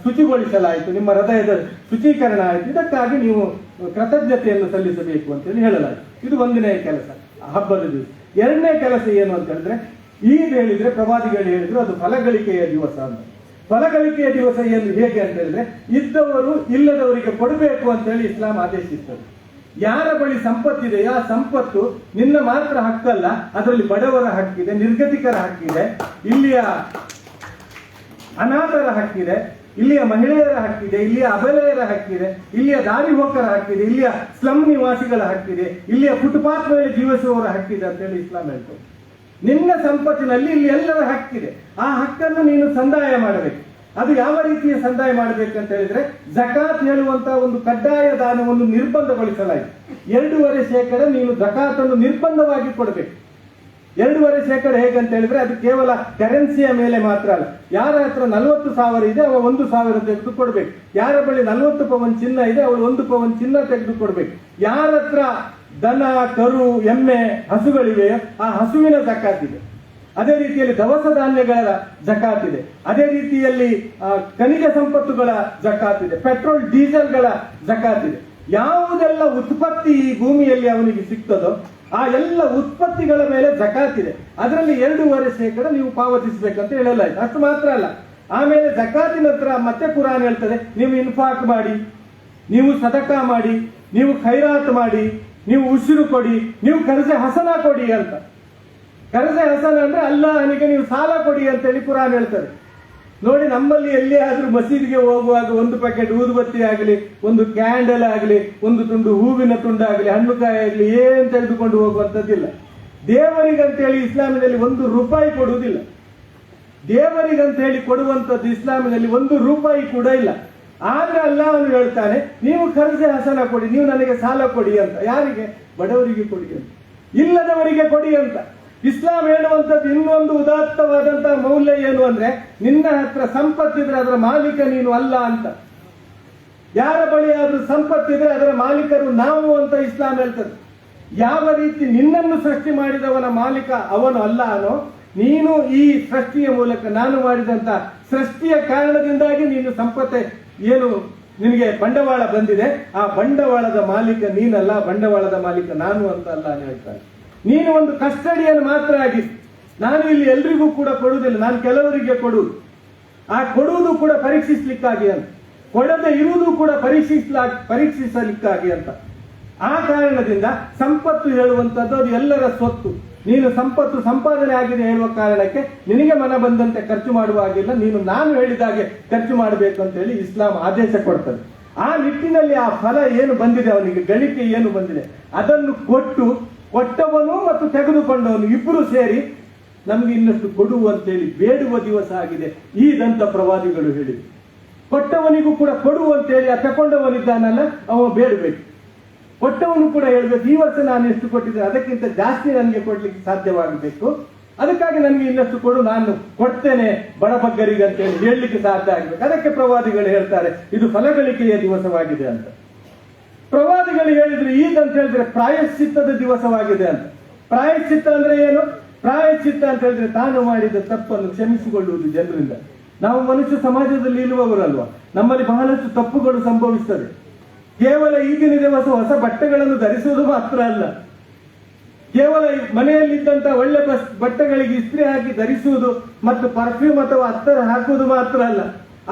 ಶುಚಿಗೊಳಿಸಲಾಯಿತು, ನಿಮ್ಮ ಹೃದಯದ ಶುಚೀಕರಣ ಆಯಿತು. ಇದಕ್ಕಾಗಿ ನೀವು ಕೃತಜ್ಞತೆಯನ್ನು ಸಲ್ಲಿಸಬೇಕು ಅಂತೇಳಿ ಹೇಳಲಾಯಿತು. ಇದು 1ನೇ ಕೆಲಸ, ಹಬ್ಬದ ದಿವಸ. 2ನೇ ಕೆಲಸ ಏನು ಅಂತ ಹೇಳಿದ್ರೆ, ಈದ್ ಹೇಳಿದ್ರೆ ಪ್ರವಾದಿಗಳು ಹೇಳಿದ್ರು ಅದು ಫಲಗಳಿಕೆಯ ದಿವಸ ಅಂತ. ಫಲಗಳಿಕೆಯ ದಿವಸ ಏನು ಹೇಗೆ ಅಂತ ಹೇಳಿದ್ರೆ, ಇದ್ದವರು ಇಲ್ಲದವರಿಗೆ ಕೊಡಬೇಕು ಅಂತ ಹೇಳಿ ಇಸ್ಲಾಂ ಆದೇಶಿಸ್ತದೆ. ಯಾರ ಬಳಿ ಸಂಪತ್ತಿದೆಯೋ ಆ ಸಂಪತ್ತು ನಿನ್ನ ಮಾತ್ರ ಹಕ್ಕಲ್ಲ, ಅದರಲ್ಲಿ ಬಡವರ ಹಕ್ಕಿದೆ, ನಿರ್ಗತಿಕರ ಹಕ್ಕಿದೆ, ಇಲ್ಲಿಯ ಅನಾಥರ ಹಕ್ಕಿದೆ, ಇಲ್ಲಿಯ ಮಹಿಳೆಯರ ಹಕ್ಕಿದೆ, ಇಲ್ಲಿಯ ಅಬಲೆಯರ ಹಕ್ಕಿದೆ, ಇಲ್ಲಿಯ ದಾರಿ ಹೋಕರ ಹಕ್ಕಿದೆ, ಇಲ್ಲಿಯ ಸ್ಲಮ್ ನಿವಾಸಿಗಳ ಹಕ್ಕಿದೆ, ಇಲ್ಲಿಯ ಫುಟ್ಪಾತ್ ಮೇಲೆ ಜೀವಿಸುವವರ ಹಕ್ಕಿದೆ ಅಂತ ಹೇಳಿ ಇಸ್ಲಾಂ ಹೇಳ್ತದೆ. ನಿನ್ನ ಸಂಪತ್ತಿನಲ್ಲಿ ಇಲ್ಲಿ ಎಲ್ಲರ ಹಕ್ಕಿದೆ. ಆ ಹಕ್ಕನ್ನು ನೀನು ಸಂದಾಯ ಮಾಡಬೇಕು. ಅದು ಯಾವ ರೀತಿಯ ಸಂದಾಯ ಮಾಡಬೇಕಂತ ಹೇಳಿದ್ರೆ, ಜಕಾತ್ ಹೇಳುವಂತಹ ಒಂದು ಕಡ್ಡಾಯ ದಾನವನ್ನು ನಿರ್ಬಂಧಗೊಳಿಸಲಾಯಿತು. 2.5% ನೀನು ಜಕಾತನ್ನು ನಿರ್ಬಂಧವಾಗಿ ಕೊಡಬೇಕು. 2.5% ಹೇಗಂತ ಹೇಳಿದ್ರೆ ಅದು ಕೇವಲ ಕರೆನ್ಸಿಯ ಮೇಲೆ ಮಾತ್ರ ಅಲ್ಲ. ಯಾರ ಹತ್ರ 40,000 ಇದೆ ಅವ 1,000 ತೆಗೆದು ಕೊಡ್ಬೇಕು. ಯಾರ ಬಳಿ 40 ಪವನ್ ಚಿನ್ನ ಇದೆ ಅವಳು 1 ಪವನ್ ಚಿನ್ನ ತೆಗೆದು ಕೊಡ್ಬೇಕು. ಯಾರ ಹತ್ರ ದನ, ಕರು, ಎಮ್ಮೆ, ಹಸುಗಳಿವೆಯೋ ಆ ಹಸುವಿನ ಜಕಾತ್ ಇದೆ. ಅದೇ ರೀತಿಯಲ್ಲಿ ದವಸ ಧಾನ್ಯಗಳ ಜಕಾತ್ ಇದೆ. ಅದೇ ರೀತಿಯಲ್ಲಿ ಖನಿಜ ಸಂಪತ್ತುಗಳ ಜಕಾತ್ ಇದೆ. ಪೆಟ್ರೋಲ್ ಡೀಸೆಲ್ಗಳ ಜಕಾತ್ ಇದೆ. ಯಾವುದೆಲ್ಲ ಉತ್ಪತ್ತಿ ಈ ಭೂಮಿಯಲ್ಲಿ ಅವನಿಗೆ ಸಿಗ್ತದೋ ಆ ಎಲ್ಲ ಉತ್ಪತ್ತಿಗಳ ಮೇಲೆ ಜಕಾತ್ ಇದೆ. ಅದರಲ್ಲಿ 2.5% ನೀವು ಪಾವತಿಸಬೇಕಂತ ಹೇಳಲಾಯಿತು. ಅಷ್ಟು ಮಾತ್ರ ಅಲ್ಲ, ಆಮೇಲೆ ಜಕಾತಿನ ಹತ್ರ ಮತ್ತೆ ಕುರಾನ್ ಹೇಳ್ತದೆ, ನೀವು ಇನ್ಫಾಕ್ ಮಾಡಿ, ನೀವು ಸದಕಾ ಮಾಡಿ, ನೀವು ಖೈರಾತ್ ಮಾಡಿ, ನೀವು ಉಸಿರು ಕೊಡಿ, ನೀವು ಕರ್ಜೆ ಹಸನ ಕೊಡಿ ಅಂತ. ಕರ್ಜೆ ಹಸನ ಅಂದ್ರೆ ಅಲ್ಲಾಹನಿಗೆ ನೀವು ಸಾಲ ಕೊಡಿ ಅಂತೇಳಿ ಕುರಾನ್ ಹೇಳ್ತದೆ. ನೋಡಿ, ನಮ್ಮಲ್ಲಿ ಎಲ್ಲಿ ಆದ್ರೂ ಮಸೀದಿಗೆ ಹೋಗುವಾಗ 1 ಪ್ಯಾಕೆಟ್ ಊದುಬತ್ತಿ ಆಗಲಿ, ಒಂದು ಕ್ಯಾಂಡಲ್ ಆಗಲಿ, ಒಂದು ತುಂಡು ಹೂವಿನ ತುಂಡಾಗಲಿ, ಹಣ್ಣುಕಾಯಿ ಆಗಲಿ ಏನ್ ತೆಗೆದುಕೊಂಡು ಹೋಗುವಂತದ್ದಿಲ್ಲ. ದೇವರಿಗಂತೇಳಿ ಇಸ್ಲಾಮಿನಲ್ಲಿ 1 ರೂಪಾಯಿ ಕೊಡುವುದಿಲ್ಲ. ದೇವರಿಗಂತ ಹೇಳಿ ಕೊಡುವಂತದ್ದು ಇಸ್ಲಾಮಿನಲ್ಲಿ 1 ರೂಪಾಯಿ ಕೂಡ ಇಲ್ಲ. ಆದ್ರೆ ಅಲ್ಲಾಹನು ಹೇಳ್ತಾನೆ, ನೀವು ಕರ್ಜೆ ಹಸನ ಕೊಡಿ, ನೀವು ನನಗೆ ಸಾಲ ಕೊಡಿ ಅಂತ. ಯಾರಿಗೆ? ಬಡವರಿಗೆ ಕೊಡಿ ಅಂತ, ಇಲ್ಲದವರಿಗೆ ಕೊಡಿ ಅಂತ. ಇಸ್ಲಾಂ ಹೇಳುವಂಥದ್ದು ಇನ್ನೊಂದು ಉದಾತ್ತವಾದಂತಹ ಮೌಲ್ಯ ಏನು ಅಂದ್ರೆ, ನಿನ್ನ ಹತ್ರ ಸಂಪತ್ತಿದ್ರೆ ಅದರ ಮಾಲೀಕ ನೀನು ಅಲ್ಲ ಅಂತ. ಯಾರ ಬಳಿ ಆದ್ರೂ ಸಂಪತ್ತಿದ್ರೆ ಅದರ ಮಾಲೀಕರು ನಾವು ಅಂತ ಇಸ್ಲಾಂ ಹೇಳ್ತದೆ. ಯಾವ ರೀತಿ ನಿನ್ನನ್ನು ಸೃಷ್ಟಿ ಮಾಡಿದವನ ಮಾಲೀಕ ಅವನು ಅಲ್ಲನೋ, ನೀನು ಈ ಸೃಷ್ಟಿಯ ಮೂಲಕ ನಾನು ಮಾಡಿದಂತ ಸೃಷ್ಟಿಯ ಕಾರಣದಿಂದಾಗಿ ನೀನು ಸಂಪತ್ತೆ ಏನು ನಿನಗೆ ಬಂಡವಾಳ ಬಂದಿದೆ, ಆ ಬಂಡವಾಳದ ಮಾಲೀಕ ನೀನಲ್ಲ, ಬಂಡವಾಳದ ಮಾಲೀಕ ನಾನು ಅಂತ ಅಲ್ಲ ಹೇಳ್ತಾನೆ. ನೀನು ಒಂದು ಕಸ್ಟಡಿಯನ್ನು ಮಾತ್ರ ಆಗಿ, ನಾನು ಇಲ್ಲಿ ಎಲ್ರಿಗೂ ಕೂಡ ಕೊಡುವುದಿಲ್ಲ, ನಾನು ಕೆಲವರಿಗೆ ಕೊಡುವುದು. ಆ ಕೊಡುವುದು ಕೂಡ ಪರೀಕ್ಷಿಸ್ಲಿಕ್ಕಾಗಿ ಅಂತ, ಕೊಡದೆ ಇರುವುದು ಕೂಡ ಪರೀಕ್ಷಿಸಲಿಕ್ಕಾಗಿ ಅಂತ. ಆ ಕಾರಣದಿಂದ ಸಂಪತ್ತು ಹೇಳುವಂಥದ್ದು ಅದು ಎಲ್ಲರ ಸ್ವತ್ತು. ನೀನು ಸಂಪತ್ತು ಸಂಪಾದನೆ ಆಗಿದೆ ಹೇಳುವ ಕಾರಣಕ್ಕೆ ನಿನಗೆ ಮನ ಬಂದಂತೆ ಖರ್ಚು ಮಾಡುವ ಹಾಗಿಲ್ಲ, ನೀನು ನಾನು ಹೇಳಿದಾಗೆ ಖರ್ಚು ಮಾಡಬೇಕು ಅಂತ ಹೇಳಿ ಇಸ್ಲಾಂ ಆದೇಶ ಕೊಡ್ತದೆ. ಆ ನಿಟ್ಟಿನಲ್ಲಿ ಆ ಫಲ ಏನು ಬಂದಿದೆ, ಅವನಿಗೆ ಗಳಿಕೆ ಏನು ಬಂದಿದೆ, ಅದನ್ನು ಕೊಟ್ಟವನು ಮತ್ತು ತೆಗೆದುಕೊಂಡವನು ಇಬ್ಬರು ಸೇರಿ ನಮ್ಗೆ ಇನ್ನಷ್ಟು ಕೊಡು ಅಂತೇಳಿ ಬೇಡುವ ದಿವಸ ಆಗಿದೆ ಈದಂತ ಪ್ರವಾದಿಗಳು ಹೇಳಿದ್ರು. ಕೊಟ್ಟವನಿಗೂ ಕೂಡ ಕೊಡು ಅಂತೇಳಿ ಆ ತಕೊಂಡವನಿದ್ದಾನಲ್ಲ ಅವ ಬೇಡಬೇಕು. ಕೊಟ್ಟವನು ಕೂಡ ಹೇಳ್ಬೇಕು, ಈ ವರ್ಷ ನಾನು ಎಷ್ಟು ಕೊಟ್ಟಿದ್ದೆ ಅದಕ್ಕಿಂತ ಜಾಸ್ತಿ ನನಗೆ ಕೊಡ್ಲಿಕ್ಕೆ ಸಾಧ್ಯವಾಗಬೇಕು, ಅದಕ್ಕಾಗಿ ನನಗೆ ಇನ್ನಷ್ಟು ಕೊಡು, ನಾನು ಕೊಡ್ತೇನೆ ಬಡಬಗ್ಗರಿಗೆ ಅಂತೇಳಿ ಹೇಳಲಿಕ್ಕೆ ಸಾಧ್ಯ ಆಗ್ಬೇಕು. ಅದಕ್ಕೆ ಪ್ರವಾದಿಗಳು ಹೇಳ್ತಾರೆ ಇದು ಫಲಗಳಿಕೆಯ ದಿವಸವಾಗಿದೆ ಅಂತ. ಪ್ರವಾದಿಗಳು ಹೇಳಿದ್ರೆ ಈದ್ ಅಂತ ಹೇಳಿದ್ರೆ ಪ್ರಾಯಶ್ಚಿತ್ತದ ದಿವಸವಾಗಿದೆ ಅಂತ. ಪ್ರಾಯಶ್ಚಿತ್ತ ಅಂದ್ರೆ ಏನು? ಪ್ರಾಯಶ್ಚಿತ್ತ ಅಂತ ಹೇಳಿದ್ರೆ ತಾನು ಮಾಡಿದ ತಪ್ಪನ್ನು ಕ್ಷಮಿಸಿಕೊಳ್ಳುವುದು ಜನರಿಂದ. ನಾವು ಮನುಷ್ಯ ಸಮಾಜದಲ್ಲಿ ಇರುವವರಲ್ವಾ, ನಮ್ಮಲ್ಲಿ ಬಹಳಷ್ಟು ತಪ್ಪುಗಳು ಸಂಭವಿಸ್ತದೆ. ಕೇವಲ ಈಗಿನ ದಿವಸ ಹೊಸ ಬಟ್ಟೆಗಳನ್ನು ಧರಿಸುವುದು ಮಾತ್ರ ಅಲ್ಲ, ಕೇವಲ ಮನೆಯಲ್ಲಿದ್ದಂತ ಒಳ್ಳೆ ಬಟ್ಟೆಗಳಿಗೆ ಇಸ್ತ್ರಿ ಹಾಕಿ ಧರಿಸುವುದು ಮತ್ತು ಪರ್ಫ್ಯೂಮ್ ಅಥವಾ ಅತ್ತರ್ ಹಾಕುವುದು ಮಾತ್ರ ಅಲ್ಲ,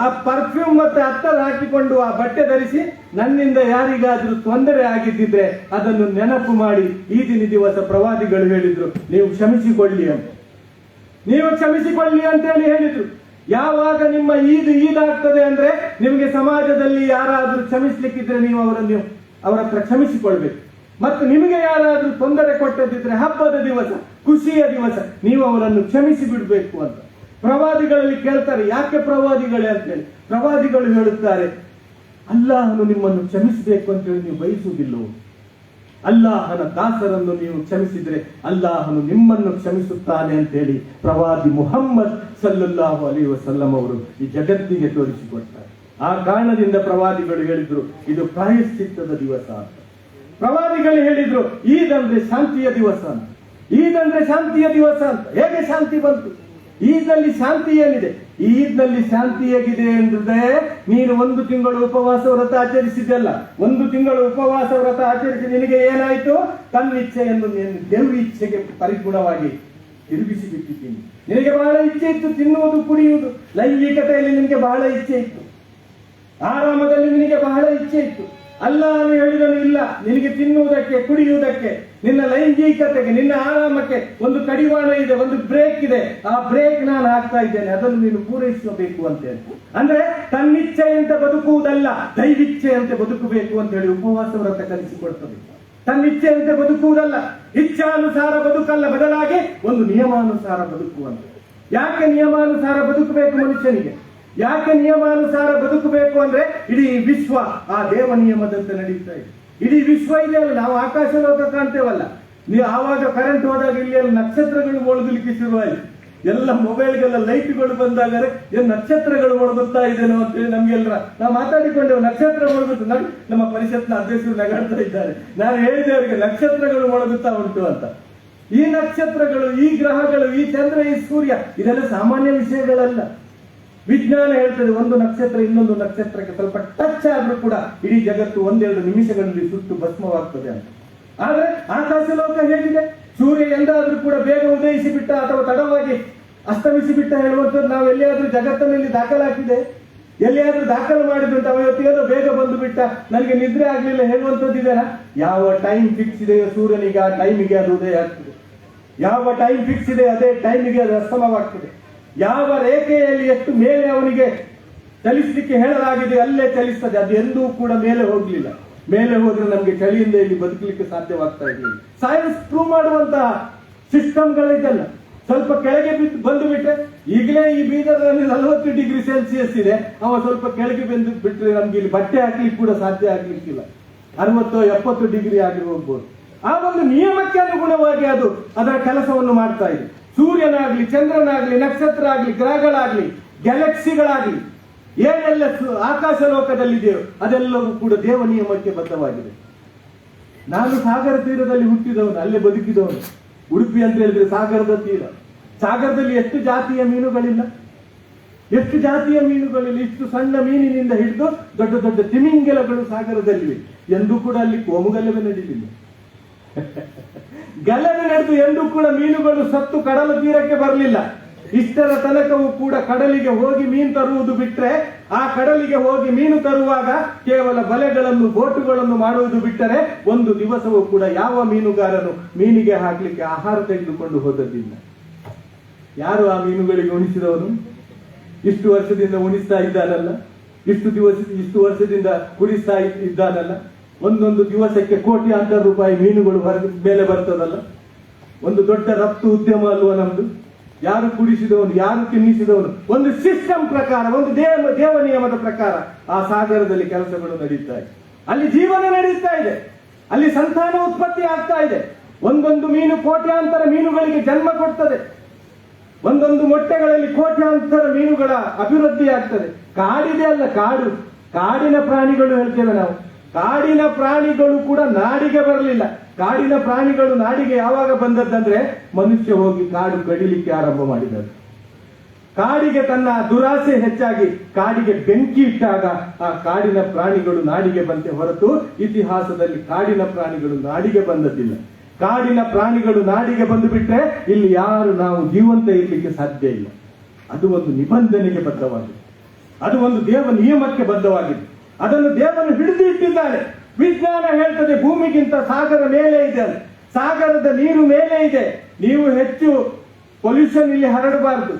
ಆ ಪರ್ಫ್ಯೂಮ್ ಮತ್ತೆ ಅತ್ತರ್ ಹಾಕಿಕೊಂಡು ಆ ಬಟ್ಟೆ ಧರಿಸಿ ನನ್ನಿಂದ ಯಾರಿಗಾದ್ರೂ ತೊಂದರೆ ಆಗಿದ್ದಿದ್ರೆ ಅದನ್ನು ನೆನಪು ಮಾಡಿ ಈದಿನ ದಿವಸ ಪ್ರವಾದಿಗಳು ಹೇಳಿದ್ರು ನೀವು ಕ್ಷಮಿಸಿಕೊಳ್ಳಿ ಅಂತ. ನೀವು ಕ್ಷಮಿಸಿಕೊಳ್ಳಿ ಅಂತ ಹೇಳಿದ್ರು. ಯಾವಾಗ ನಿಮ್ಮ ಈದಾಗ್ತದೆ ಅಂದ್ರೆ ನಿಮಗೆ ಸಮಾಜದಲ್ಲಿ ಯಾರಾದ್ರೂ ಕ್ಷಮಿಸ್ಲಿಕ್ಕಿದ್ರೆ ನೀವು ಅವರ ಹತ್ರ ಕ್ಷಮಿಸಿಕೊಳ್ಬೇಕು. ಮತ್ತು ನಿಮಗೆ ಯಾರಾದ್ರೂ ತೊಂದರೆ ಕೊಟ್ಟದಿದ್ರೆ ಹಬ್ಬದ ದಿವಸ, ಖುಷಿಯ ದಿವಸ ನೀವು ಅವರನ್ನು ಕ್ಷಮಿಸಿ ಬಿಡಬೇಕು ಅಂತ ಪ್ರವಾದಿಗಳಲ್ಲಿ ಕೇಳ್ತಾರೆ. ಯಾಕೆ ಪ್ರವಾದಿಗಳೇ ಅಂತೇಳಿ ಪ್ರವಾದಿಗಳು ಹೇಳುತ್ತಾರೆ, ಅಲ್ಲಾಹನು ನಿಮ್ಮನ್ನು ಕ್ಷಮಿಸಬೇಕು ಅಂತೇಳಿ ನೀವು ಬಯಸುವುದಿಲ್ಲವೋ? ಅಲ್ಲಾಹನ ದಾಸರನ್ನು ನೀವು ಕ್ಷಮಿಸಿದ್ರೆ ಅಲ್ಲಾಹನು ನಿಮ್ಮನ್ನು ಕ್ಷಮಿಸುತ್ತಾನೆ ಅಂತೇಳಿ ಪ್ರವಾದಿ ಮುಹಮ್ಮದ್ ಸಲ್ಲಲ್ಲಾಹು ಅಲೈಹಿ ವಸಲ್ಲಂ ಅವರು ಈ ಜಗತ್ತಿಗೆ ತೋರಿಸಿಕೊಡ್ತಾರೆ. ಆ ಕಾರಣದಿಂದ ಪ್ರವಾದಿಗಳು ಹೇಳಿದ್ರು ಇದು ಪ್ರಾಯಶ್ಚಿತ್ತದ ದಿವಸ ಅಂತ. ಪ್ರವಾದಿಗಳು ಹೇಳಿದ್ರು ಈದ್ ಅಂದ್ರೆ ಶಾಂತಿಯ ದಿವಸ ಅಂತ. ಈದ್ ಅಂದ್ರೆ ಶಾಂತಿಯ ದಿವಸ ಅಂತ. ಹೇಗೆ ಶಾಂತಿ ಬಂತು? ಈದ್ನಲ್ಲಿ ಶಾಂತಿ ಏನಿದೆ? ಈದ್ನಲ್ಲಿ ಶಾಂತಿ ಹೇಗಿದೆ ಅಂದ್ರೆ ನೀನು 1 ತಿಂಗಳು ಉಪವಾಸ ವ್ರತ ಆಚರಿಸಿದೆಲ್ಲ, 1 ತಿಂಗಳು ಉಪವಾಸ ವ್ರತ ಆಚರಿಸಿ ನಿನಗೆ ಏನಾಯ್ತು? ತನ್ನಿಚ್ಛೆಯನ್ನು ದೇವ್ರ ಇಚ್ಛೆಗೆ ಪರಿಪೂರ್ಣವಾಗಿ ತಿರುಗಿಸಿ ಬಿಟ್ಟಿದ್ದೀನಿ. ನಿನಗೆ ಬಹಳ ಇಚ್ಛೆ ಇತ್ತು ತಿನ್ನುವುದು, ಕುಡಿಯುವುದು, ಲೈಂಗಿಕತೆಯಲ್ಲಿ ನಿನಗೆ ಬಹಳ ಇಚ್ಛೆ ಇತ್ತು, ಆರಾಮದಲ್ಲಿ ನಿನಗೆ ಬಹಳ ಇಚ್ಛೆ ಇತ್ತು. ಅಲ್ಲಾಹನು ಹೇಳಿದನು ಇಲ್ಲ, ನಿನಗೆ ತಿನ್ನುವುದಕ್ಕೆ, ಕುಡಿಯುವುದಕ್ಕೆ, ನಿನ್ನ ಲೈಂಗಿಕತೆಗೆ, ನಿನ್ನ ಆರಾಮಕ್ಕೆ ಒಂದು ಕಡಿವಾಣ ಇದೆ, ಒಂದು ಬ್ರೇಕ್ ಇದೆ. ಆ ಬ್ರೇಕ್ ನಾನು ಹಾಕ್ತಾ ಇದ್ದೇನೆ, ಅದನ್ನು ನೀನು ಪೂರೈಸಬೇಕು ಅಂತ ಹೇಳಿ. ಅಂದ್ರೆ ತನ್ನಿಚ್ಛೆಯಂತೆ ಬದುಕುವುದಲ್ಲ, ದೈವಿಚ್ಛೆಯಂತೆ ಬದುಕಬೇಕು ಅಂತ ಹೇಳಿ ಉಪವಾಸ ವ್ರತ ಕಲಿಸಿಕೊಡ್ತದೆ. ತನ್ನಿಚ್ಛೆಯಂತೆ ಬದುಕುವುದಲ್ಲ, ಇಚ್ಛಾನುಸಾರ ಬದುಕಲ್ಲ, ಬದಲಾಗಿ ಒಂದು ನಿಯಮಾನುಸಾರ ಬದುಕುವಂತೆ. ಯಾಕೆ ನಿಯಮಾನುಸಾರ ಬದುಕಬೇಕು ಮನುಷ್ಯನಿಗೆ? ಯಾಕೆ ನಿಯಮಾನುಸಾರ ಬದುಕಬೇಕು ಅಂದ್ರೆ ಇಡೀ ವಿಶ್ವ ಆ ದೇವ ನಿಯಮದಂತೆ ನಡೀತಾ ಇದೆ. ಇಡೀ ವಿಶ್ವ ಇದೆ ಅಲ್ಲ, ನಾವು ಆಕಾಶ ಲೋಕ ಕಾಣ್ತೇವಲ್ಲ, ನೀವು ಆವಾಗ ಕರೆಂಟ್ ಹೋದಾಗ ಇಲ್ಲಿ ಅಲ್ಲಿ ನಕ್ಷತ್ರಗಳು ಮೊಳಗಲಿಕ್ಕೆ ಶುರುವಾಯಿತು. ಎಲ್ಲ ಮೊಬೈಲ್ಗೆಲ್ಲ ಲೈಟ್ಗಳು ಬಂದಾಗ ಏನು ನಕ್ಷತ್ರಗಳು ಮೊಳಗುತ್ತಾ ಇದೇನೋ ಅಂತೇಳಿ ನಮ್ಗೆಲ್ಲರ ನಾವು ಮಾತಾಡಿಕೊಂಡೇವು. ನಕ್ಷತ್ರ ಮೊಳಗುತ್ತ ನೋಡಿ, ನಮ್ಮ ಪರಿಷತ್ನ ಅಧ್ಯಕ್ಷರು ನಗಾಡ್ತಾ ಇದ್ದಾರೆ. ನಾನು ಹೇಳಿದೆ ಅವರಿಗೆ ನಕ್ಷತ್ರಗಳು ಮೊಳಗುತ್ತಾ ಉಂಟು ಅಂತ. ಈ ನಕ್ಷತ್ರಗಳು, ಈ ಗ್ರಹಗಳು, ಈ ಚಂದ್ರ, ಈ ಸೂರ್ಯ ಇದೆಲ್ಲ ಸಾಮಾನ್ಯ ವಿಷಯಗಳಲ್ಲ. ವಿಜ್ಞಾನ ಹೇಳ್ತದೆ ಒಂದು ನಕ್ಷತ್ರ ಇನ್ನೊಂದು ನಕ್ಷತ್ರಕ್ಕೆ ಸ್ವಲ್ಪ ಟಚ್ ಆದ್ರೂ ಕೂಡ ಇಡೀ ಜಗತ್ತು 1-2 ನಿಮಿಷಗಳಲ್ಲಿ ಸುಟ್ಟು ಭಸ್ಮವಾಗ್ತದೆ ಅಂತ. ಆದ್ರೆ ಆಕಾಶ ಲೋಕ ಹೇಗಿದೆ? ಸೂರ್ಯ ಎಂದಾದ್ರೂ ಕೂಡ ಬೇಗ ಉದಯಿಸಿ ಬಿಟ್ಟ ಅಥವಾ ತಡವಾಗಿ ಅಸ್ತಮಿಸಿ ಬಿಟ್ಟ ಹೇಳುವಂಥದ್ದು ನಾವು ಎಲ್ಲಿಯಾದ್ರೂ ಜಗತ್ತಿನಲ್ಲಿ ದಾಖಲಾಗಿದೆ? ಎಲ್ಲಿಯಾದ್ರೂ ದಾಖಲು ಮಾಡಿದ್ದುಂಟ? ಇವತ್ತೇನೋ ಬೇಗ ಬಂದು ಬಿಟ್ಟ, ನನಗೆ ನಿದ್ರೆ ಆಗ್ಲಿಲ್ಲ ಹೇಳುವಂಥದ್ದು ಇದೆಯಾ? ಯಾವ ಟೈಮ್ ಫಿಕ್ಸ್ ಇದೆಯೋ ಸೂರ್ಯನಿಗೆ ಆ ಟೈಮಿಗೆ ಅದು ಉದಯ ಆಗ್ತದೆ. ಯಾವ ಟೈಮ್ ಫಿಕ್ಸ್ ಇದೆ ಅದೇ ಟೈಮಿಗೆ ಅದು ಅಸ್ತಮವಾಗ್ತದೆ. ಯಾವ ರೇಖೆಯಲ್ಲಿ ಎಷ್ಟು ಮೇಲೆ ಅವನಿಗೆ ಚಲಿಸಲಿಕ್ಕೆ ಹೇಳಲಾಗಿದೆ ಅಲ್ಲೇ ಚಲಿಸ್ತದೆ. ಅದು ಎಂದೂ ಕೂಡ ಮೇಲೆ ಹೋಗ್ಲಿಲ್ಲ. ಮೇಲೆ ಹೋದ್ರೆ ನಮ್ಗೆ ಚಳಿಯಿಂದ ಇಲ್ಲಿ ಬದುಕಲಿಕ್ಕೆ ಸಾಧ್ಯವಾಗ್ತಾ ಇರಲಿಲ್ಲ. ಸೈನ್ಸ್ ಪ್ರೂವ್ ಮಾಡುವಂತಹ ಸಿಸ್ಟಮ್ಗಳಿದೆಲ್ಲ. ಸ್ವಲ್ಪ ಕೆಳಗೆ ಬಂದು ಬಿಟ್ರೆ, ಈಗಲೇ ಈ ಬೀದರ್ನಲ್ಲಿ 40 ಡಿಗ್ರಿ ಸೆಲ್ಸಿಯಸ್ ಇದೆ, ಅವ ಸ್ವಲ್ಪ ಕೆಳಗೆ ಬಂದು ಬಿಟ್ರೆ ನಮ್ಗೆ ಇಲ್ಲಿ ಬಟ್ಟೆ ಹಾಕ್ಲಿಕ್ಕೆ ಕೂಡ ಸಾಧ್ಯ ಆಗ್ಲಿಕ್ಕಿಲ್ಲ. 60-70 ಡಿಗ್ರಿ ಆಗಿ ಹೋಗ್ಬೋದು. ಆ ಒಂದು ನಿಯಮಕ್ಕೆ ಅನುಗುಣವಾಗಿ ಅದು ಅದರ ಕೆಲಸವನ್ನು ಮಾಡ್ತಾ ಇದೆ. ಸೂರ್ಯನಾಗ್ಲಿ, ಚಂದ್ರನಾಗ್ಲಿ, ನಕ್ಷತ್ರ ಆಗ್ಲಿ, ಗ್ರಹಗಳಾಗ್ಲಿ, ಗ್ಯಾಲಕ್ಸಿಗಳಾಗ್ಲಿ, ಏನೆಲ್ಲ ಆಕಾಶ ಲೋಕದಲ್ಲಿದೆಯೋ ಅದೆಲ್ಲವೂ ಕೂಡ ದೇವ ನಿಯಮಕ್ಕೆ ಬದ್ಧವಾಗಿದೆ. ನಾನು ಸಾಗರ ತೀರದಲ್ಲಿ ಹುಟ್ಟಿದವನು, ಅಲ್ಲೇ ಬದುಕಿದವನು. ಉಡುಪಿ ಅಂತ ಹೇಳಿದ್ರೆ ಸಾಗರದ ತೀರ. ಸಾಗರದಲ್ಲಿ ಎಷ್ಟು ಜಾತಿಯ ಮೀನುಗಳಿಲ್ಲ, ಎಷ್ಟು ಜಾತಿಯ ಮೀನುಗಳಿಲ್ಲ. ಇಷ್ಟು ಸಣ್ಣ ಮೀನಿನಿಂದ ಹಿಡಿದು ದೊಡ್ಡ ದೊಡ್ಡ ತಿಮಿಂಗಿಲಗಳು ಸಾಗರದಲ್ಲಿವೆ. ಎಂದೂ ಕೂಡ ಅಲ್ಲಿ ಕೋಮುಗಲ್ಲವೇ ನಡೀಲಿಲ್ಲ. ಗಲಭೆ ನಡೆದು ಎಂದೂ ಕೂಡ ಮೀನುಗಳು ಸತ್ತು ಕಡಲ ತೀರಕ್ಕೆ ಬರಲಿಲ್ಲ. ಇಷ್ಟರ ತನಕವೂ ಕೂಡ ಕಡಲಿಗೆ ಹೋಗಿ ಮೀನು ತರುವುದು ಬಿಟ್ಟರೆ, ಆ ಕಡಲಿಗೆ ಹೋಗಿ ಮೀನು ತರುವಾಗ ಕೇವಲ ಬಲೆಗಳನ್ನು, ಬೋಟುಗಳನ್ನು ಮಾಡುವುದು ಬಿಟ್ಟರೆ ಒಂದು ದಿವಸವೂ ಕೂಡ ಯಾವ ಮೀನುಗಾರನು ಮೀನಿಗೆ ಹಾಕ್ಲಿಕ್ಕೆ ಆಹಾರ ತೆಗೆದುಕೊಂಡು ಹೋದದ್ದಿಲ್ಲ. ಯಾರು ಆ ಮೀನುಗಳಿಗೆ ಉಣಿಸಿದವನು? ಇಷ್ಟು ವರ್ಷದಿಂದ ಉಣಿಸ್ತಾ ಇದ್ದಾನಲ್ಲ, ಇಷ್ಟು ವರ್ಷದಿಂದ ಕುಡಿಸ್ತಾ ಇದ್ದಾನಲ್ಲ. ಒಂದೊಂದು ದಿವಸಕ್ಕೆ ಕೋಟ್ಯಾಂತರ ರೂಪಾಯಿ ಮೀನುಗಳು ಮೇಲೆ ಬರ್ತದಲ್ಲ. ಒಂದು ದೊಡ್ಡ ರಫ್ತು ಉದ್ಯಮ ಅಲ್ವಾ ನಮ್ದು? ಯಾರು ಕುಡಿಸಿದವನು, ಯಾರು ತಿನ್ನಿಸಿದವನು? ಒಂದು ಸಿಸ್ಟಮ್ ಪ್ರಕಾರ, ಒಂದು ದೇವ ನಿಯಮದ ಪ್ರಕಾರ ಆ ಸಾಗರದಲ್ಲಿ ಕೆಲಸಗಳು ನಡೀತಾ ಇದೆ. ಅಲ್ಲಿ ಜೀವನ ನಡೀತಾ ಇದೆ, ಅಲ್ಲಿ ಸಂತಾನ ಉತ್ಪತ್ತಿ ಆಗ್ತಾ ಇದೆ. ಒಂದೊಂದು ಮೀನು ಕೋಟ್ಯಾಂತರ ಮೀನುಗಳಿಗೆ ಜನ್ಮ ಕೊಡ್ತದೆ. ಒಂದೊಂದು ಮೊಟ್ಟೆಗಳಲ್ಲಿ ಕೋಟ್ಯಾಂತರ ಮೀನುಗಳ ಅಭಿವೃದ್ಧಿ ಆಗ್ತದೆ. ಕಾಡಿದೆ ಅಲ್ಲ, ಕಾಡಿನ ಪ್ರಾಣಿಗಳು ಹೇಳ್ತೇವೆ ನಾವು. ಕಾಡಿನ ಪ್ರಾಣಿಗಳು ಕೂಡ ನಾಡಿಗೆ ಬರಲಿಲ್ಲ. ಕಾಡಿನ ಪ್ರಾಣಿಗಳು ನಾಡಿಗೆ ಯಾವಾಗ ಬಂದದ್ದಂದ್ರೆ ಮನುಷ್ಯ ಹೋಗಿ ಕಾಡು ಕಡಿಲಿಕ್ಕೆ ಆರಂಭ ಮಾಡಿದರು. ಕಾಡಿಗೆ ತನ್ನ ದುರಾಸೆ ಹೆಚ್ಚಾಗಿ ಕಾಡಿಗೆ ಬೆಂಕಿ ಇಟ್ಟಾಗ ಆ ಕಾಡಿನ ಪ್ರಾಣಿಗಳು ನಾಡಿಗೆ ಬಂತೆ ಹೊರತು ಇತಿಹಾಸದಲ್ಲಿ ಕಾಡಿನ ಪ್ರಾಣಿಗಳು ನಾಡಿಗೆ ಬಂದದ್ದಿಲ್ಲ. ಕಾಡಿನ ಪ್ರಾಣಿಗಳು ನಾಡಿಗೆ ಬಂದು ಬಿಟ್ರೆ ಇಲ್ಲಿ ಯಾರು ನಾವು ಜೀವಂತ ಇರ್ಲಿಕ್ಕೆ ಸಾಧ್ಯ ಇಲ್ಲ. ಅದು ಒಂದು ನಿಬಂಧನೆಗೆ ಬದ್ಧವಾಗಿದೆ, ಅದು ಒಂದು ದೇವ ನಿಯಮಕ್ಕೆ ಬದ್ಧವಾಗಿದೆ. ಅದನ್ನು ದೇವನು ಹಿಡಿದು ಇಟ್ಟಿದ್ದಾನೆ. ವಿಜ್ಞಾನ ಹೇಳ್ತದೆ ಭೂಮಿಗಿಂತ ಸಾಗರ ಮೇಲೆ ಇದೆ, ಸಾಗರದ ನೀರು ಮೇಲೆ ಇದೆ. ನೀವು ಹೆಚ್ಚು ಪೊಲ್ಯೂಷನ್ ಇಲ್ಲಿ ಹರಡಬಾರದು.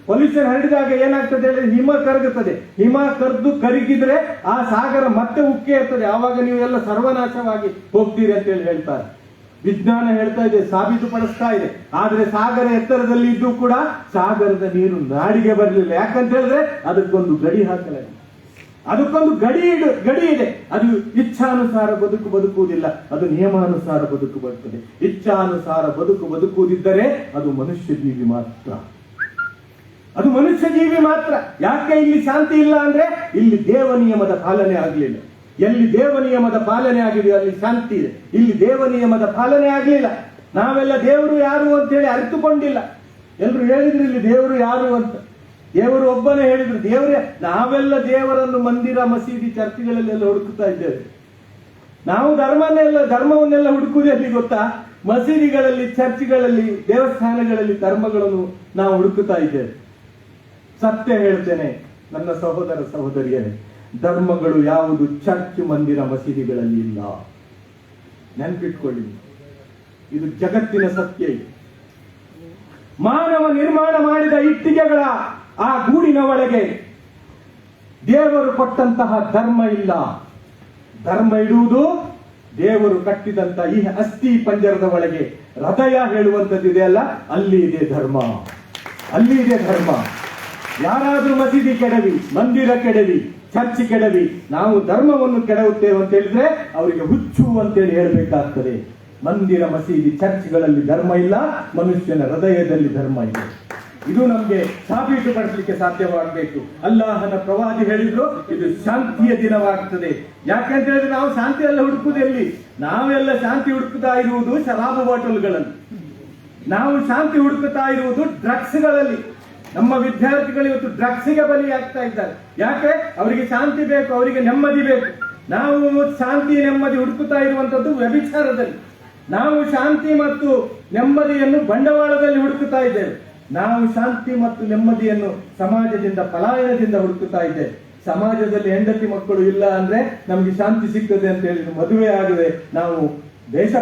ಪೊಲ್ಯೂಷನ್ ಹರಡಿದಾಗ ಏನಾಗ್ತದೆ ಹೇಳಿದ್ರೆ ಹಿಮ ಕರಗುತ್ತದೆ. ಹಿಮ ಕರೆದು ಕರಗಿದ್ರೆ ಆ ಸಾಗರ ಮತ್ತೆ ಉಕ್ಕೇ ಇರ್ತದೆ. ಆವಾಗ ನೀವು ಎಲ್ಲ ಸರ್ವನಾಶವಾಗಿ ಹೋಗ್ತೀರಿ ಅಂತ ಹೇಳ್ತಾರೆ. ವಿಜ್ಞಾನ ಹೇಳ್ತಾ ಇದೆ, ಸಾಬೀತುಪಡಿಸ್ತಾ ಇದೆ. ಆದ್ರೆ ಸಾಗರ ಎತ್ತರದಲ್ಲಿ ಇದ್ದು ಕೂಡ ಸಾಗರದ ನೀರು ನಾಡಿಗೆ ಬರಲಿಲ್ಲ. ಯಾಕಂತ ಹೇಳಿದ್ರೆ ಅದಕ್ಕೊಂದು ಗಡಿ ಹಾಕಲಾಗಿದೆ. ಅದಕ್ಕೊಂದು ಗಡಿ ಇದೆ. ಅದು ಇಚ್ಛಾನುಸಾರ ಬದುಕುವುದಿಲ್ಲ, ಅದು ನಿಯಮಾನುಸಾರ ಬದುಕು ಬರ್ತದೆ. ಇಚ್ಛಾನುಸಾರ ಬದುಕುವುದಿದ್ದರೆ ಅದು ಮನುಷ್ಯ ಜೀವಿ ಮಾತ್ರ, ಅದು ಮನುಷ್ಯ ಜೀವಿ ಮಾತ್ರ. ಯಾಕೆ ಇಲ್ಲಿ ಶಾಂತಿ ಇಲ್ಲ ಅಂದ್ರೆ ಇಲ್ಲಿ ದೇವ ನಿಯಮದ ಪಾಲನೆ ಆಗಲಿಲ್ಲ. ಎಲ್ಲಿ ದೇವ ನಿಯಮದ ಪಾಲನೆ ಆಗಿದೆಯೋ ಅಲ್ಲಿ ಶಾಂತಿ ಇದೆ. ಇಲ್ಲಿ ದೇವ ನಿಯಮದ ಪಾಲನೆ ಆಗಲಿಲ್ಲ. ನಾವೆಲ್ಲ ದೇವರು ಯಾರು ಅಂತ ಹೇಳಿ ಅರಿತುಕೊಂಡಿಲ್ಲ. ಎಲ್ರು ಹೇಳಿದ್ರು ಇಲ್ಲಿ ದೇವರು ಯಾರು ಅಂತ, ದೇವರು ಒಬ್ಬನೇ ಹೇಳಿದ್ರು. ದೇವರೇ, ನಾವೆಲ್ಲ ದೇವರನ್ನು ಮಂದಿರ, ಮಸೀದಿ, ಚರ್ಚ್ಗಳಲ್ಲೆಲ್ಲ ಹುಡುಕುತ್ತಾ ಇದ್ದೇವೆ. ನಾವು ಧರ್ಮವನ್ನೆಲ್ಲ ಹುಡುಕುವುದು ಎಲ್ಲಿ ಗೊತ್ತಾ? ಮಸೀದಿಗಳಲ್ಲಿ, ಚರ್ಚ್ಗಳಲ್ಲಿ, ದೇವಸ್ಥಾನಗಳಲ್ಲಿ ಧರ್ಮಗಳನ್ನು ನಾವು ಹುಡುಕುತ್ತಾ ಇದ್ದೇವೆ. ಸತ್ಯ ಹೇಳ್ತೇನೆ ನನ್ನ ಸಹೋದರ ಸಹೋದರಿಯರೇ, ಧರ್ಮಗಳು ಯಾವುದು ಚರ್ಚ್, ಮಂದಿರ, ಮಸೀದಿಗಳಲ್ಲಿ ಇಲ್ಲ. ನೆನಪಿಟ್ಕೊಳ್ಳಿ, ಇದು ಜಗತ್ತಿನ ಸತ್ಯ. ಮಾನವ ನಿರ್ಮಾಣ ಮಾಡಿದ ಇಟ್ಟಿಗೆಗಳ ಆ ಗೂಡಿನ ಒಳಗೆ ದೇವರು ಕೊಟ್ಟಂತಹ ಧರ್ಮ ಇಲ್ಲ. ಧರ್ಮ ಇಡುವುದು ದೇವರು ಕಟ್ಟಿದಂತ ಈ ಅಸ್ಥಿ ಪಂಜರದ ಒಳಗೆ ಹೃದಯ ಹೇಳುವಂತದ್ದಿದೆ ಅಲ್ಲ, ಅಲ್ಲಿ ಇದೆ ಧರ್ಮ, ಅಲ್ಲಿ ಇದೆ ಧರ್ಮ. ಯಾರಾದ್ರೂ ಮಸೀದಿ ಕೆಡವಿ, ಮಂದಿರ ಕೆಡವಿ, ಚರ್ಚ್ ಕೆಡವಿ, ನಾವು ಧರ್ಮವನ್ನು ಕೆಡವುತ್ತೇವೆ ಅಂತ ಹೇಳಿದ್ರೆ ಅವರಿಗೆ ಹುಚ್ಚು ಅಂತೇಳಿ ಹೇಳಬೇಕಾಗ್ತದೆ. ಮಂದಿರ, ಮಸೀದಿ, ಚರ್ಚ್ಗಳಲ್ಲಿ ಧರ್ಮ ಇಲ್ಲ, ಮನುಷ್ಯನ ಹೃದಯದಲ್ಲಿ ಧರ್ಮ ಇದೆ. ಇದು ನಮ್ಗೆ ಸಾಬೀತುಪಡಿಸಲಿಕ್ಕೆ ಸಾಧ್ಯವಾಗಬೇಕು. ಅಲ್ಲಾಹನ ಪ್ರವಾದಿ ಹೇಳಿದ್ರು ಇದು ಶಾಂತಿಯ ದಿನವಾಗ್ತದೆ. ಯಾಕಂತ ಹೇಳಿದ್ರೆ ನಾವು ಶಾಂತಿ ಎಲ್ಲ ಹುಡುಕುವುದೆಲ್ಲಿ? ನಾವೆಲ್ಲ ಶಾಂತಿ ಹುಡುಕುತ್ತಾ ಇರುವುದು ಶರಾಬು ಬಾಟಲ್ಗಳಲ್ಲಿ, ನಾವು ಶಾಂತಿ ಹುಡುಕುತ್ತಾ ಇರುವುದು ಡ್ರಗ್ಸ್ಗಳಲ್ಲಿ. ನಮ್ಮ ವಿದ್ಯಾರ್ಥಿಗಳು ಇವತ್ತು ಡ್ರಗ್ಸ್ಗೆ ಬಲಿಯಾಗ್ತಾ ಇದ್ದಾರೆ. ಯಾಕೆ? ಅವರಿಗೆ ಶಾಂತಿ ಬೇಕು, ಅವರಿಗೆ ನೆಮ್ಮದಿ ಬೇಕು. ನಾವು ಶಾಂತಿ ನೆಮ್ಮದಿ ಹುಡುಕುತ್ತಾ ಇರುವಂತದ್ದು ವ್ಯಭಿಚಾರದಲ್ಲಿ. ನಾವು ಶಾಂತಿ ಮತ್ತು ನೆಮ್ಮದಿಯನ್ನು ಬಂಡವಾಳದಲ್ಲಿ ಹುಡುಕುತ್ತಾ ಇದ್ದೇವೆ. ನಾವು ಶಾಂತಿ ಮತ್ತು ನೆಮ್ಮದಿಯನ್ನು ಸಮಾಜದಿಂದ, ಪಲಾಯನದಿಂದ ಹುಡುಕುತ್ತಾ ಇದ್ದೇವೆ. ಸಮಾಜದಲ್ಲಿ ಹೆಂಡತಿ ಮಕ್ಕಳು ಇಲ್ಲ ಅಂದ್ರೆ ನಮ್ಗೆ ಶಾಂತಿ ಸಿಗ್ತದೆ ಅಂತ ಹೇಳಿ ಮದುವೆ ಆಗದೆ ನಾವು ದೇಶ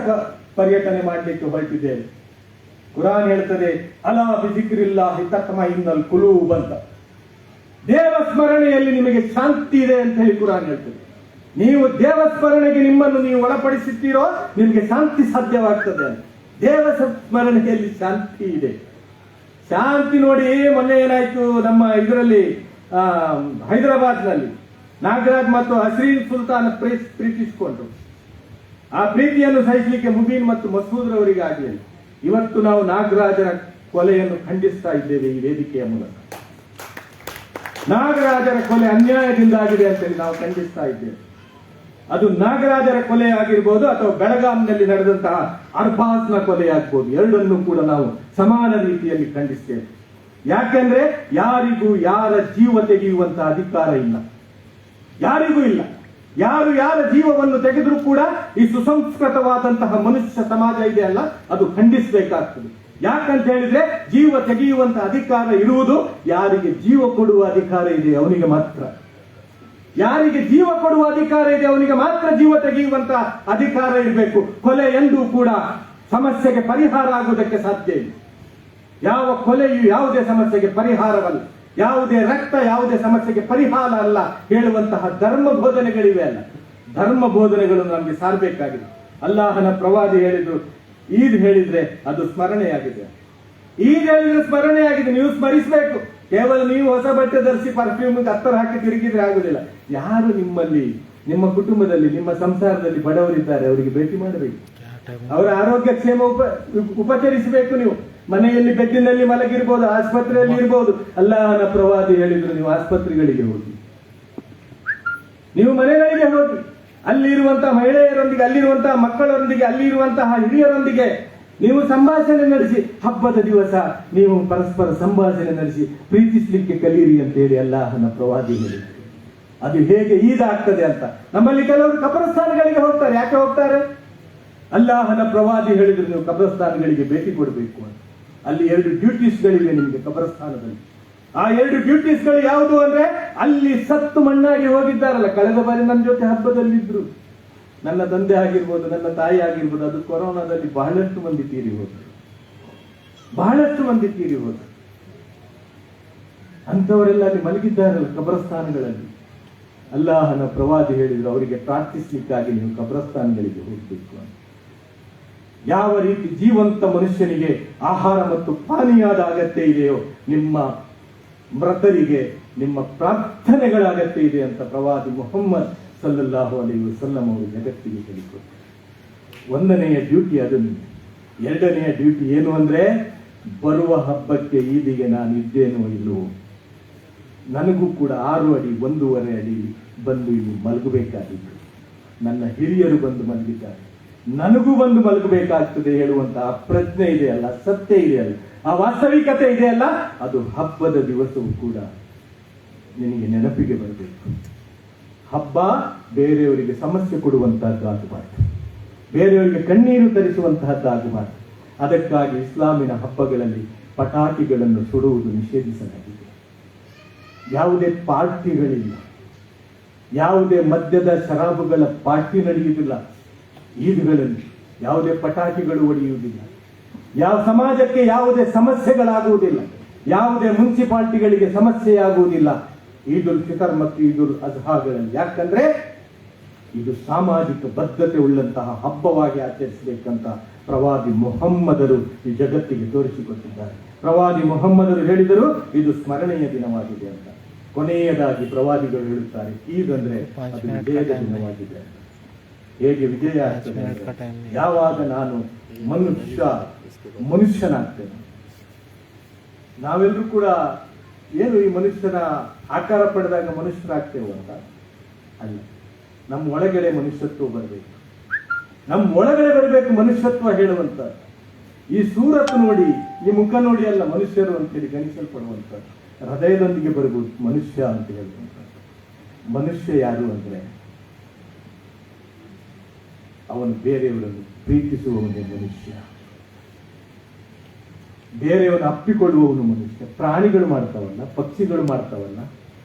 ಪರ್ಯಟನೆ ಮಾಡಲಿಕ್ಕೆ ಹೊರಟಿದ್ದೇವೆ. ಕುರಾನ್ ಹೇಳ್ತದೆ, ಅಲಾ ಬಿಜಿಕ್ರಿಲ್ಲಾಹಿ ತತ್ಮಇನ್ನಲ್ ಕುಲೂಬ್ ಅಂತ. ದೇವ ಸ್ಮರಣೆಯಲ್ಲಿ ನಿಮಗೆ ಶಾಂತಿ ಇದೆ ಅಂತ ಹೇಳಿ ಕುರಾನ್ ಹೇಳ್ತದೆ. ನೀವು ದೇವ ಸ್ಮರಣೆಗೆ ನಿಮ್ಮನ್ನು ನೀವು ಒಳಪಡಿಸುತ್ತೀರೋ ನಿಮಗೆ ಶಾಂತಿ ಸಾಧ್ಯವಾಗ್ತದೆ. ದೇವ ಸ್ಮರಣೆಯಲ್ಲಿ ಶಾಂತಿ ಇದೆ. ಶಾಂತಿ ನೋಡಿ, ಮೊನ್ನೆ ಏನಾಯ್ತು ನಮ್ಮ ಇದರಲ್ಲಿ ಹೈದರಾಬಾದ್ ನಲ್ಲಿ ನಾಗರಾಜ್ ಮತ್ತು ಹಸ್ರೀನ್ ಸುಲ್ತಾನ್ ಪ್ರೀತಿಸಿಕೊಂಡ್ರು. ಆ ಪ್ರೀತಿಯನ್ನು ಸಹಿಸಲಿಕ್ಕೆ ಮುಬೀನ್ ಮತ್ತು ಮಸೂದ್ ರವರಿಗೆ ಆಗಲಿಲ್ಲ. ಇವತ್ತು ನಾವು ನಾಗರಾಜರ ಕೊಲೆಯನ್ನು ಖಂಡಿಸ್ತಾ ಇದ್ದೇವೆ ಈ ವೇದಿಕೆಯ ಮೂಲಕ. ನಾಗರಾಜರ ಕೊಲೆ ಅನ್ಯಾಯದಿಂದ ಆಗಿದೆ ಅಂತೇಳಿ ನಾವು ಖಂಡಿಸ್ತಾ ಇದ್ದೇವೆ. ಅದು ನಾಗರಾಜರ ಕೊಲೆ ಆಗಿರ್ಬೋದು ಅಥವಾ ಬೆಳಗಾಂನಲ್ಲಿ ನಡೆದಂತಹ ಅರ್ಬಾಜ್ನ ಕೊಲೆ ಆಗ್ಬೋದು, ಎರಡನ್ನೂ ಕೂಡ ನಾವು ಸಮಾನ ರೀತಿಯಲ್ಲಿ ಖಂಡಿಸ್ತೇವೆ. ಯಾಕೆಂದ್ರೆ ಯಾರಿಗೂ ಯಾರ ಜೀವ ತೆಗೆಯುವಂತಹ ಅಧಿಕಾರ ಇಲ್ಲ, ಯಾರಿಗೂ ಇಲ್ಲ. ಯಾರು ಯಾರ ಜೀವವನ್ನು ತೆಗೆದರೂ ಕೂಡ ಈ ಸುಸಂಸ್ಕೃತವಾದಂತಹ ಮನುಷ್ಯ ಸಮಾಜ ಇದೆಯಲ್ಲ, ಅದು ಖಂಡಿಸಬೇಕಾಗ್ತದೆ. ಯಾಕಂತ ಹೇಳಿದ್ರೆ ಜೀವ ತೆಗೆಯುವಂತಹ ಅಧಿಕಾರ ಇರುವುದು ಯಾರಿಗೆ ಜೀವ ಕೊಡುವ ಅಧಿಕಾರ ಇದೆ ಅವನಿಗೆ ಮಾತ್ರ. ಯಾರಿಗೆ ಜೀವ ಕೊಡುವ ಅಧಿಕಾರ ಇದೆ ಅವನಿಗೆ ಮಾತ್ರ ಜೀವ ತೆಗೆಯುವಂತಹ ಅಧಿಕಾರ ಇರಬೇಕು. ಕೊಲೆ ಎಂದೂ ಕೂಡ ಸಮಸ್ಯೆಗೆ ಪರಿಹಾರ ಆಗುವುದಕ್ಕೆ ಸಾಧ್ಯ ಇಲ್ಲ. ಯಾವ ಕೊಲೆಯು ಯಾವುದೇ ಸಮಸ್ಯೆಗೆ ಪರಿಹಾರವಲ್ಲ, ಯಾವುದೇ ರಕ್ತ ಯಾವುದೇ ಸಮಸ್ಯೆಗೆ ಪರಿಹಾರ ಅಲ್ಲ ಹೇಳುವಂತಹ ಧರ್ಮ ಬೋಧನೆಗಳಿವೆ ಅಲ್ಲ. ಧರ್ಮ ಬೋಧನೆಗಳನ್ನು ನಮಗೆ ಸಾರಬೇಕಾಗಿದೆ. ಅಲ್ಲಾಹನ ಪ್ರವಾದಿ ಹೇಳಿದ್ರು, ಈದ್ ಹೇಳಿದ್ರೆ ಅದು ಸ್ಮರಣೆಯಾಗಿದೆ. ಈದ್ ಹೇಳಿದ್ರೆ ಸ್ಮರಣೆಯಾಗಿದೆ, ನೀವು ಸ್ಮರಿಸಬೇಕು. ಕೇವಲ ನೀವು ಹೊಸ ಬಟ್ಟೆ ಧರಿಸಿ ಪರ್ಫ್ಯೂಮ್ ಅತ್ತರ್ ಹಾಕಿ ತಿರುಗಿದ್ರೆ ಆಗುದಿಲ್ಲ. ಯಾರು ನಿಮ್ಮಲ್ಲಿ, ನಿಮ್ಮ ಕುಟುಂಬದಲ್ಲಿ, ನಿಮ್ಮ ಸಂಸಾರದಲ್ಲಿ ಬಡವರಿದ್ದಾರೆ ಅವರಿಗೆ ಭೇಟಿ ಮಾಡಬೇಕು. ಅವರ ಆರೋಗ್ಯ ಕ್ಷೇಮ ಉಪಚರಿಸಬೇಕು. ನೀವು ಮನೆಯಲ್ಲಿ ಬೆಡ್ಡಿನಲ್ಲಿ ಮಲಗಿರ್ಬೋದು, ಆಸ್ಪತ್ರೆಯಲ್ಲಿ ಇರ್ಬೋದು. ಅಲ್ಲಾಹನ ಪ್ರವಾದಿ ಹೇಳಿದ್ರು, ನೀವು ಆಸ್ಪತ್ರೆಗಳಿಗೆ ಹೋಗಿ, ನೀವು ಮನೆಗಳಿಗೆ ಹೋಗಿ, ಅಲ್ಲಿರುವಂತಹ ಮಹಿಳೆಯರೊಂದಿಗೆ, ಅಲ್ಲಿರುವಂತಹ ಮಕ್ಕಳೊಂದಿಗೆ, ಅಲ್ಲಿರುವಂತಹ ಹಿರಿಯರೊಂದಿಗೆ ನೀವು ಸಂಭಾಷಣೆ ನಡೆಸಿ. ಹಬ್ಬದ ದಿವಸ ನೀವು ಪರಸ್ಪರ ಸಂಭಾಷಣೆ ನಡೆಸಿ ಪ್ರೀತಿಸಲಿಕ್ಕೆ ಕಲೀರಿ ಅಂತ ಹೇಳಿ ಅಲ್ಲಾಹನ ಪ್ರವಾದಿ ಹೇಳಿದ್ರು. ಅದು ಹೇಗೆ ಈದಾಗ್ತದೆ ಅಂತ. ನಮ್ಮಲ್ಲಿ ಕೆಲವರು ಕಬ್ರಸ್ಥಾನಗಳಿಗೆ ಹೋಗ್ತಾರೆ. ಯಾಕೆ ಹೋಗ್ತಾರೆ? ಅಲ್ಲಾಹನ ಪ್ರವಾದಿ ಹೇಳಿದ್ರು, ನೀವು ಕಬ್ರಸ್ಥಾನಗಳಿಗೆ ಭೇಟಿ ಕೊಡಬೇಕು ಅಂತ. ಅಲ್ಲಿ 2 ಡ್ಯೂಟೀಸ್ಗಳಿವೆ ನಿಮಗೆ ಕಬ್ರಸ್ಥಾನದಲ್ಲಿ. ಆ 2 ಡ್ಯೂಟೀಸ್ಗಳು ಯಾವುದು ಅಂದ್ರೆ, ಅಲ್ಲಿ ಸತ್ತು ಮಣ್ಣಾಗಿ ಹೋಗಿದ್ದಾರಲ್ಲ, ಕಳೆದ ಬಾರಿ ನನ್ನ ಜೊತೆ ಹಬ್ಬದಲ್ಲಿದ್ರು, ನನ್ನ ತಂದೆ ಆಗಿರ್ಬೋದು, ನನ್ನ ತಾಯಿ ಆಗಿರ್ಬೋದು, ಅದು ಕೊರೋನಾದಲ್ಲಿ ಬಹಳಷ್ಟು ಮಂದಿ ತೀರಿ ಹೋದ್ರು, ಬಹಳಷ್ಟು ಮಂದಿ ತೀರಿ ಹೋದ್ರು. ಅಂತವರೆಲ್ಲ ಅಲ್ಲಿ ಮಲಗಿದ್ದಾರಲ್ಲ ಕಬ್ರಸ್ಥಾನಗಳಲ್ಲಿ. ಅಲ್ಲಾಹನ ಪ್ರವಾದಿ ಹೇಳಿದ್ರು, ಅವರಿಗೆ ಪ್ರಾರ್ಥಿಸ್ಲಿಕ್ಕಾಗಿ ನೀವು ಕಬ್ರಸ್ಥಾನಗಳಿಗೆ ಹೋಗಬೇಕು ಅಂತ. ಯಾವ ರೀತಿ ಜೀವಂತ ಮನುಷ್ಯನಿಗೆ ಆಹಾರ ಮತ್ತು ಪಾನೀಯದ ಅಗತ್ಯ ಇದೆಯೋ, ನಿಮ್ಮ ಮೃತರಿಗೆ ನಿಮ್ಮ ಪ್ರಾರ್ಥನೆಗಳ ಅಗತ್ಯ ಇದೆ ಅಂತ ಪ್ರವಾದಿ ಮುಹಮ್ಮದ್ ಸಲ್ಲಲ್ಲಾಹು ಅಲೈಹಿ ವಸಲ್ಲಂ ಅವರು ಜಗತ್ತಿಗೆ ಹೇಳಿಕೊಟ್ಟರು. ಒಂದನೆಯ ಡ್ಯೂಟಿ ಅದು. ಎರಡನೆಯ ಡ್ಯೂಟಿ ಏನು ಅಂದ್ರೆ, ಬರುವ ಹಬ್ಬಕ್ಕೆ ಈದಿಗೆ ನಾನು ಇದ್ದೇನೋ ಇಲ್ಲವೋ, ನನಗೂ ಕೂಡ 6 ಅಡಿ 1.5 ಅಡಿ ಬಂದು ಇಲ್ಲಿ ಮಲಗಬೇಕಾಗಿತ್ತು. ನನ್ನ ಹಿರಿಯರು ಬಂದು ಮಲಗಿದ್ದಾರೆ, ನನಗೂ ಬಂದು ಮಲಗಬೇಕಾಗ್ತದೆ ಹೇಳುವಂತಹ ಪ್ರಜ್ಞೆ ಇದೆಯಲ್ಲ, ಸತ್ಯ ಇದೆಯಲ್ಲ, ಆ ವಾಸ್ತವಿಕತೆ ಇದೆಯಲ್ಲ, ಅದು ಹಬ್ಬದ ದಿವಸವೂ ಕೂಡ ನಿನಗೆ ನೆನಪಿಗೆ ಬರಬೇಕು. ಹಬ್ಬ ಬೇರೆಯವರಿಗೆ ಸಮಸ್ಯೆ ಕೊಡುವಂತಹದ್ದಾಗಬಾರ್ದು, ಬೇರೆಯವರಿಗೆ ಕಣ್ಣೀರು ತರಿಸುವಂತಹದ್ದಾಗಬಾರ್ದು. ಅದಕ್ಕಾಗಿ ಇಸ್ಲಾಮಿನ ಹಬ್ಬಗಳಲ್ಲಿ ಪಟಾಕಿಗಳನ್ನು ಸುಡುವುದು ನಿಷೇಧಿಸಲಾಗಿದೆ. ಯಾವುದೇ ಪಾರ್ಟಿಗಳಿಲ್ಲ, ಯಾವುದೇ ಮದ್ಯದ ಶರಾಬುಗಳ ಪಾರ್ಟಿ ನಡೆಯುವುದಿಲ್ಲ. ಈದ್ಗಳಲ್ಲಿ ಯಾವುದೇ ಪಟಾಕಿಗಳು ಹೊಡೆಯುವುದಿಲ್ಲ. ಯಾವ ಸಮಾಜಕ್ಕೆ ಯಾವುದೇ ಸಮಸ್ಯೆಗಳಾಗುವುದಿಲ್ಲ, ಯಾವುದೇ ಮುನ್ಸಿಪಾಲಿಟಿಗಳಿಗೆ ಸಮಸ್ಯೆಯಾಗುವುದಿಲ್ಲ ಈದ್ ಉಲ್ ಫಿತರ್ ಮತ್ತು ಈದ್ ಉಲ್ ಅಜ್ಹಾಗಳಲ್ಲಿ. ಯಾಕಂದ್ರೆ ಇದು ಸಾಮಾಜಿಕ ಬದ್ಧತೆ ಉಳ್ಳಂತಹ ಹಬ್ಬವಾಗಿ ಆಚರಿಸಬೇಕಂತ ಪ್ರವಾದಿ ಮುಹಮ್ಮದರು ಈ ಜಗತ್ತಿಗೆ ತೋರಿಸಿಕೊಟ್ಟಿದ್ದಾರೆ. ಪ್ರವಾದಿ ಮುಹಮ್ಮದರು ಹೇಳಿದರು ಇದು ಸ್ಮರಣೆಯ ದಿನವಾಗಿದೆ ಅಂತ. ಕೊನೆಯದಾಗಿ ಪ್ರವಾದಿಗಳು ಹೇಳುತ್ತಾರೆ, ಈದ್ ಅಂದ್ರೆ ಅದು ವಿಜಯದ ದಿನವಾಗಿದೆ. ಹೇಗೆ ವಿಜಯ ಆಗ್ತದೆ? ಯಾವಾಗ ನಾನು ಮನುಷ್ಯನಾಗ್ತೇನೆ. ನಾವೆಲ್ಲರೂ ಕೂಡ ಏನು ಈ ಮನುಷ್ಯನ ಆಕಾರ ಪಡೆದಾಗ ಮನುಷ್ಯರಾಗ್ತೇವೆ ಅಂತ ಅಲ್ಲ, ನಮ್ಮ ಒಳಗಡೆ ಮನುಷ್ಯತ್ವ ಬರಬೇಕು, ನಮ್ಮ ಒಳಗಡೆ ಬರಬೇಕು ಮನುಷ್ಯತ್ವ ಹೇಳುವಂತ. ಈ ಸೂರತ್ ನೋಡಿ, ಈ ಮುಖ ನೋಡಿ ಅಲ್ಲ ಮನುಷ್ಯರು ಅಂತೇಳಿ ಗಣಿಸಲ್ಪಡುವಂತ, ಹೃದಯದೊಂದಿಗೆ ಬರಬಹುದು ಮನುಷ್ಯ ಅಂತ ಹೇಳುವಂತ. ಮನುಷ್ಯ ಯಾರು ಅಂದ್ರೆ ಅವನು ಬೇರೆಯವರನ್ನು ಪ್ರೀತಿಸುವವನೇ ಮನುಷ್ಯ, ಬೇರೆಯವನು ಅಪ್ಪಿಕೊಳ್ಳುವವನು ಮನುಷ್ಯ. ಪ್ರಾಣಿಗಳು ಮಾಡ್ತಾವಲ್ಲ, ಪಕ್ಷಿಗಳು ಮಾಡ್ತಾವಲ್ಲ,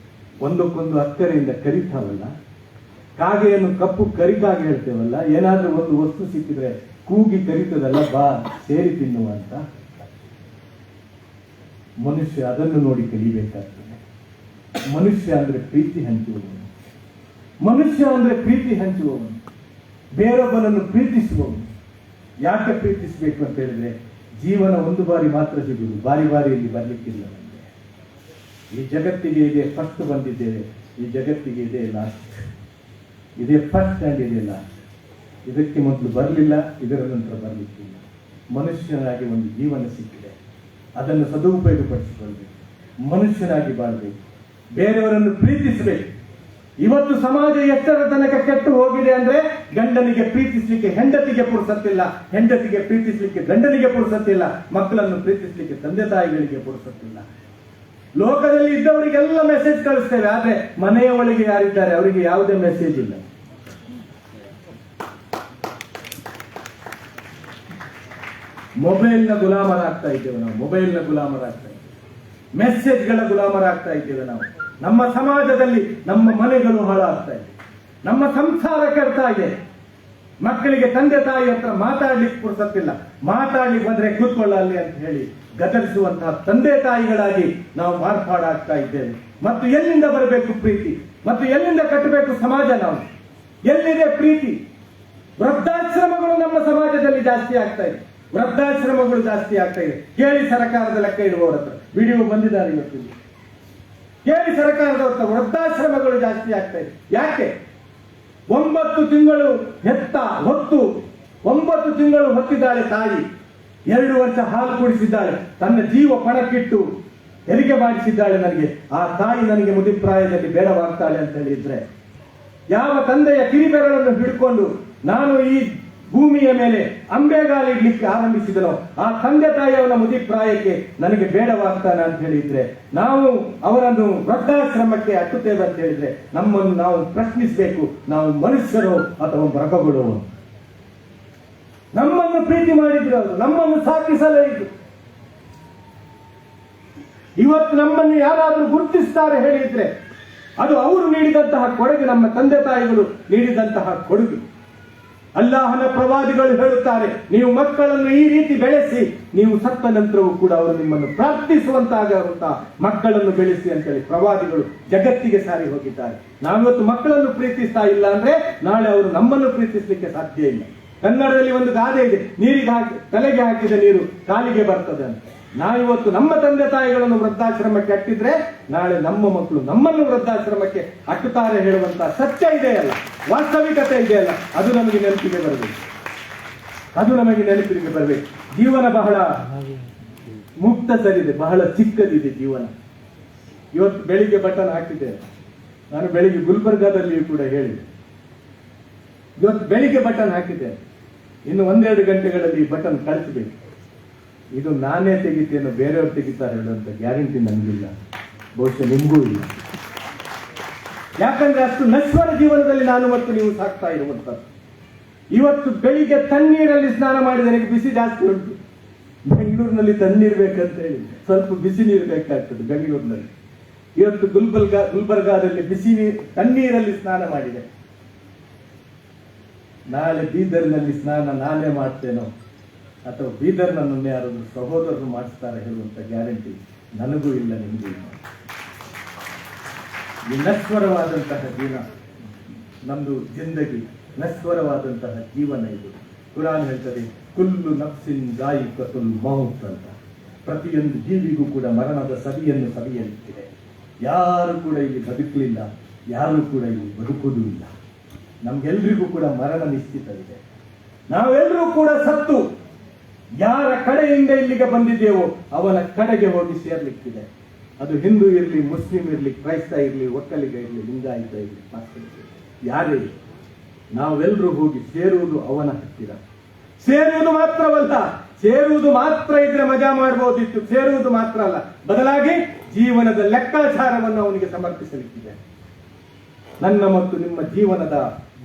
ಒಂದಕ್ಕೊಂದು ಅಕ್ಕರೆಯಿಂದ ಕರಿತಾವಲ್ಲ, ಕಾಗೆಯನ್ನು ಕಪ್ಪು ಕರಿಕಾಗೆ ಹೇಳ್ತೇವಲ್ಲ, ಏನಾದ್ರೂ ಒಂದು ವಸ್ತು ಸಿಕ್ಕಿದ್ರೆ ಕೂಗಿ ಕರಿತದಲ್ಲ, ಬಾ ಸೇರಿ ತಿನ್ನುವ ಅಂತ. ಮನುಷ್ಯ ಅದನ್ನು ನೋಡಿ ಕಲಿಬೇಕಾಗ್ತದೆ. ಮನುಷ್ಯ ಅಂದ್ರೆ ಪ್ರೀತಿ ಹಂಚುವವನು, ಮನುಷ್ಯ ಅಂದ್ರೆ ಪ್ರೀತಿ ಹಂಚುವವನು, ಬೇರೊಬ್ಬನನ್ನು ಪ್ರೀತಿಸುವವನು. ಯಾಕೆ ಪ್ರೀತಿಸಬೇಕು ಅಂತ ಹೇಳಿದ್ರೆ, ಜೀವನ ಒಂದು ಬಾರಿ ಮಾತ್ರ ಸಿಗುವುದು, ಬಾರಿ ಬಾರಿಯಲ್ಲಿ ಬರ್ಲಿಕ್ಕಿಲ್ಲ. ನಮಗೆ ಈ ಜಗತ್ತಿಗೆ ಇದೆ ಫಸ್ಟ್ ಬಂದಿದ್ದೇವೆ, ಈ ಜಗತ್ತಿಗೆ ಇದೆ ಲಾಸ್ಟ್. ಇದೇ ಫಸ್ಟ್ ಅಂಡ್ ಇದೆ ಲಾಸ್ಟ್. ಇದಕ್ಕೆ ಮೊದಲು ಬರಲಿಲ್ಲ, ಇದರ ನಂತರ ಬರಲಿಕ್ಕಿಲ್ಲ. ಮನುಷ್ಯನಾಗಿ ಒಂದು ಜೀವನ ಸಿಕ್ಕಿದೆ, ಅದನ್ನು ಸದುಪಯೋಗಪಡಿಸಿಕೊಳ್ಬೇಕು, ಮನುಷ್ಯನಾಗಿ ಬಾಳಬೇಕು, ಬೇರೆಯವರನ್ನು ಪ್ರೀತಿಸಬೇಕು. ಇವತ್ತು ಸಮಾಜ ಎಷ್ಟರ ತನಕ ಕೆಟ್ಟು ಹೋಗಿದೆ ಅಂದ್ರೆ, ಗಂಡನಿಗೆ ಪ್ರೀತಿಸ್ಲಿಕ್ಕೆ ಹೆಂಡತಿಗೆ ಪುರುಸತ್ತಿಲ್ಲ, ಹೆಂಡತಿಗೆ ಪ್ರೀತಿಸ್ಲಿಕ್ಕೆ ಗಂಡನಿಗೆ ಪುರುಸತ್ತಿಲ್ಲ, ಮಕ್ಕಳನ್ನು ಪ್ರೀತಿಸ್ಲಿಕ್ಕೆ ತಂದೆ ತಾಯಿಗಳಿಗೆ ಪುರುಸತ್ತಿಲ್ಲ. ಲೋಕದಲ್ಲಿ ಇದ್ದವರಿಗೆಲ್ಲ ಮೆಸೇಜ್ ಕಳಿಸ್ತೇವೆ, ಆದ್ರೆ ಮನೆಯ ಒಳಗೆ ಯಾರಿದ್ದಾರೆ ಅವರಿಗೆ ಯಾವುದೇ ಮೆಸೇಜ್ ಇಲ್ಲ. ಮೊಬೈಲ್ನ ಗುಲಾಮರಾಗ್ತಾ ಇದ್ದೇವೆ ನಾವು, ಮೊಬೈಲ್ನ ಗುಲಾಮರಾಗ್ತಾ ಇದ್ದೇವೆ, ಮೆಸೇಜ್ಗಳ ಗುಲಾಮರಾಗ್ತಾ ಇದ್ದೇವೆ ನಾವು. ನಮ್ಮ ಸಮಾಜದಲ್ಲಿ ನಮ್ಮ ಮನೆಗಳು ಹಾಳಾಗ್ತಾ ಇದೆ, ನಮ್ಮ ಸಂಸಾರ ಕೆಡ್ತಾ ಇದೆ. ಮಕ್ಕಳಿಗೆ ತಂದೆ ತಾಯಿ ಹತ್ರ ಮಾತಾಡ್ಲಿಕ್ಕೆ ಪುರ್ಸತ್ತಿಲ್ಲ, ಮಾತಾಡ್ಲಿಕ್ಕೆ ಬಂದ್ರೆ ಕೂತ್ಕೊಳ್ಳಲ್ಲಿ ಅಂತ ಹೇಳಿ ಗದರಿಸುವಂತಹ ತಂದೆ ತಾಯಿಗಳಾಗಿ ನಾವು ಮಾರ್ಪಾಡಾಗ್ತಾ ಇದ್ದೇವೆ. ಮತ್ತು ಎಲ್ಲಿಂದ ಬರಬೇಕು ಪ್ರೀತಿ, ಮತ್ತು ಎಲ್ಲಿಂದ ಕಟ್ಟಬೇಕು ಸಮಾಜ? ನಾವು ಎಲ್ಲಿದೆ ಪ್ರೀತಿ? ವೃದ್ಧಾಶ್ರಮಗಳು ನಮ್ಮ ಸಮಾಜದಲ್ಲಿ ಜಾಸ್ತಿ ಆಗ್ತಾ ಇದೆ, ವೃದ್ಧಾಶ್ರಮಗಳು ಜಾಸ್ತಿ ಆಗ್ತಾ ಇದೆ. ಕೇಳಿ ಸರ್ಕಾರದ ಲೆಕ್ಕ ಇಡುವವರ ಹತ್ರ, ವಿಡಿಯೋ ಬಂದಿದ್ದಾರೆ ಇವತ್ತು, ಕೇಳಿ ಸರ್ಕಾರದ ಹತ್ರ ವೃದ್ಧಾಶ್ರಮಗಳು ಜಾಸ್ತಿ ಆಗ್ತಾ ಇದೆ. ಯಾಕೆ? 9 ತಿಂಗಳು ಹೆತ್ತ ಹೊತ್ತು, 9 ತಿಂಗಳು ಹೊತ್ತಿದ್ದಾಳೆ ತಾಯಿ, 2 ವರ್ಷ ಹಾಲು ಕುಡಿಸಿದ್ದಾಳೆ, ತನ್ನ ಜೀವ ಪಣಕ್ಕಿಟ್ಟು ಹೆರಿಗೆ ಮಾಡಿಸಿದ್ದಾಳೆ. ನನಗೆ ಆ ತಾಯಿ ನನಗೆ ಮುದಿಪ್ರಾಯದಲ್ಲಿ ಬೇಡವಾಗ್ತಾಳೆ ಅಂತ ಹೇಳಿದ್ರೆ, ಯಾವ ತಂದೆಯ ಕಿರಿಬೆರಳನ್ನು ಹಿಡ್ಕೊಂಡು ನಾನು ಈ ಭೂಮಿಯ ಮೇಲೆ ಅಂಬೆಗಾಲಿಡ್ಲಿಕ್ಕೆ ಆರಂಭಿಸಿದನೋ, ಆ ತಂದೆ ತಾಯಿಯವನ ಮುದಿಪ್ರಾಯಕ್ಕೆ ನನಗೆ ಬೇಡವಾಗ್ತಾನೆ ಅಂತ ಹೇಳಿದ್ರೆ, ನಾವು ಅವರನ್ನು ವೃದ್ಧಾಶ್ರಮಕ್ಕೆ ಅಟ್ಟುತ್ತೇವೆ ಅಂತ ಹೇಳಿದ್ರೆ, ನಮ್ಮನ್ನು ನಾವು ಪ್ರಶ್ನಿಸಬೇಕು, ನಾವು ಮನುಷ್ಯರು ಅಥವಾ ಮೃಗಗಳು? ನಮ್ಮನ್ನು ಪ್ರೀತಿ ಮಾಡಿದ್ರು ಅವರು, ನಮ್ಮನ್ನು ಸಾಕಿಸಲೇ ಇದ್ರು. ಇವತ್ತು ನಮ್ಮನ್ನು ಯಾರಾದರೂ ಗುರುತಿಸ್ತಾರೆ ಹೇಳಿದ್ರೆ, ಅದು ಅವರು ನೀಡಿದಂತಹ ಕೊಡುಗೆ, ನಮ್ಮ ತಂದೆ ತಾಯಿಗಳು ನೀಡಿದಂತಹ ಕೊಡುಗೆ. ಅಲ್ಲಾಹನ ಪ್ರವಾದಿಗಳು ಹೇಳುತ್ತಾರೆ, ನೀವು ಮಕ್ಕಳನ್ನು ಈ ರೀತಿ ಬೆಳೆಸಿ, ನೀವು ಸತ್ತ ನಂತರವೂ ಕೂಡ ಅವರು ನಿಮ್ಮನ್ನು ಪ್ರಾರ್ಥಿಸುವಂತಾಗುವಂತಹ ಮಕ್ಕಳನ್ನು ಬೆಳೆಸಿ ಅಂತೇಳಿ ಪ್ರವಾದಿಗಳು ಜಗತ್ತಿಗೆ ಸಾರಿ ಹೋಗಿದ್ದಾರೆ. ನಾವಿವತ್ತು ಮಕ್ಕಳನ್ನು ಪ್ರೀತಿಸ್ತಾ ಇಲ್ಲ ಅಂದ್ರೆ, ನಾಳೆ ಅವರು ನಮ್ಮನ್ನು ಪ್ರೀತಿಸಲಿಕ್ಕೆ ಸಾಧ್ಯ ಇಲ್ಲ. ಕನ್ನಡದಲ್ಲಿ ಒಂದು ಗಾದೆ ಇದೆ, ನೀರಿಗೆ ಹಾಕಿ ತಲೆಗೆ ಹಾಕಿದ ನೀರು ಕಾಲಿಗೆ ಬರ್ತದೆ ಅಂತ. ನಾವಿವತ್ತು ನಮ್ಮ ತಂದೆ ತಾಯಿಗಳನ್ನು ವೃದ್ಧಾಶ್ರಮಕ್ಕೆ ಅಟ್ಟಿದ್ರೆ ನಾಳೆ ನಮ್ಮ ಮಕ್ಕಳು ನಮ್ಮನ್ನು ವೃದ್ಧಾಶ್ರಮಕ್ಕೆ ಅಟ್ಟುತ್ತಾರೆ ಹೇಳುವಂತ ಸತ್ಯ ಇದೆಯಲ್ಲ, ವಾಸ್ತವಿಕತೆ ಇದೆಯಲ್ಲ, ಅದು ನಮಗೆ ನೆನಪಿಗೆ ಬರಬೇಕು. ಅದು ನಮಗೆ ನೆನಪಿಗೆ ಬರಬೇಕು. ಜೀವನ ಬಹಳ ಮುಕ್ತಸರಿದೆ, ಬಹಳ ಚಿಕ್ಕದಿದೆ ಜೀವನ. ಇವತ್ತು ಬೆಳಿಗ್ಗೆ ಬಟನ್ ಹಾಕಿದೆ, ನಾನು ಬೆಳಿಗ್ಗೆ ಗುಲ್ಬರ್ಗಾದಲ್ಲಿಯೂ ಕೂಡ ಹೇಳಿದೆ. ಇವತ್ತು ಬೆಳಿಗ್ಗೆ ಬಟನ್ ಹಾಕಿದೆ, ಇನ್ನು 1-2 ಗಂಟೆಗಳಲ್ಲಿ ಈ ಬಟನ್ ಕಳಿಸಬೇಕು. ಇದು ನಾನೇ ತೆಗಿತೇನೋ ಬೇರೆಯವ್ರು ತೆಗಿತಾರೆ ಹೇಳುವಂತ ಗ್ಯಾರಂಟಿ ನನಗಿಲ್ಲ, ಬಹುಶಃ ನಿಮಗೂ ಇಲ್ಲ. ಯಾಕಂದ್ರೆ ಅಷ್ಟು ನಶ್ವರ ಜೀವನದಲ್ಲಿ ನಾನು ಮತ್ತು ನೀವು ಸಾಕ್ತಾ ಇರುವಂತದ್ದು. ಇವತ್ತು ಬೆಳಿಗ್ಗೆ ತಣ್ಣೀರಲ್ಲಿ ಸ್ನಾನ ಮಾಡಿದ ನನಗೆ ಬಿಸಿ ಜಾಸ್ತಿ ಉಂಟು. ಬೆಂಗಳೂರಿನಲ್ಲಿ ತಣ್ಣೀರು ಬೇಕಂತ ಹೇಳಿ ಸ್ವಲ್ಪ ಬಿಸಿ ನೀರು ಬೇಕಾಗ್ತದೆ ಬೆಂಗಳೂರಿನಲ್ಲಿ. ಇವತ್ತು ಗುಲ್ಬರ್ಗಾದಲ್ಲಿ ಬಿಸಿ ನೀರು ತಣ್ಣೀರಲ್ಲಿ ಸ್ನಾನ ಮಾಡಿದೆ. ನಾಳೆ ಬೀದರ್ನಲ್ಲಿ ಸ್ನಾನ ನಾನೇ ಮಾಡ್ತೇನೋ ಅಥವಾ ಬೀದರ್ ನನ್ನನ್ನು ಯಾರಾದ್ರೂ ಸಹೋದರರು ಮಾಡಿಸ್ತಾರೆ ಹೇಳುವಂತ ಗ್ಯಾರಂಟಿ ನನಗೂ ಇಲ್ಲ, ನಿಮಗೂ ಇಲ್ಲ. ಈ ನಶ್ವರವಾದಂತಹ ಜೀವನ ನಮ್ದು ಜಿಂದಗಿ, ನಶ್ವರವಾದಂತಹ ಜೀವನ ಇದು. ಕುರಾನ್ ಹೇಳ್ತದೆ, ಕುಲ್ಲು ನಫ್ಸಿನ್ ದಾಯಿಕತುಲ್ ಮೌತ್ ಅಂತ. ಪ್ರತಿಯೊಂದು ಜೀವಿಗೂ ಕೂಡ ಮರಣದ ಸವಿಯನ್ನು ಸವಿಯಲಿಕ್ಕಿದೆ. ಯಾರು ಕೂಡ ಇಲ್ಲಿ ಬದುಕಲಿಲ್ಲ, ಯಾರು ಕೂಡ ಇಲ್ಲಿ ಬದುಕುವುದೂ ಇಲ್ಲ. ನಮ್ಗೆಲ್ರಿಗೂ ಕೂಡ ಮರಣ ನಿಶ್ಚಿತವಿದೆ. ನಾವೆಲ್ಲರೂ ಕೂಡ ಸತ್ತು ಯಾರ ಕಡೆಯಿಂದ ಇಲ್ಲಿಗೆ ಬಂದಿದ್ದೇವೋ ಅವನ ಕಡೆಗೆ ಹೋಗಿ ಸೇರ್ಲಿಕ್ಕಿದೆ. ಅದು ಹಿಂದೂ ಇರಲಿ, ಮುಸ್ಲಿಂ ಇರಲಿ, ಕ್ರೈಸ್ತ ಇರಲಿ, ಒಕ್ಕಲಿಗ ಇರಲಿ, ಲಿಂಗಾಯತ ಇರಲಿ, ಯಾರೇ ಇರಲಿ, ನಾವೆಲ್ಲರೂ ಹೋಗಿ ಸೇರುವುದು ಅವನ ಹತ್ತಿರ. ಸೇರುವುದು ಮಾತ್ರವಲ್ಲ, ಸೇರುವುದು ಮಾತ್ರ ಇದ್ರೆ ಮಜಾ ಮಾಡಬಹುದಿತ್ತು. ಸೇರುವುದು ಮಾತ್ರ ಅಲ್ಲ, ಬದಲಾಗಿ ಜೀವನದ ಲೆಕ್ಕಾಚಾರವನ್ನು ಅವನಿಗೆ ಸಮರ್ಪಿಸಲಿಕ್ಕಿದೆ. ನನ್ನ ಮತ್ತು ನಿಮ್ಮ ಜೀವನದ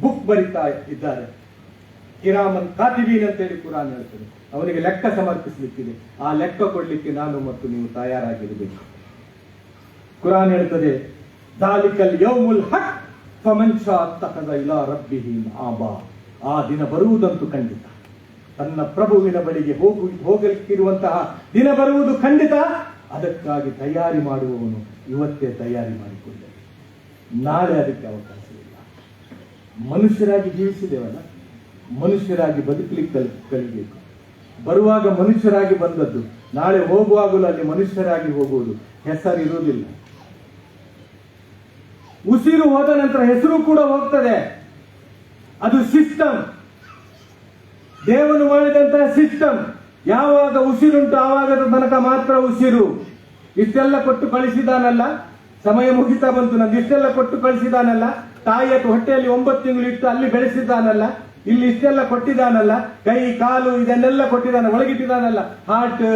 ಬುಕ್ ಬರಿತಾ ಇದ್ದಾರೆ. ಕಿರಾಮನ್ ಕಾತಿಬೀನ್ ಅಂತೇಳಿ ಕುರಾನ್ ಹೇಳ್ತದೆ. ಅವನಿಗೆ ಲೆಕ್ಕ ಸಮರ್ಪಿಸಲಿಕ್ಕಿದೆ. ಆ ಲೆಕ್ಕ ಕೊಡ್ಲಿಕ್ಕೆ ನಾನು ಮತ್ತು ನೀವು ತಯಾರಾಗಿರಬೇಕು. ಕುರಾನ್ ಹೇಳ್ತದೆ, ದಾಲಿಕಲ್ ಯೌಮುಲ್ ಹಕ್ ಫಮನ್ ಶಾ ಅತ್ತಖದ ಇಲಾ ರಬ್ಬಿಹಿ ಮಾಬಾ. ಆ ದಿನ ಬರುವುದಂತೂ ಖಂಡಿತ, ತನ್ನ ಪ್ರಭುವಿನ ಬಳಿಗೆ ಹೋಗಲಿಕ್ಕಿರುವಂತಹ ದಿನ ಬರುವುದು ಖಂಡಿತ. ಅದಕ್ಕಾಗಿ ತಯಾರಿ ಮಾಡುವವನು ಇವತ್ತೇ ತಯಾರಿ ಮಾಡಿಕೊಂಡ, ನಾಳೆ ಅದಕ್ಕೆ ಅವಕಾಶವಿಲ್ಲ. ಮನುಷ್ಯರಾಗಿ ಜೀವಿಸಿದೇವಲ್ಲ, ಮನುಷ್ಯರಾಗಿ ಬದುಕಲಿಕ್ಕೆ ಕಲಿಬೇಕು. ಬರುವಾಗ ಮನುಷ್ಯರಾಗಿ ಬಂದದ್ದು, ನಾಳೆ ಹೋಗುವಾಗಲೂ ಅಲ್ಲಿ ಮನುಷ್ಯರಾಗಿ ಹೋಗುವುದು. ಹೆಸರಿರುವುದಿಲ್ಲ. ಉಸಿರು ಹೋದ ನಂತರ ಹೆಸರು ಕೂಡ ಹೋಗ್ತದೆ. ಅದು ಸಿಸ್ಟಮ್, ದೇವನು ಮಾಡಿದಂತಹ ಸಿಸ್ಟಮ್. ಯಾವಾಗ ಉಸಿರುಂಟು ಆವಾಗದ ತನಕ ಮಾತ್ರ ಉಸಿರು. ಇಷ್ಟೆಲ್ಲ ಕೊಟ್ಟು ಕಳಿಸಿದಾನಲ್ಲ, ಸಮಯ ಮುಗಿತಾ ಬಂತು, ನಂದು ಇಷ್ಟೆಲ್ಲ ಕೊಟ್ಟು ಕಳಿಸಿದಾನಲ್ಲ, ತಾಯಿಯ ಹೊಟ್ಟೆಯಲ್ಲಿ 9 ತಿಂಗಳು ಇಟ್ಟು ಅಲ್ಲಿ ಬೆಳೆಸಿದ್ದಾನಲ್ಲ, ಇಲ್ಲಿ ಇಷ್ಟೆಲ್ಲ ಕೊಟ್ಟಿದ್ದಾನಲ್ಲ, ಕೈ ಕಾಲು ಇದನ್ನೆಲ್ಲ ಕೊಟ್ಟಿದ್ದಾನೆ, ಒಳಗಿಟ್ಟಿದ್ದಾನಲ್ಲ, ಹಾರ್ಟ್,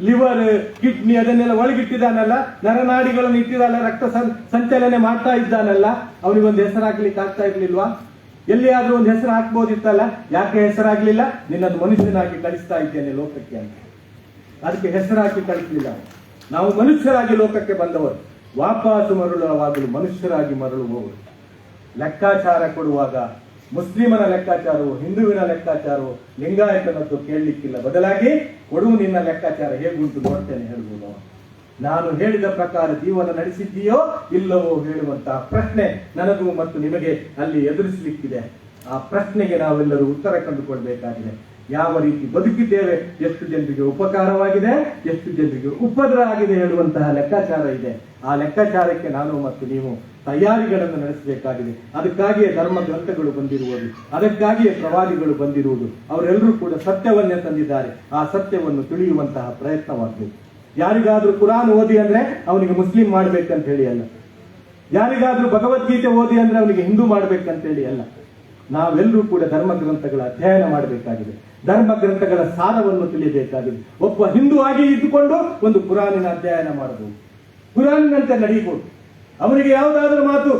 ಲಿವರ್, ಕಿಡ್ನಿ ಅದನ್ನೆಲ್ಲ ಒಳಗಿಟ್ಟಿದ್ದಾನಲ್ಲ, ನರನಾಡಿಗಳನ್ನು ಇಟ್ಟಿದ್ದಾನಲ್ಲ, ರಕ್ತ ಸಂಚಲನೆ ಮಾಡ್ತಾ ಇದ್ದಾನಲ್ಲ, ಅವನಿಗೊಂದು ಹೆಸರಾಗ್ಲಿಕ್ಕೆ ಆಗ್ತಾ ಇರ್ಲಿಲ್ವಾ? ಎಲ್ಲಿಯಾದ್ರೂ ಒಂದು ಹೆಸರು ಹಾಕ್ಬೋದಿತ್ತಲ್ಲ, ಯಾಕೆ ಹೆಸರಾಗ್ಲಿಲ್ಲ? ನಿನ್ನನ್ನು ಮನುಷ್ಯನಾಗಿ ಕಳಿಸ್ತಾ ಇದ್ದೇನೆ ಲೋಕಕ್ಕೆ ಅಂತ. ಅದಕ್ಕೆ ಹೆಸರಾಕಿ ಕಳಿಸಲಿಲ್ಲ. ನಾವು ಮನುಷ್ಯರಾಗಿ ಲೋಕಕ್ಕೆ ಬಂದವರು, ವಾಪಸ್ ಮರಳುವಾಗಲು ಮನುಷ್ಯರಾಗಿ ಮರಳುವವರು. ಲೆಕ್ಕಾಚಾರ ಕೊಡುವಾಗ ಮುಸ್ಲಿಮನ ಲೆಕ್ಕಾಚಾರವು, ಹಿಂದುವಿನ ಲೆಕ್ಕಾಚಾರವು, ಲಿಂಗಾಯತನದ್ದು ಕೇಳಲಿಕ್ಕಿಲ್ಲ. ಬದಲಾಗಿ ಕೊಡು ನಿನ್ನ ಲೆಕ್ಕಾಚಾರ ಹೇಗುಂಟು ನೋಡ್ತೇನೆ ಹೇಳ್ಬೋದು. ನಾನು ಹೇಳಿದ ಪ್ರಕಾರ ಜೀವನ ನಡೆಸಿದ್ದೀಯೋ ಇಲ್ಲವೋ ಹೇಳುವಂತಹ ಪ್ರಶ್ನೆ ನನಗೂ ಮತ್ತು ನಿಮಗೆ ಅಲ್ಲಿ ಎದುರಿಸಲಿಕ್ಕಿದೆ. ಆ ಪ್ರಶ್ನೆಗೆ ನಾವೆಲ್ಲರೂ ಉತ್ತರ ಕಂಡುಕೊಳ್ಬೇಕಾಗಿದೆ. ಯಾವ ರೀತಿ ಬದುಕಿದ್ದೇವೆ, ಎಷ್ಟು ಜನರಿಗೆ ಉಪಕಾರವಾಗಿದೆ, ಎಷ್ಟು ಜನರಿಗೆ ಉಪದ್ರ ಆಗಿದೆ ಹೇಳುವಂತಹ ಲೆಕ್ಕಾಚಾರ ಇದೆ. ಆ ಲೆಕ್ಕಾಚಾರಕ್ಕೆ ನಾನು ಮತ್ತು ನೀವು ತಯಾರಿಗಳನ್ನು ನಡೆಸಬೇಕಾಗಿದೆ. ಅದಕ್ಕಾಗಿಯೇ ಧರ್ಮ ಗ್ರಂಥಗಳು ಬಂದಿರುವುದು, ಅದಕ್ಕಾಗಿಯೇ ಪ್ರವಾದಿಗಳು ಬಂದಿರುವುದು. ಅವರೆಲ್ಲರೂ ಕೂಡ ಸತ್ಯವನ್ನೇ ತಂದಿದ್ದಾರೆ. ಆ ಸತ್ಯವನ್ನು ತಿಳಿಯುವಂತಹ ಪ್ರಯತ್ನವಾಗಬೇಕು. ಯಾರಿಗಾದ್ರೂ ಕುರಾನ್ ಓದಿ ಅಂದ್ರೆ ಅವನಿಗೆ ಮುಸ್ಲಿಂ ಮಾಡ್ಬೇಕಂತ ಹೇಳಿ ಅಲ್ಲ, ಯಾರಿಗಾದ್ರೂ ಭಗವದ್ಗೀತೆ ಓದಿ ಅಂದ್ರೆ ಅವನಿಗೆ ಹಿಂದೂ ಮಾಡ್ಬೇಕಂತ ಹೇಳಿ ಅಲ್ಲ. ನಾವೆಲ್ಲರೂ ಕೂಡ ಧರ್ಮ ಗ್ರಂಥಗಳ ಅಧ್ಯಯನ ಮಾಡಬೇಕಾಗಿದೆ, ಧರ್ಮ ಗ್ರಂಥಗಳ ಸಾರವನ್ನು ತಿಳಿಯಬೇಕಾಗಿದೆ. ಒಬ್ಬ ಹಿಂದೂ ಆಗಿ ಇದ್ದುಕೊಂಡು ಒಂದು ಕುರಾನಿನ ಅಧ್ಯಯನ ಮಾಡಬಹುದು, ಕುರಾನಿನಂತೆ ನಡೆಯಬಹುದು. ಅವನಿಗೆ ಯಾವುದಾದ್ರೂ ಮಾತು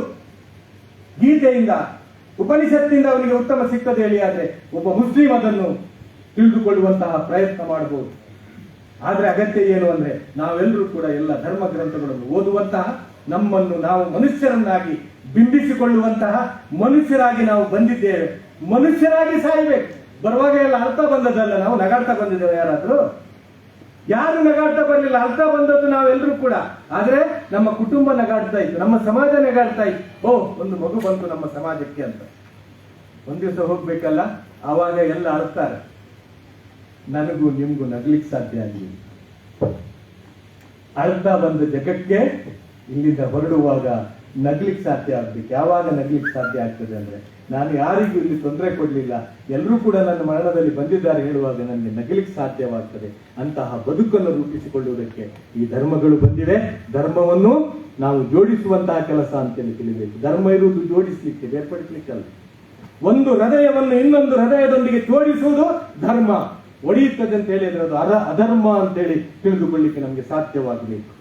ಗೀತೆಯಿಂದ, ಉಪನಿಷತ್ತಿನಿಂದ ಅವನಿಗೆ ಉತ್ತಮ ಸಿಕ್ಕದೆ ಹೇಳಿ ಆದ್ರೆ ಒಬ್ಬ ಮುಸ್ಲಿಂ ಅದನ್ನು ತಿಳಿದುಕೊಳ್ಳುವಂತಹ ಪ್ರಯತ್ನ ಮಾಡಬಹುದು. ಆದ್ರೆ ಅಗತ್ಯ ಏನು ಅಂದ್ರೆ ನಾವೆಲ್ಲರೂ ಕೂಡ ಎಲ್ಲ ಧರ್ಮ ಗ್ರಂಥಗಳನ್ನು ಓದುವಂತಹ, ನಮ್ಮನ್ನು ನಾವು ಮನುಷ್ಯರನ್ನಾಗಿ ಬಿಂಬಿಸಿಕೊಳ್ಳುವಂತಹ ಮನುಷ್ಯರಾಗಿ ನಾವು ಬಂದಿದ್ದೇವೆ. ಮನುಷ್ಯರಾಗಿ ಸಾಯ್ಬೇಕು. ಬರುವಾಗ ಎಲ್ಲ ಅರ್ಥ ಬಂದದಲ್ಲ, ನಾವು ನಗಾಡ್ತಾ ಬಂದಿದ್ದೇವೆ. ಯಾರು ನಗಾಡ್ತಾ ಬರಲಿಲ್ಲ, ಅರ್ಥ ಬಂದದ್ದು ನಾವೆಲ್ಲರೂ ಕೂಡ. ಆದ್ರೆ ನಮ್ಮ ಕುಟುಂಬ ನಗಾಡ್ತಾ ಇತ್ತು, ನಮ್ಮ ಸಮಾಜ ನಗಾಡ್ತಾ ಇತ್ತು. ಓ, ಒಂದು ಮಗು ಬಂತು ನಮ್ಮ ಸಮಾಜಕ್ಕೆ ಅಂತ. ಒಂದ್ ದಿವಸ ಹೋಗ್ಬೇಕಲ್ಲ, ಆವಾಗ ಎಲ್ಲ ಅಳ್ತಾರೆ. ನನಗೂ ನಿಮ್ಗೂ ನಗ್ಲಿಕ್ಕೆ ಸಾಧ್ಯ ಆಗಲಿಲ್ಲ. ಅರ್ಥ ಬಂದ ಜಗಕ್ಕೆ ಇಲ್ಲಿಂದ ಹೊರಡುವಾಗ ನಗ್ಲಿಕ್ಕೆ ಸಾಧ್ಯ ಆಗ್ಬೇಕು. ಯಾವಾಗ ನಗ್ಲಿಕ್ಕೆ ಸಾಧ್ಯ ಆಗ್ತದೆ ಅಂದ್ರೆ, ನಾನು ಯಾರಿಗೂ ಇಲ್ಲಿ ತೊಂದರೆ ಕೊಡ್ಲಿಲ್ಲ, ಎಲ್ಲರೂ ಕೂಡ ನನ್ನ ಮರಣದಲ್ಲಿ ಬಂದಿದ್ದಾರೆ ಹೇಳುವಾಗ ನನಗೆ ನಗಲಿಕ್ಕೆ ಸಾಧ್ಯವಾಗ್ತದೆ. ಅಂತಹ ಬದುಕನ್ನು ರೂಪಿಸಿಕೊಳ್ಳುವುದಕ್ಕೆ ಈ ಧರ್ಮಗಳು ಬಂದಿವೆ. ಧರ್ಮವನ್ನು ನಾವು ಜೋಡಿಸುವಂತಹ ಕೆಲಸ ಅಂತೇಳಿ ತಿಳಿಬೇಕು. ಧರ್ಮ ಇರುವುದು ಜೋಡಿಸ್ಲಿಕ್ಕೆ, ಬೇರ್ಪಡಿಸ್ಲಿಕ್ಕಲ್ಲ. ಒಂದು ಹೃದಯವನ್ನು ಇನ್ನೊಂದು ಹೃದಯದೊಂದಿಗೆ ಜೋಡಿಸುವುದು ಧರ್ಮ. ಒಡೆಯುತ್ತದೆ ಅಂತ ಹೇಳಿದ್ರೆ ಅದು ಅಧರ್ಮ ಅಂತೇಳಿ ತಿಳಿದುಕೊಳ್ಳಿಕ್ಕೆ ನಮಗೆ ಸಾಧ್ಯವಾಗಬೇಕು.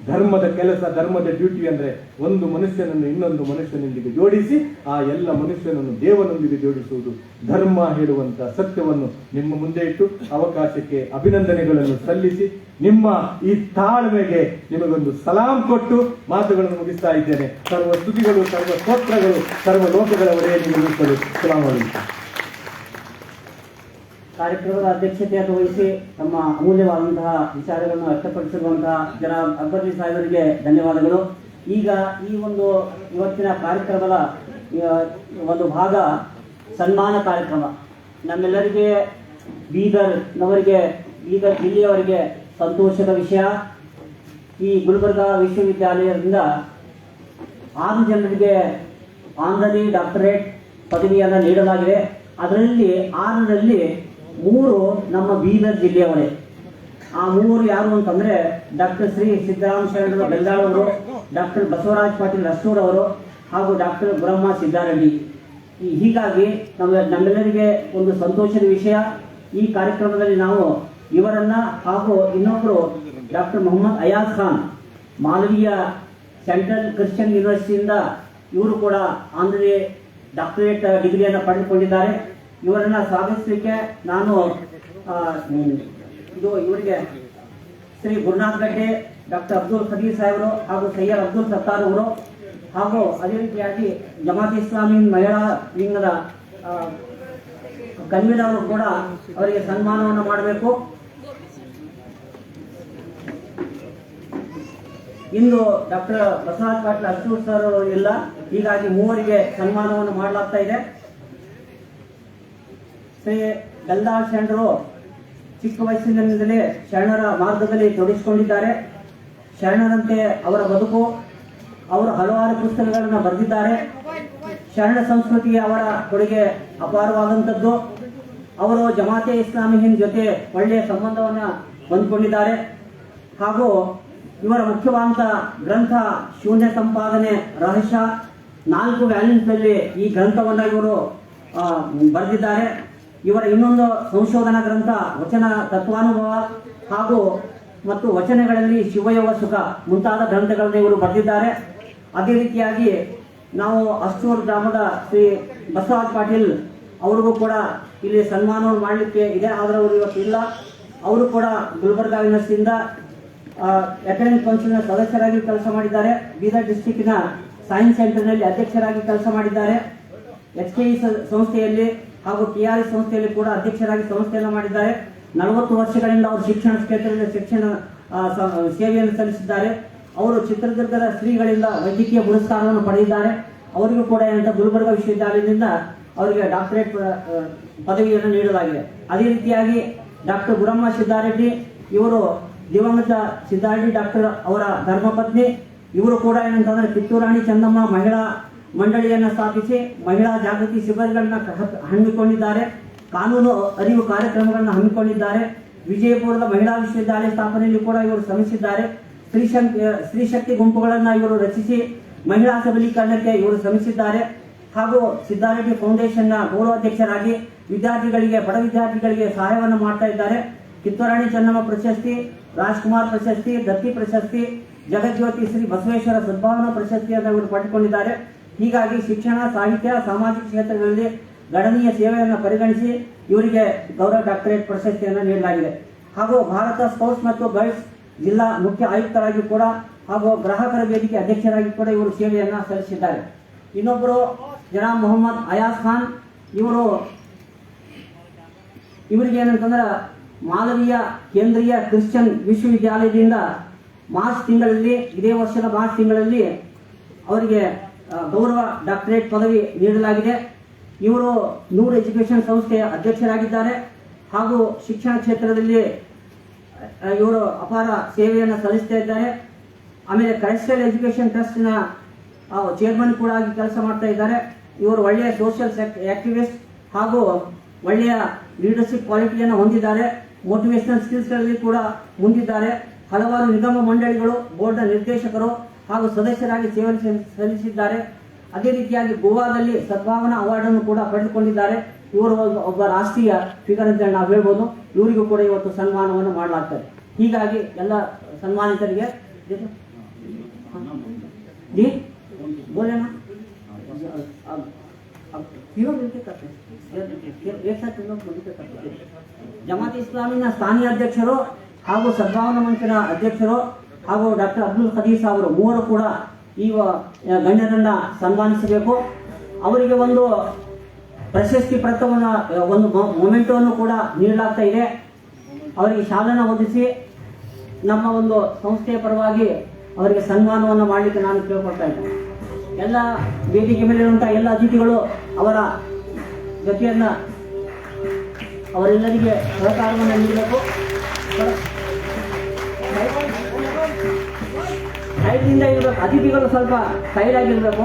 ಧರ್ಮದ ಕೆಲಸ, ಧರ್ಮದ ಡ್ಯೂಟಿ ಅಂದ್ರೆ ಒಂದು ಮನುಷ್ಯನನ್ನು ಇನ್ನೊಂದು ಮನುಷ್ಯನೊಂದಿಗೆ ಜೋಡಿಸಿ ಆ ಎಲ್ಲ ಮನುಷ್ಯನನ್ನು ದೇವನೊಂದಿಗೆ ಜೋಡಿಸುವುದು ಧರ್ಮ ಹೇಳುವಂತ ಸತ್ಯವನ್ನು ನಿಮ್ಮ ಮುಂದೆ ಇಟ್ಟು ಅವಕಾಶಕ್ಕೆ ಅಭಿನಂದನೆಗಳನ್ನು ಸಲ್ಲಿಸಿ ನಿಮ್ಮ ಈ ತಾಳ್ಮೆಗೆ ನಿಮಗೊಂದು ಸಲಾಂ ಕೊಟ್ಟು ಮಾತುಗಳನ್ನು ಮುಗಿಸ್ತಾ ಇದ್ದೇನೆ. ಸರ್ವ ಸ್ತುತಿಗಳು, ಸರ್ವ ಸ್ತೋತ್ರಗಳು, ಸರ್ವ ಲೋಕಗಳ ಒಡೆಯನಿಗೆ ನಿಲ್ಲುತ್ತವೆ. ಸಲಾಂ ಅಲೈಕುಂ. ಕಾರ್ಯಕ್ರಮದ ಅಧ್ಯಕ್ಷತೆಯನ್ನು ವಹಿಸಿ ತಮ್ಮ ಅಮೂಲ್ಯವಾದಂತಹ ವಿಚಾರಗಳನ್ನು ವ್ಯಕ್ತಪಡಿಸಿರುವಂತಹ ಜನಾಬ್ ಅಕ್ಬರ್ ಸಾಹೇಬರಿಗೆ ಧನ್ಯವಾದಗಳು. ಈಗ ಈ ಒಂದು ಇವತ್ತಿನ ಕಾರ್ಯಕ್ರಮದ ಒಂದು ಭಾಗ ಸನ್ಮಾನ ಕಾರ್ಯಕ್ರಮ. ನಮ್ಮೆಲ್ಲರಿಗೆ ಬೀದರ್ನವರಿಗೆ, ಬೀದರ್ ಜಿಲ್ಲೆಯವರಿಗೆ ಸಂತೋಷದ ವಿಷಯ. ಈ ಗುಲ್ಬರ್ಗಾ ವಿಶ್ವವಿದ್ಯಾಲಯದಿಂದ 6 ಜನರಿಗೆ ಆನರರಿ ಡಾಕ್ಟರೇಟ್ ಪದವಿಯನ್ನು ನೀಡಲಾಗಿದೆ. ಅದರಲ್ಲಿ 6ರಲ್ಲಿ 3 ನಮ್ಮ ಬೀದರ್ ಜಿಲ್ಲೆಯವರೇ. ಆ 3 ಯಾರು ಅಂತಂದ್ರೆ ಡಾಕ್ಟರ್ ಶ್ರೀ ಸಿದ್ದರಾಮ ಶರಣರ ಬೆಲ್ದಾಳ್ ಅವರು, ಡಾಕ್ಟರ್ ಬಸವರಾಜ್ ಪಾಟೀಲ್ ಅಷ್ಟೂರ್ ಅವರು ಹಾಗೂ ಡಾಕ್ಟರ್ ಗುರಮ್ಮ ಸಿದ್ದಾರೆಡ್ಡಿ. ಹೀಗಾಗಿ ನಮ್ಮೆಲ್ಲರಿಗೆ ಒಂದು ಸಂತೋಷದ ವಿಷಯ. ಈ ಕಾರ್ಯಕ್ರಮದಲ್ಲಿ ನಾವು ಇವರನ್ನ ಹಾಗೂ ಇನ್ನೊಬ್ಬರು doctor Mohammed Ayaz Khan, Malaviya central Christian ಯೂನಿವರ್ಸಿಟಿಯಿಂದ ಇವರು ಕೂಡ ಆನರರಿ ಡಾಕ್ಟರೇಟ್ ಡಿಗ್ರಿಯನ್ನು ಪಡೆದುಕೊಂಡಿದ್ದಾರೆ. ಇವರನ್ನ ಸ್ವಾಗತಿಸಲಿಕ್ಕೆ ನಾನು ಇವರಿಗೆ ಶ್ರೀ ಗುರುನಾಥ್ ಗಡ್ಡೆ, ಡಾಕ್ಟರ್ ಅಬ್ದುಲ್ ಖದೀರ್ ಸಾಹೇಬರು ಹಾಗೂ ಸೈಯದ್ ಅಬ್ದುಲ್ ಸತ್ತಾರ್ ಅವರು ಹಾಗೂ ಅದೇ ರೀತಿಯಾಗಿ ಜಮಾತ್ ಇಸ್ಲಾಮಿ ಮಹಿಳಾ ವಿಂಗದ ಕನ್ವೀನರ್ ಅವರು ಕೂಡ ಅವರಿಗೆ ಸನ್ಮಾನವನ್ನು ಮಾಡಬೇಕು. ಇಂದು ಡಾಕ್ಟರ್ ಬಸವರಾಜ್ ಪಾಟೀಲ್ ಅಷ್ಟೂರ್ ಸರ್ ಇಲ್ಲ, ಹೀಗಾಗಿ 3ರಿಗೆ ಸನ್ಮಾನವನ್ನು ಮಾಡಲಾಗ್ತಾ ಇದೆ. ಶ್ರೀ ಬೆಲ್ದಾಳ್ ಶರಣರು ಚಿಕ್ಕ ವಯಸ್ಸಿನಿಂದಲೇ ಶರಣರ ಮಾರ್ಗದಲ್ಲಿ ತೊಡಗಿಸಿಕೊಂಡಿದ್ದಾರೆ. ಶರಣರಂತೆ ಅವರ ಬದುಕು, ಅವರು ಹಲವಾರು ಪುಸ್ತಕಗಳನ್ನು ಬರೆದಿದ್ದಾರೆ. ಶರಣ ಸಂಸ್ಕೃತಿಗೆ ಅವರ ಕೊಡುಗೆ ಅಪಾರವಾದಂಥದ್ದು. ಅವರು ಜಮಾತೆ ಇಸ್ಲಾಮಿ ಹಿಂದ್ ಜೊತೆ ಒಳ್ಳೆಯ ಸಂಬಂಧವನ್ನು ಹೊಂದಿಕೊಂಡಿದ್ದಾರೆ. ಹಾಗೂ ಇವರ ಮುಖ್ಯವಾದ ಗ್ರಂಥ ಶೂನ್ಯ ಸಂಪಾದನೆ ರಹಸ್ಯ, 4 ವ್ಯಾಲ್ಯೂಮ್ಸ್ನಲ್ಲಿ ಈ ಗ್ರಂಥವನ್ನು ಇವರು ಬರೆದಿದ್ದಾರೆ. ಇವರ ಇನ್ನೊಂದು ಸಂಶೋಧನಾ ಗ್ರಂಥ ವಚನ ತತ್ವಾನುಭವ ಮತ್ತು ವಚನಗಳಲ್ಲಿ ಶಿವಯೋಗ ಸುಖ ಮುಂತಾದ ಗ್ರಂಥಗಳನ್ನು ಇವರು ಬರೆದಿದ್ದಾರೆ. ಅದೇ ರೀತಿಯಾಗಿ ನಾವು ಅಷ್ಟೂರು ಗ್ರಾಮದ ಶ್ರೀ ಬಸವರಾಜ್ ಪಾಟೀಲ್ ಅವ್ರಿಗೂ ಕೂಡ ಇಲ್ಲಿ ಸನ್ಮಾನವನ್ನು ಮಾಡಲಿಕ್ಕೆ ಇದೆ, ಆದರೆ ಅವರು ಇವತ್ತು ಇಲ್ಲ. ಅವರು ಕೂಡ ಗುಲ್ಬರ್ಗಾ ಯೂನಿವರ್ಸಿಟಿಯಿಂದ ಅಕಾಡೆಮಿಕ್ ಕೌನ್ಸಿಲ್ನ ಸದಸ್ಯರಾಗಿ ಕೆಲಸ ಮಾಡಿದ್ದಾರೆ. ಬೀದರ್ ಡಿಸ್ಟಿಕ್ನ ಸೈನ್ಸ್ ಸೆಂಟರ್ನಲ್ಲಿ ಅಧ್ಯಕ್ಷರಾಗಿ ಕೆಲಸ ಮಾಡಿದ್ದಾರೆ. HKE ಸಂಸ್ಥೆಯಲ್ಲಿ ಹಾಗೂ TRS ಸಂಸ್ಥೆಯಲ್ಲಿ ಕೂಡ ಅಧ್ಯಕ್ಷರಾಗಿ ಸಂಸ್ಥೆಯನ್ನು ಮಾಡಿದ್ದಾರೆ. 40 ವರ್ಷಗಳಿಂದ ಅವರು ಶಿಕ್ಷಣ ಕ್ಷೇತ್ರದಲ್ಲಿ ಸೇವೆಯನ್ನು ಸಲ್ಲಿಸಿದ್ದಾರೆ. ಅವರು ಚಿತ್ರದುರ್ಗದ ಶ್ರೀಗಳಿಂದ ವೈದ್ಯಕೀಯ ಪುರಸ್ಕಾರವನ್ನು ಪಡೆದಿದ್ದಾರೆ. ಅವರಿಗೂ ಕೂಡ ಗುಲ್ಬರ್ಗಾ ವಿಶ್ವವಿದ್ಯಾಲಯದಿಂದ ಅವರಿಗೆ ಡಾಕ್ಟರೇಟ್ ಪದವಿಯನ್ನು ನೀಡಲಾಗಿದೆ. ಅದೇ ರೀತಿಯಾಗಿ ಡಾಕ್ಟರ್ ಗುರಮ್ಮ ಸಿದ್ದಾರೆಡ್ಡಿ, ಇವರು ದಿವಂಗತ ಸಿದ್ದಾರೆಡ್ಡಿ ಡಾಕ್ಟರ್ ಅವರ ಧರ್ಮಪತ್ನಿ. ಇವರು ಕೂಡ ಏನಂತಂದ್ರೆ ಕಿತ್ತೂರಾಣಿ ಚೆನ್ನಮ್ಮ ಮಹಿಳಾ ಮಂಡಳಿಯನ್ನು ಸ್ಥಾಪಿಸಿ ಮಹಿಳಾ ಜಾಗೃತಿ ಶಿಬಿರಗಳನ್ನ ಹಮ್ಮಿಕೊಂಡಿದ್ದಾರೆ. ಕಾನೂನು ಅರಿವು ಕಾರ್ಯಕ್ರಮಗಳನ್ನು ಹಮ್ಮಿಕೊಂಡಿದ್ದಾರೆ. ವಿಜಯಪುರದ ಮಹಿಳಾ ವಿಶ್ವವಿದ್ಯಾಲಯ ಸ್ಥಾಪನೆಯಲ್ಲಿ ಕೂಡ ಇವರು ಶ್ರಮಿಸಿದ್ದಾರೆ. ಸ್ತ್ರೀ ಶಕ್ತಿ ಗುಂಪುಗಳನ್ನು ಇವರು ರಚಿಸಿ ಮಹಿಳಾ ಸಬಲೀಕರಣಕ್ಕೆ ಇವರು ಶ್ರಮಿಸಿದ್ದಾರೆ. ಹಾಗೂ ಸಿದ್ದಾರೆಡ್ಡಿ ಫೌಂಡೇಶನ್ನ ಗೌರವಾಧ್ಯಕ್ಷರಾಗಿ ವಿದ್ಯಾರ್ಥಿಗಳಿಗೆ, ಬಡ ವಿದ್ಯಾರ್ಥಿಗಳಿಗೆ ಸಹಾಯವನ್ನು ಮಾಡ್ತಾ ಇದ್ದಾರೆ. ಕಿತ್ತೂರಾಣಿ ಚೆನ್ನಮ್ಮ ಪ್ರಶಸ್ತಿ, ರಾಜ್ಕುಮಾರ್ ಪ್ರಶಸ್ತಿ, ದತ್ತಿ ಪ್ರಶಸ್ತಿ, ಜಗಜ್ಯೋತಿ ಶ್ರೀ ಬಸವೇಶ್ವರ ಸದ್ಭಾವನಾ ಪ್ರಶಸ್ತಿಯನ್ನು ಇವರು ಪಡೆದುಕೊಂಡಿದ್ದಾರೆ. ಹೀಗಾಗಿ ಶಿಕ್ಷಣ, ಸಾಹಿತ್ಯ, ಸಾಮಾಜಿಕ ಕ್ಷೇತ್ರಗಳಲ್ಲಿ ಗಣನೀಯ ಸೇವೆಯನ್ನು ಪರಿಗಣಿಸಿ ಇವರಿಗೆ ಗೌರವ ಡಾಕ್ಟರೇಟ್ ಪ್ರಶಸ್ತಿಯನ್ನು ನೀಡಲಾಗಿದೆ. ಹಾಗೂ ಭಾರತ ಸ್ಕೌಟ್ಸ್ ಮತ್ತು ಗೈಡ್ಸ್ ಜಿಲ್ಲಾ ಮುಖ್ಯ ಆಯುಕ್ತರಾಗಿ ಕೂಡ ಹಾಗೂ ಗ್ರಾಹಕರ ವೇದಿಕೆ ಅಧ್ಯಕ್ಷರಾಗಿ ಕೂಡ ಇವರು ಸೇವೆಯನ್ನು ಸಲ್ಲಿಸಿದ್ದಾರೆ. ಇನ್ನೊಬ್ಬರು ಜನಾಬ್ ಮೊಹಮ್ಮದ್ ಅಯಾಜ್ ಖಾನ್, ಇವರಿಗೆ ಏನಂತಂದ್ರೆ ಮಾಲವಿಯ ಕೇಂದ್ರೀಯ ಕ್ರಿಶ್ಚಿಯನ್ ವಿಶ್ವವಿದ್ಯಾಲಯದಿಂದ ಇದೇ ವರ್ಷದ ಮಾರ್ಚ್ ತಿಂಗಳಲ್ಲಿ ಅವರಿಗೆ ಗೌರವ ಡಾಕ್ಟರೇಟ್ ಪದವಿ ನೀಡಲಾಗಿದೆ. ಇವರು 100 ಎಜುಕೇಶನ್ ಸಂಸ್ಥೆಯ ಅಧ್ಯಕ್ಷರಾಗಿದ್ದಾರೆ ಹಾಗೂ ಶಿಕ್ಷಣ ಕ್ಷೇತ್ರದಲ್ಲಿ ಇವರು ಅಪಾರ ಸೇವೆಯನ್ನು ಸಲ್ಲಿಸ್ತಾ ಇದ್ದಾರೆ. ಆಮೇಲೆ ಕ್ರೈಸ್ಟಲ್ ಎಜುಕೇಷನ್ ಟ್ರಸ್ಟ್ನ ಚೇರ್ಮನ್ ಕೂಡ ಆಗಿ ಕೆಲಸ ಮಾಡ್ತಾ ಇದ್ದಾರೆ. ಇವರು ಒಳ್ಳೆಯ ಸೋಷಿಯಲ್ ಆಕ್ಟಿವಿಸ್ಟ್ ಹಾಗೂ ಒಳ್ಳೆಯ ಲೀಡರ್ಶಿಪ್ ಕ್ವಾಲಿಟಿಯನ್ನು ಹೊಂದಿದ್ದಾರೆ. ಮೋಟಿವೇಶನಲ್ ಸ್ಕಿಲ್ಸ್ಗಳಲ್ಲಿ ಕೂಡ ಮುಂದಿದ್ದಾರೆ. ಹಲವಾರು ನಿಗಮ ಮಂಡಳಿಗಳು, ಬೋರ್ಡ್ನ ನಿರ್ದೇಶಕರು ಹಾಗೂ ಸದಸ್ಯರಾಗಿ ಸೇವೆ ಸಲ್ಲಿಸಿದ್ದಾರೆ. ಅದೇ ರೀತಿಯಾಗಿ ಗೋವಾದಲ್ಲಿ ಸದ್ಭಾವನಾ ಅವಾರ್ಡನ್ನು ಕೂಡ ಪಡೆದುಕೊಂಡಿದ್ದಾರೆ. ಇವರು ಒಬ್ಬ ರಾಷ್ಟ್ರೀಯ ಫಿಗರ್ ಅಂತ ನಾವು ಹೇಳ್ಬೋದು. ಇವರಿಗೂ ಕೂಡ ಇವತ್ತು ಸನ್ಮಾನವನ್ನು ಮಾಡಲಾಗ್ತದೆ. ಹೀಗಾಗಿ ಎಲ್ಲ ಸನ್ಮಾನಿತರಿಗೆ बोले ना क्यों मिलके करते एक साथ लोग मिलके करते. ಜಮಾತ್ ಇಸ್ಲಾಮಿನ ಸ್ಥಾನೀಯ ಅಧ್ಯಕ್ಷರು ಹಾಗೂ ಸದ್ಭಾವನಾ ಮಂಚಿನ ಅಧ್ಯಕ್ಷರು ಹಾಗೂ ಡಾಕ್ಟರ್ ಅಬ್ದುಲ್ ಖದೀಸ್ ಅವರು ಮೂವರು ಕೂಡ ಈ ಗಣ್ಯರನ್ನ ಸನ್ಮಾನಿಸಬೇಕು. ಅವರಿಗೆ ಒಂದು ಪ್ರಶಸ್ತಿ ಪತ್ರವನ್ನು, ಒಂದು ಮೊಮೆಂಟೋವನ್ನು ಕೂಡ ನೀಡಲಾಗ್ತಾ ಇದೆ. ಅವರಿಗೆ ಶಾಲನ್ನು ಹೊದಿಸಿ ನಮ್ಮ ಒಂದು ಸಂಸ್ಥೆಯ ಪರವಾಗಿ ಅವರಿಗೆ ಸನ್ಮಾನವನ್ನು ಮಾಡಲಿಕ್ಕೆ ನಾನು ಕೇಳ್ಕೊಳ್ತಾ ಇದ್ದೇನೆ. ಎಲ್ಲ ವೇದಿಕೆ ಮೇಲಿರುವಂತಹ ಎಲ್ಲ ಅತಿಥಿಗಳು ಅವರ ಜೊತೆಯನ್ನ ಅವರೆಲ್ಲರಿಗೆ ಸಹಕಾರವನ್ನು ನೀಡಬೇಕು. ಸೈಡ್ನಿಂದ ಇರಬೇಕು. ಅತಿಥಿಗಳು ಸ್ವಲ್ಪ ಸೈಡ್ ಆಗಿರ್ಬೇಕು.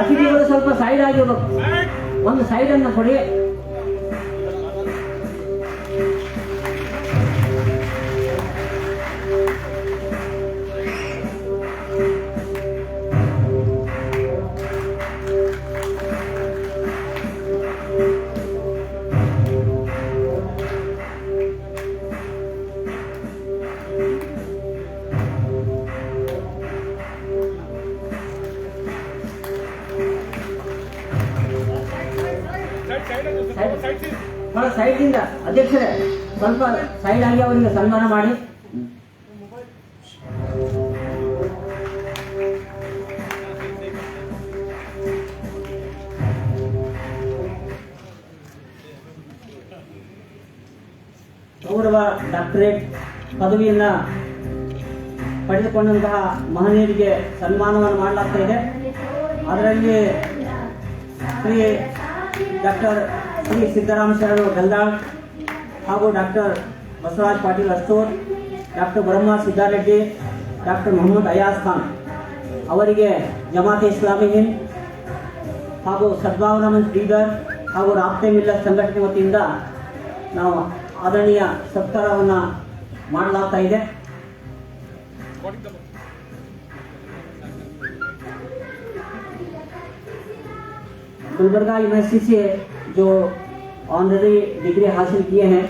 ಅತಿಥಿಗಳು ಸ್ವಲ್ಪ ಸೈಡ್ ಆಗಿರ್ಬೇಕು. ಒಂದು ಸೈಡ್ ಅನ್ನು ಕೊಡಿ. ಸೈಡ್ನಿಂದ ಅಧ್ಯಕ್ಷರೇ ಸ್ವಲ್ಪ ಸೈಡ್ ಆಗಿ ಅವರಿಗೆ ಸನ್ಮಾನ ಮಾಡಿ. ಗೌರವ ಡಾಕ್ಟರೇಟ್ ಪದವಿಯನ್ನ ಪಡೆದುಕೊಂಡಂತಹ ಮಹನೀಯರಿಗೆ ಸನ್ಮಾನವನ್ನು ಮಾಡಲಾಗ್ತಾ ಇದೆ. ಅದರಲ್ಲಿ ಶ್ರೀ ಡಾಕ್ಟರ್ ಶ್ರೀ ಸಿದ್ದರಾಮ ಶರಣರು ಗಲ್ದಾಳ್ ಹಾಗೂ ಡಾಕ್ಟರ್ ಬಸವರಾಜ್ ಪಾಟೀಲ್ ಅಸ್ತೂರ್, ಡಾಕ್ಟರ್ ಬ್ರಹ್ಮ ಸಿದ್ದಾರೆಡ್ಡಿ, ಡಾಕ್ಟರ್ ಮೊಹಮ್ಮದ್ ಅಯಾಜ್ ಖಾನ್ ಅವರಿಗೆ ಜಮಾತೆ ಇಸ್ಲಾಮಿ ಹಿಂದ್ ಹಾಗೂ ಸದ್ಭಾವನಾ ಮಂಚ್ ಬೀದರ್ ಹಾಗೂ ರಾಬ್ತೆ ಮಿಲ್ಲತ್ ಸಂಘಟನೆ ವತಿಯಿಂದ ನಾವು ಆದರಣೀಯ ಸತ್ಕಾರವನ್ನು ಮಾಡಲಾಗ್ತಾ ಇದೆ. गुलबर्गा यूनिवर्सिटी से जो ऑनररी डिग्री हासिल किए हैं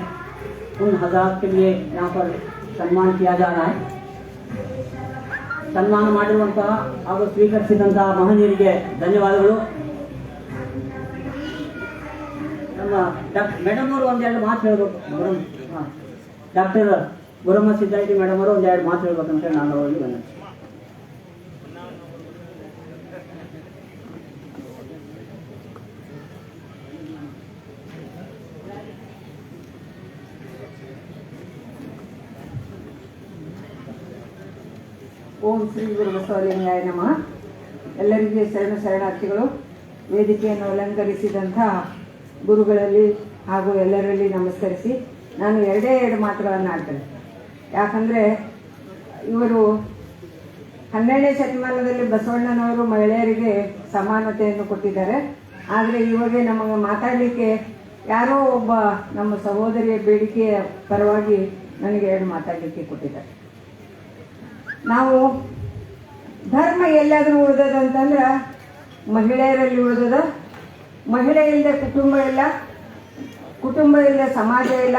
उन हजरात के लिए यहाँ पर सम्मान किया जा रहा है. ಸನ್ಮಾನ ಮಾಡಿರುವಂತಹ ಹಾಗೂ ಸ್ವೀಕರಿಸಿದಂತಹ ಮಹನೀಯರಿಗೆ ಧನ್ಯವಾದಗಳು. ನಮ್ಮ ಮೇಡಮ್ ಅವರು ಒಂದೆರಡು ಮಾತು ಹೇಳ್ಬೇಕು. ಡಾಕ್ಟರ್ ಗುರಮ್ಮ ಸಿದ್ದಾರೆಡ್ಡಿ ಮೇಡಮ್ ಅವರು ಒಂದೆರಡು ಮಾತು ಹೇಳ್ಬೇಕಂತ ನಾನು ಅವರಿಗೆ ಬಂದೆ. ಓಂ ಶ್ರೀ ಗುರು ಬಸವಲಿಂಗಾಯ ನಮಃ. ಎಲ್ಲರಿಗೆ ಶರಣಾರ್ಥಿಗಳು. ವೇದಿಕೆಯನ್ನು ಅಲಂಕರಿಸಿದಂಥ ಗುರುಗಳಲ್ಲಿ ಹಾಗೂ ಎಲ್ಲರಲ್ಲಿ ನಮಸ್ಕರಿಸಿ ನಾನು ಎರಡು ಮಾತುಗಳನ್ನು ಆಡ್ತೇನೆ. ಯಾಕಂದರೆ ಇವರು 12ನೇ ಶತಮಾನದಲ್ಲಿ ಬಸವಣ್ಣನವರು ಮಹಿಳೆಯರಿಗೆ ಸಮಾನತೆಯನ್ನು ಕೊಟ್ಟಿದ್ದಾರೆ. ಆದರೆ ಇವಾಗ ನಮಗೆ ಮಾತಾಡಲಿಕ್ಕೆ ಯಾರೋ ಒಬ್ಬ ನಮ್ಮ ಸಹೋದರಿಯ ಬೇಡಿಕೆಯ ಪರವಾಗಿ ನನಗೆ 2 ಮಾತಾಡಲಿಕ್ಕೆ ಕೊಟ್ಟಿದ್ದಾರೆ. ನಾವು ಧರ್ಮ ಎಲ್ಲಾದರೂ ಉಳಿದದಂತಂದ್ರೆ ಮಹಿಳೆಯರಲ್ಲಿ ಉಳಿದದ. ಮಹಿಳೆ ಇಲ್ಲದೆ ಕುಟುಂಬ ಇಲ್ಲ, ಕುಟುಂಬ ಇಲ್ಲದೆ ಸಮಾಜ ಇಲ್ಲ,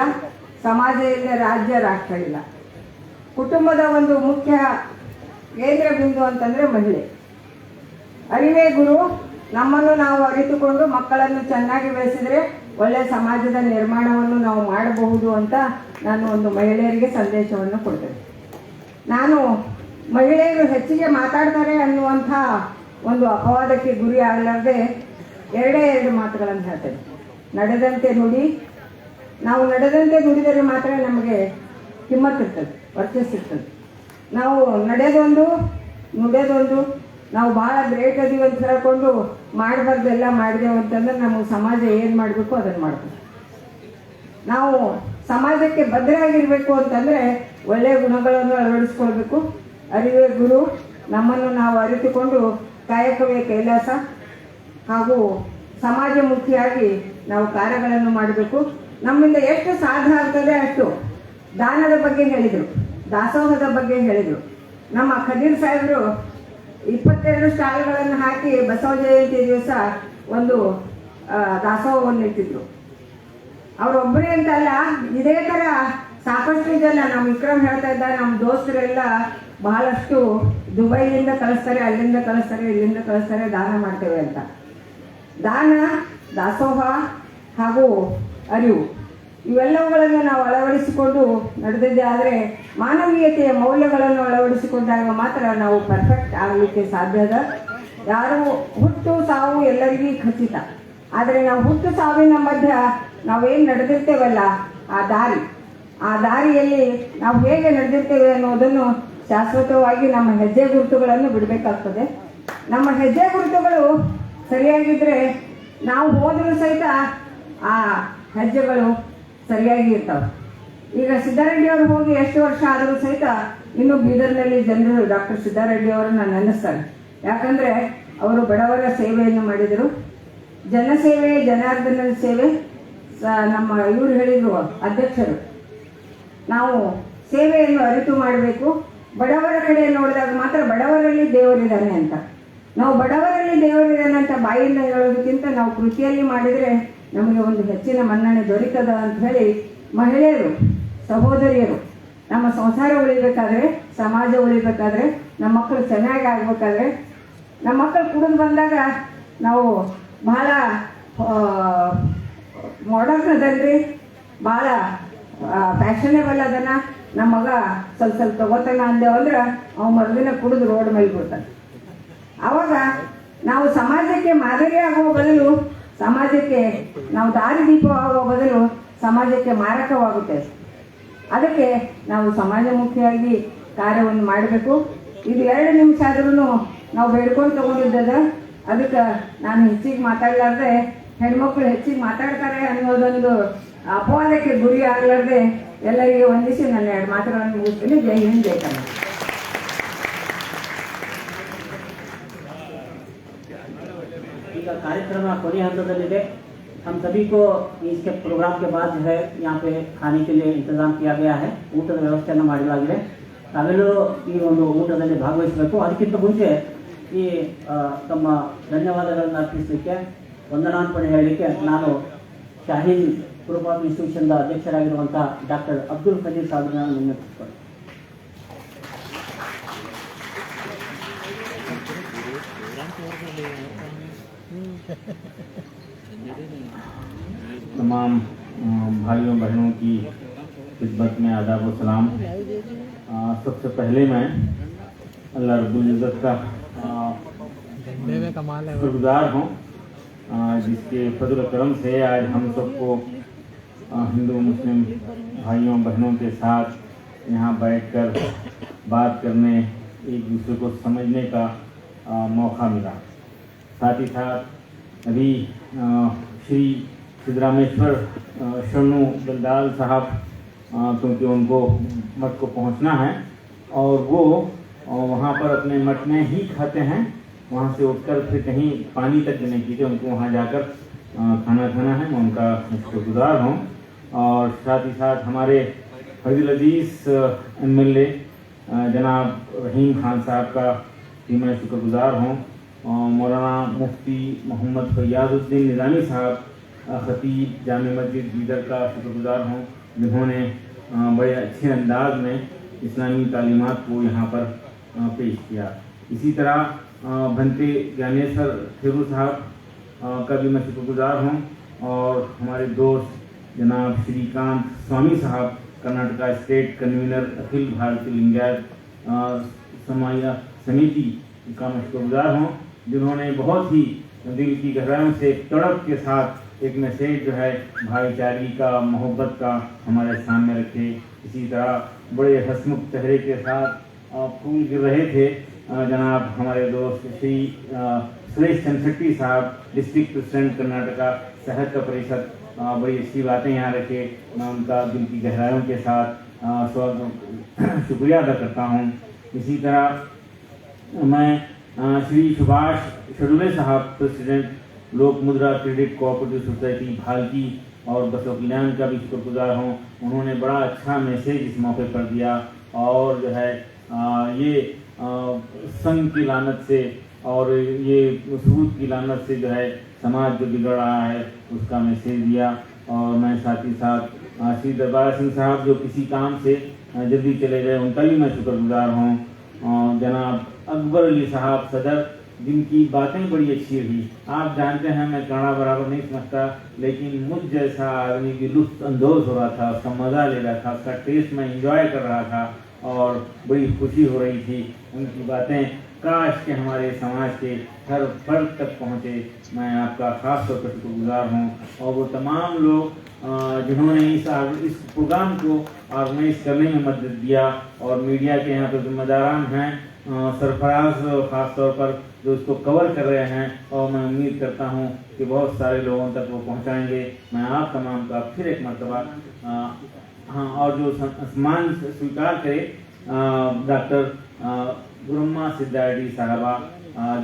ಸಮಾಜ ಇಲ್ಲದೆ ರಾಜ್ಯ ರಾಷ್ಟ್ರ ಇಲ್ಲ. ಕುಟುಂಬದ ಒಂದು ಮುಖ್ಯ ಕೇಂದ್ರ ಬಿಂದು ಅಂತಂದರೆ ಮಹಿಳೆ. ಅರಿವೇ ಗುರು. ನಮ್ಮನ್ನು ನಾವು ಅರಿತುಕೊಂಡು ಮಕ್ಕಳನ್ನು ಚೆನ್ನಾಗಿ ಬೆಳೆಸಿದರೆ ಒಳ್ಳೆಯ ಸಮಾಜದ ನಿರ್ಮಾಣವನ್ನು ನಾವು ಮಾಡಬಹುದು ಅಂತ ನಾನು ಒಂದು ಮಹಿಳೆಯರಿಗೆ ಸಂದೇಶವನ್ನು ಕೊಡ್ತೇನೆ. ನಾನು ಮಹಿಳೆಯರು ಹೆಚ್ಚಿಗೆ ಮಾತಾಡ್ತಾರೆ ಅನ್ನುವಂಥ ಒಂದು ಅಪವಾದಕ್ಕೆ ಗುರಿ ಆಗಲಾರದೆ 2 ಮಾತುಗಳನ್ನು ಹೇಳ್ತೇನೆ. ನಡೆದಂತೆ ನುಡಿ. ನಾವು ನಡೆದಂತೆ ನುಡಿದರೆ ಮಾತ್ರ ನಮಗೆ ಕಿಮ್ಮತ್ತಿರ್ತದೆ, ವರ್ತಿಸಿರ್ತದೆ. ನಾವು ನಡೆದೊಂದು ನುಡಿಯೋದೊಂದು. ನಾವು ಭಾಳ ಗ್ರೇಟ್ ಅದೀವಿ ಅಂತ ಹೇಳ್ಕೊಂಡು ಮಾಡಬಾರ್ದೆಲ್ಲ ಮಾಡಿದೆವು ಅಂತಂದ್ರೆ ನಮಗೆ ಸಮಾಜ ಏನು ಮಾಡಬೇಕು ಅದನ್ನು ಮಾಡ್ಬೇಕು. ನಾವು ಸಮಾಜಕ್ಕೆ ಬದ್ಧರಾಗಿರ್ಬೇಕು ಅಂತಂದ್ರೆ ಒಳ್ಳೆಯ ಗುಣಗಳನ್ನು ಅಳವಡಿಸ್ಕೊಳ್ಬೇಕು. ಅರಿವೇ ಗುರು, ನಮ್ಮನ್ನು ನಾವು ಅರಿತುಕೊಂಡು ಕಾಯಕವೇ ಕೈಲಾಸ ಹಾಗೂ ಸಮಾಜಮುಖಿಯಾಗಿ ನಾವು ಕಾರ್ಯಗಳನ್ನು ಮಾಡಬೇಕು. ನಮ್ಮಿಂದ ಎಷ್ಟು ಸಾಧ್ಯ ಆಗ್ತದೆ ಅಷ್ಟು. ದಾನದ ಬಗ್ಗೆ ಹೇಳಿದರು, ದಾಸೋಹದ ಬಗ್ಗೆ ಹೇಳಿದರು. ನಮ್ಮ ಖದೀರ್ ಸಾಹೇಬರು 22 ಸ್ಟಾಲ್ಗಳನ್ನು ಹಾಕಿ ಬಸವ ಜಯಂತಿ ದಿವಸ ಒಂದು ದಾಸೋಹವನ್ನು ಇಟ್ಟಿದ್ರು. ಅವರೊಬ್ಬರೇ ಅಂತಲ್ಲ, ಇದೇ ಥರ ಸಾಕಷ್ಟು ಜನ, ನಮ್ಮ ವಿಕ್ರಮ್ ಹೇಳ್ತಾ ಇದ್ದ, ನಮ್ಮ ದೋಸ್ತರೆಲ್ಲ ಬಹಳಷ್ಟು ದುಬೈಯಿಂದ ಕಳಿಸ್ತಾರೆ, ಅಲ್ಲಿಂದ ಕಳಿಸ್ತಾರೆ, ಇಲ್ಲಿಂದ ಕಳಿಸ್ತಾರೆ, ದಾನ ಮಾಡ್ತೇವೆ ಅಂತ. ದಾನ, ದಾಸೋಹ ಹಾಗೂ ಅರಿವು ಇವೆಲ್ಲವುಗಳನ್ನು ನಾವು ಅಳವಡಿಸಿಕೊಂಡು ನಡೆದಿದ್ದೆ ಆದರೆ ಮಾನವೀಯತೆಯ ಮೌಲ್ಯಗಳನ್ನು ಅಳವಡಿಸಿಕೊಂಡಾಗ ಮಾತ್ರ ನಾವು ಪರ್ಫೆಕ್ಟ್ ಆಗಲಿಕ್ಕೆ ಸಾಧ್ಯದ. ಯಾರು ಹುಟ್ಟು ಸಾವು ಎಲ್ಲರಿಗೂ ಖಚಿತ, ಆದರೆ ನಾವು ಹುಟ್ಟು ಸಾವಿನ ಮಧ್ಯ ನಾವೇನು ನಡೆದಿರ್ತೇವಲ್ಲ ಆ ದಾರಿಯಲ್ಲಿ ನಾವು ಹೇಗೆ ನಡೆದಿರ್ತೇವೆ ಅನ್ನೋದನ್ನು ಶಾಶ್ವತವಾಗಿ ನಮ್ಮ ಹೆಜ್ಜೆ ಗುರುತುಗಳನ್ನು ಬಿಡಬೇಕಾಗ್ತದೆ. ನಮ್ಮ ಹೆಜ್ಜೆ ಗುರುತುಗಳು ಸರಿಯಾಗಿದ್ದರೆ ನಾವು ಹೋದರೂ ಸಹಿತ ಆ ಹೆಜ್ಜೆಗಳು ಸರಿಯಾಗಿ ಇರ್ತವೆ. ಈಗ ಸಿದ್ದಾರೆಡ್ಡಿ ಅವರು ಹೋಗಿ ಎಷ್ಟು ವರ್ಷ ಆದರೂ ಸಹಿತ ಇನ್ನು ಬೀದರ್ನಲ್ಲಿ ಜನರು ಡಾಕ್ಟರ್ ಸಿದ್ದಾರೆಡ್ಡಿ ಅವರನ್ನು ನೆನೆಸ್ತಾರೆ. ಯಾಕಂದರೆ ಅವರು ಬಡವರ ಸೇವೆಯನ್ನು ಮಾಡಿದರು. ಜನಸೇವೆ, ಜನಾರ್ದನ ಸೇವೆ. ನಮ್ಮ ಇವರು ಹೇಳಿದ್ರು ಅಧ್ಯಕ್ಷರು, ನಾವು ಸೇವೆಯನ್ನು ಅರಿತು ಮಾಡಬೇಕು. ಬಡವರ ಕಡೆ ನೋಡಿದಾಗ ಮಾತ್ರ ಬಡವರಲ್ಲಿ ದೇವರಿದ್ದಾನೆ ಅಂತ. ನಾವು ಬಡವರಲ್ಲಿ ದೇವರಿದ್ದಾನೆ ಅಂತ ಬಾಯಿಂದ ಹೇಳೋದಕ್ಕಿಂತ ನಾವು ಕೃತಿಯಲ್ಲಿ ಮಾಡಿದರೆ ನಮಗೆ ಒಂದು ಹೆಚ್ಚಿನ ಮನ್ನಣೆ ದೊರೀತದ ಅಂತ ಹೇಳಿ ಮಹಿಳೆಯರು, ಸಹೋದರಿಯರು ನಮ್ಮ ಸಂಸಾರ ಉಳಿಬೇಕಾದ್ರೆ, ಸಮಾಜ ಉಳಿಬೇಕಾದ್ರೆ, ನಮ್ಮ ಮಕ್ಕಳು ಚೆನ್ನಾಗಿ ಆಗ್ಬೇಕಾದ್ರೆ, ನಮ್ಮ ಮಕ್ಕಳು ಕುಡಿದು ಬಂದಾಗ ನಾವು ಬಹಳ ಮಾಡರ್ನ್ ಅದನ್ರಿ, ಭಾಳ ಫ್ಯಾಷನೇಬಲ್ ಅದನ್ನ, ನಮ್ಮ ಮಗ ಸ್ವಲ್ಪ ತಗೋತಾನ ಅಂದೇವಂದ್ರೆ ಅವ ಮರುದಿನ ಕುಡಿದು ರೋಡ್ ಮೇಲೆ ಬಿಡ್ತಾನೆ. ಆವಾಗ ನಾವು ಸಮಾಜಕ್ಕೆ ಮಾದರಿ ಆಗುವ ಬದಲು, ಸಮಾಜಕ್ಕೆ ನಾವು ದಾರಿದೀಪ ಆಗುವ ಬದಲು ಸಮಾಜಕ್ಕೆ ಮಾರಕವಾಗುತ್ತೆ. ಅದಕ್ಕೆ ನಾವು ಸಮಾಜಮುಖಿಯಾಗಿ ಕಾರ್ಯವನ್ನು ಮಾಡಬೇಕು. ಇದು 2 ನಿಮಿಷ ಆದ್ರೂ ನಾವು ಬೇಡ್ಕೊಂಡು ತಗೊಂಡಿದ್ದದ. ಅದಕ್ಕೆ ನಾನು ಹೆಚ್ಚಿಗೆ ಮಾತಾಡಲಾರ್ದೆ, ಹೆಣ್ಮಕ್ಳು ಹೆಚ್ಚಿಗೆ ಮಾತಾಡ್ತಾರೆ ಅನ್ನೋದೊಂದು ಅಪವಾದಕ್ಕೆ ಗುರಿ ಆಗಲಾರ್ದೆ ಎಲ್ಲರಿಗೆ ವಂದಿಸಿ ನನ್ನ 2 ಮಾತುಗಳನ್ನು ಮುಗಿಸ್ತೀನಿ. ಜೈ ಹಿಂದ್, ಜೈ ಕನ್ನಡ. ಈಗ ಕಾರ್ಯಕ್ರಮ ಕೊನೆಯ ಹಂತದಲ್ಲಿದೆ. हम सभी को इसके प्रोग्राम के बाद जो है यहाँ पे खाने के लिए इंतजाम किया गया है. ಊಟದ ವ್ಯವಸ್ಥೆಯನ್ನು ಮಾಡಲಾಗಿದೆ. ತಾವೆಲ್ಲರೂ ಈ ಒಂದು ಊಟದಲ್ಲಿ ಭಾಗವಹಿಸಬೇಕು. ಅದಕ್ಕಿಂತ ಮುಂಚೆ ಈ ತಮ್ಮ ಧನ್ಯವಾದಗಳನ್ನು ಅರ್ಪಿಸಲಿಕ್ಕೆ, ವಂದನಾರ್ಪಣೆ ಹೇಳಲಿಕ್ಕೆ ನಾನು ಶಾಹೀನ್ ಗ್ರೂಪ್ ಆಫ್ ಇನ್ಸ್ಟಿಟ್ಯೂಷನ್ದ ಅಧ್ಯಕ್ಷರಾಗಿರುವಂಥ ಡಾಕ್ಟರ್ ಅಬ್ದುಲ್ ಖದೀರ್ ಸಾಹೇಬ್ರನ್ನ ವಿನಂತಿಸಿಕೊಳ್ಳಿ. तमाम भाइयों बहनों की खिदमत में आदाब व सलाम। सबसे पहले मैं अल्लाह रब्बुल इज़्ज़त का शुक्रगुजार हूँ, जिसके फजल करम से आज हम सबको हिंदू मुस्लिम भाइयों बहनों के साथ यहाँ बैठकर बात करने, एक दूसरे को समझने का मौका मिला। साथ ही साथ अभी श्री सिद्धरामेश्वर शरणू दलदाल साहब, क्योंकि उनको मठ को पहुंचना है और वो वहाँ पर अपने मठ में ही खाते हैं, वहाँ से उठकर फिर कहीं पानी तक नहीं पीते, उनको वहाँ जाकर खाना खाना है। मैं उनका शुक्रगुजार हूँ। और साथ ही साथ हमारे फजील अजीज MLA जनाब रहीम खान साहब का भी मैं शुक्रगुजार हूँ। मौलाना मुफ्ती मोहम्मद फैयाजुद्दीन निज़ामी साहब खतीब जामे मस्जिद बीदर का शुक्रगुजार हूँ, जिन्होंने बड़े अच्छे अंदाज में इस्लामी तालीमात को यहाँ पर पेश किया। इसी तरह भंते ज्ञानेश्वर खेरू साहब का भी मैं शुक्रगुजार हूँ। और हमारे दोस्त जनाब श्रीकांत स्वामी साहब, कर्नाटका स्टेट कन्वीनर अखिल भारतीय लिंगायत समाया समिति का मैं शुक्रगुजार हूँ, जिन्होंने बहुत ही दिल की गहराइयों से तड़प के साथ एक मैसेज जो है भाईचारे का, मोहब्बत का हमारे सामने रखे। इसी तरह बड़े हसमुख चेहरे के साथ फूल गिर रहे थे जनाब हमारे दोस्त श्री सुरेश चंद्रशेट्टी साहब, डिस्ट्रिक्ट प्रेसिडेंट कर्नाटका साहित्य परिषद बड़ी अच्छी बातें यहाँ रखे। मैं उनका दिल की गहराइयों के साथ शुक्रिया अदा करता हूँ। इसी तरह मैं श्री सुभाष शेडुले साहब, प्रेसिडेंट लोक मुद्रा क्रेडिट कोऑपरेटिव सोसाइटी भालकी और बसव कल्याण का भी शुक्रगुजार हूँ। उन्होंने बड़ा अच्छा मैसेज इस मौके पर दिया और जो है ये संघ की लानत से और ये सूद की लानत से जो है समाज जो बिगड़ रहा है उसका मैसेज दिया। और मैं साथ ही साथ श्री दरबार सिंह साहब जो किसी काम से जल्दी चले गए, उनका भी मैं शुक्रगुजार हूँ। जनाब अकबर अली साहब सदर, जिनकी बातें बड़ी अच्छी रही। आप जानते हैं मैं कन्नड़ा बराबर नहीं समझता, लेकिन मुझ जैसा आदमी भी लुत्फ अंदोज हो रहा था, उसका मज़ा ले रहा था, उसका टेस्ट में इंजॉय कर रहा था और बड़ी खुशी हो रही थी। उनकी बातें काश के हमारे समाज के हर फर्द तक पहुँचे। मैं आपका ख़ास तौर पर शुक्रगुजार हूँ। और वो तमाम लोग जिन्होंने इस प्रोग्राम को ऑर्गेनाइज करने में मदद दिया और मीडिया के यहाँ पर जिम्मेदारान हैं, सरफराज ख़ास तौर पर जो इसको कवर कर रहे हैं, और मैं उम्मीद करता हूँ कि बहुत सारे लोगों तक वो पहुँचाएंगे। मैं आप तमाम का फिर एक मरतबा हाँ, और जो सम्मान स्वीकार करे डॉक्टर गुरुम्मा सिद्धार्थी साहबा,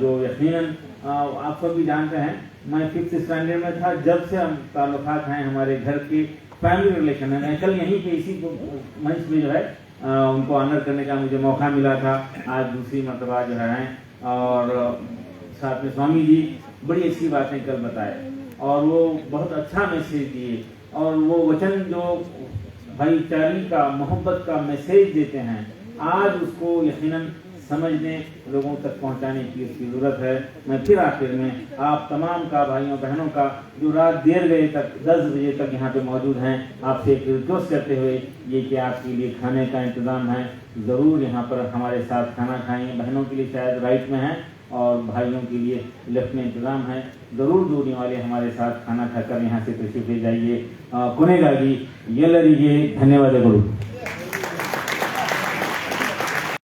जो यकीनन आप सब भी जानते हैं, मैं 5th स्टैंडर्ड में था जब से हम ताल्लुकात हैं, हमारे घर के फैमिली रिलेशन है। मैं कल यहीं पे इसी मंच में जो है उनको ऑनर करने का मुझे मौका मिला था। आज दूसरी मरतबा जो है और साथ में स्वामी जी बड़ी अच्छी बातें कल बताए और वो बहुत अच्छा मैसेज दिए और वो वचन जो भाईचारे का, मोहब्बत का मैसेज देते हैं, आज उसको यकीनन समझने, लोगों तक पहुंचाने की इसकी ज़रूरत है। मैं फिर आखिर में आप तमाम का, भाइयों बहनों का जो रात देर बजे तक 10 बजे तक यहाँ पे मौजूद हैं, आपसे एक रिक्वेस्ट करते हुए ये कि आपके लिए खाने का इंतज़ाम है, ज़रूर यहाँ पर हमारे साथ खाना खाएँ। बहनों के लिए शायद राइट में है और भाइयों के लिए लेफ्ट में इंतज़ाम है। ज़रूर दूरने वाले हमारे साथ खाना खाकर यहाँ से तशरीफ़ ले जाइए। कोनेगागी ಎಲ್ಲರಿಗೆ ಧನ್ಯವಾದಗಳು।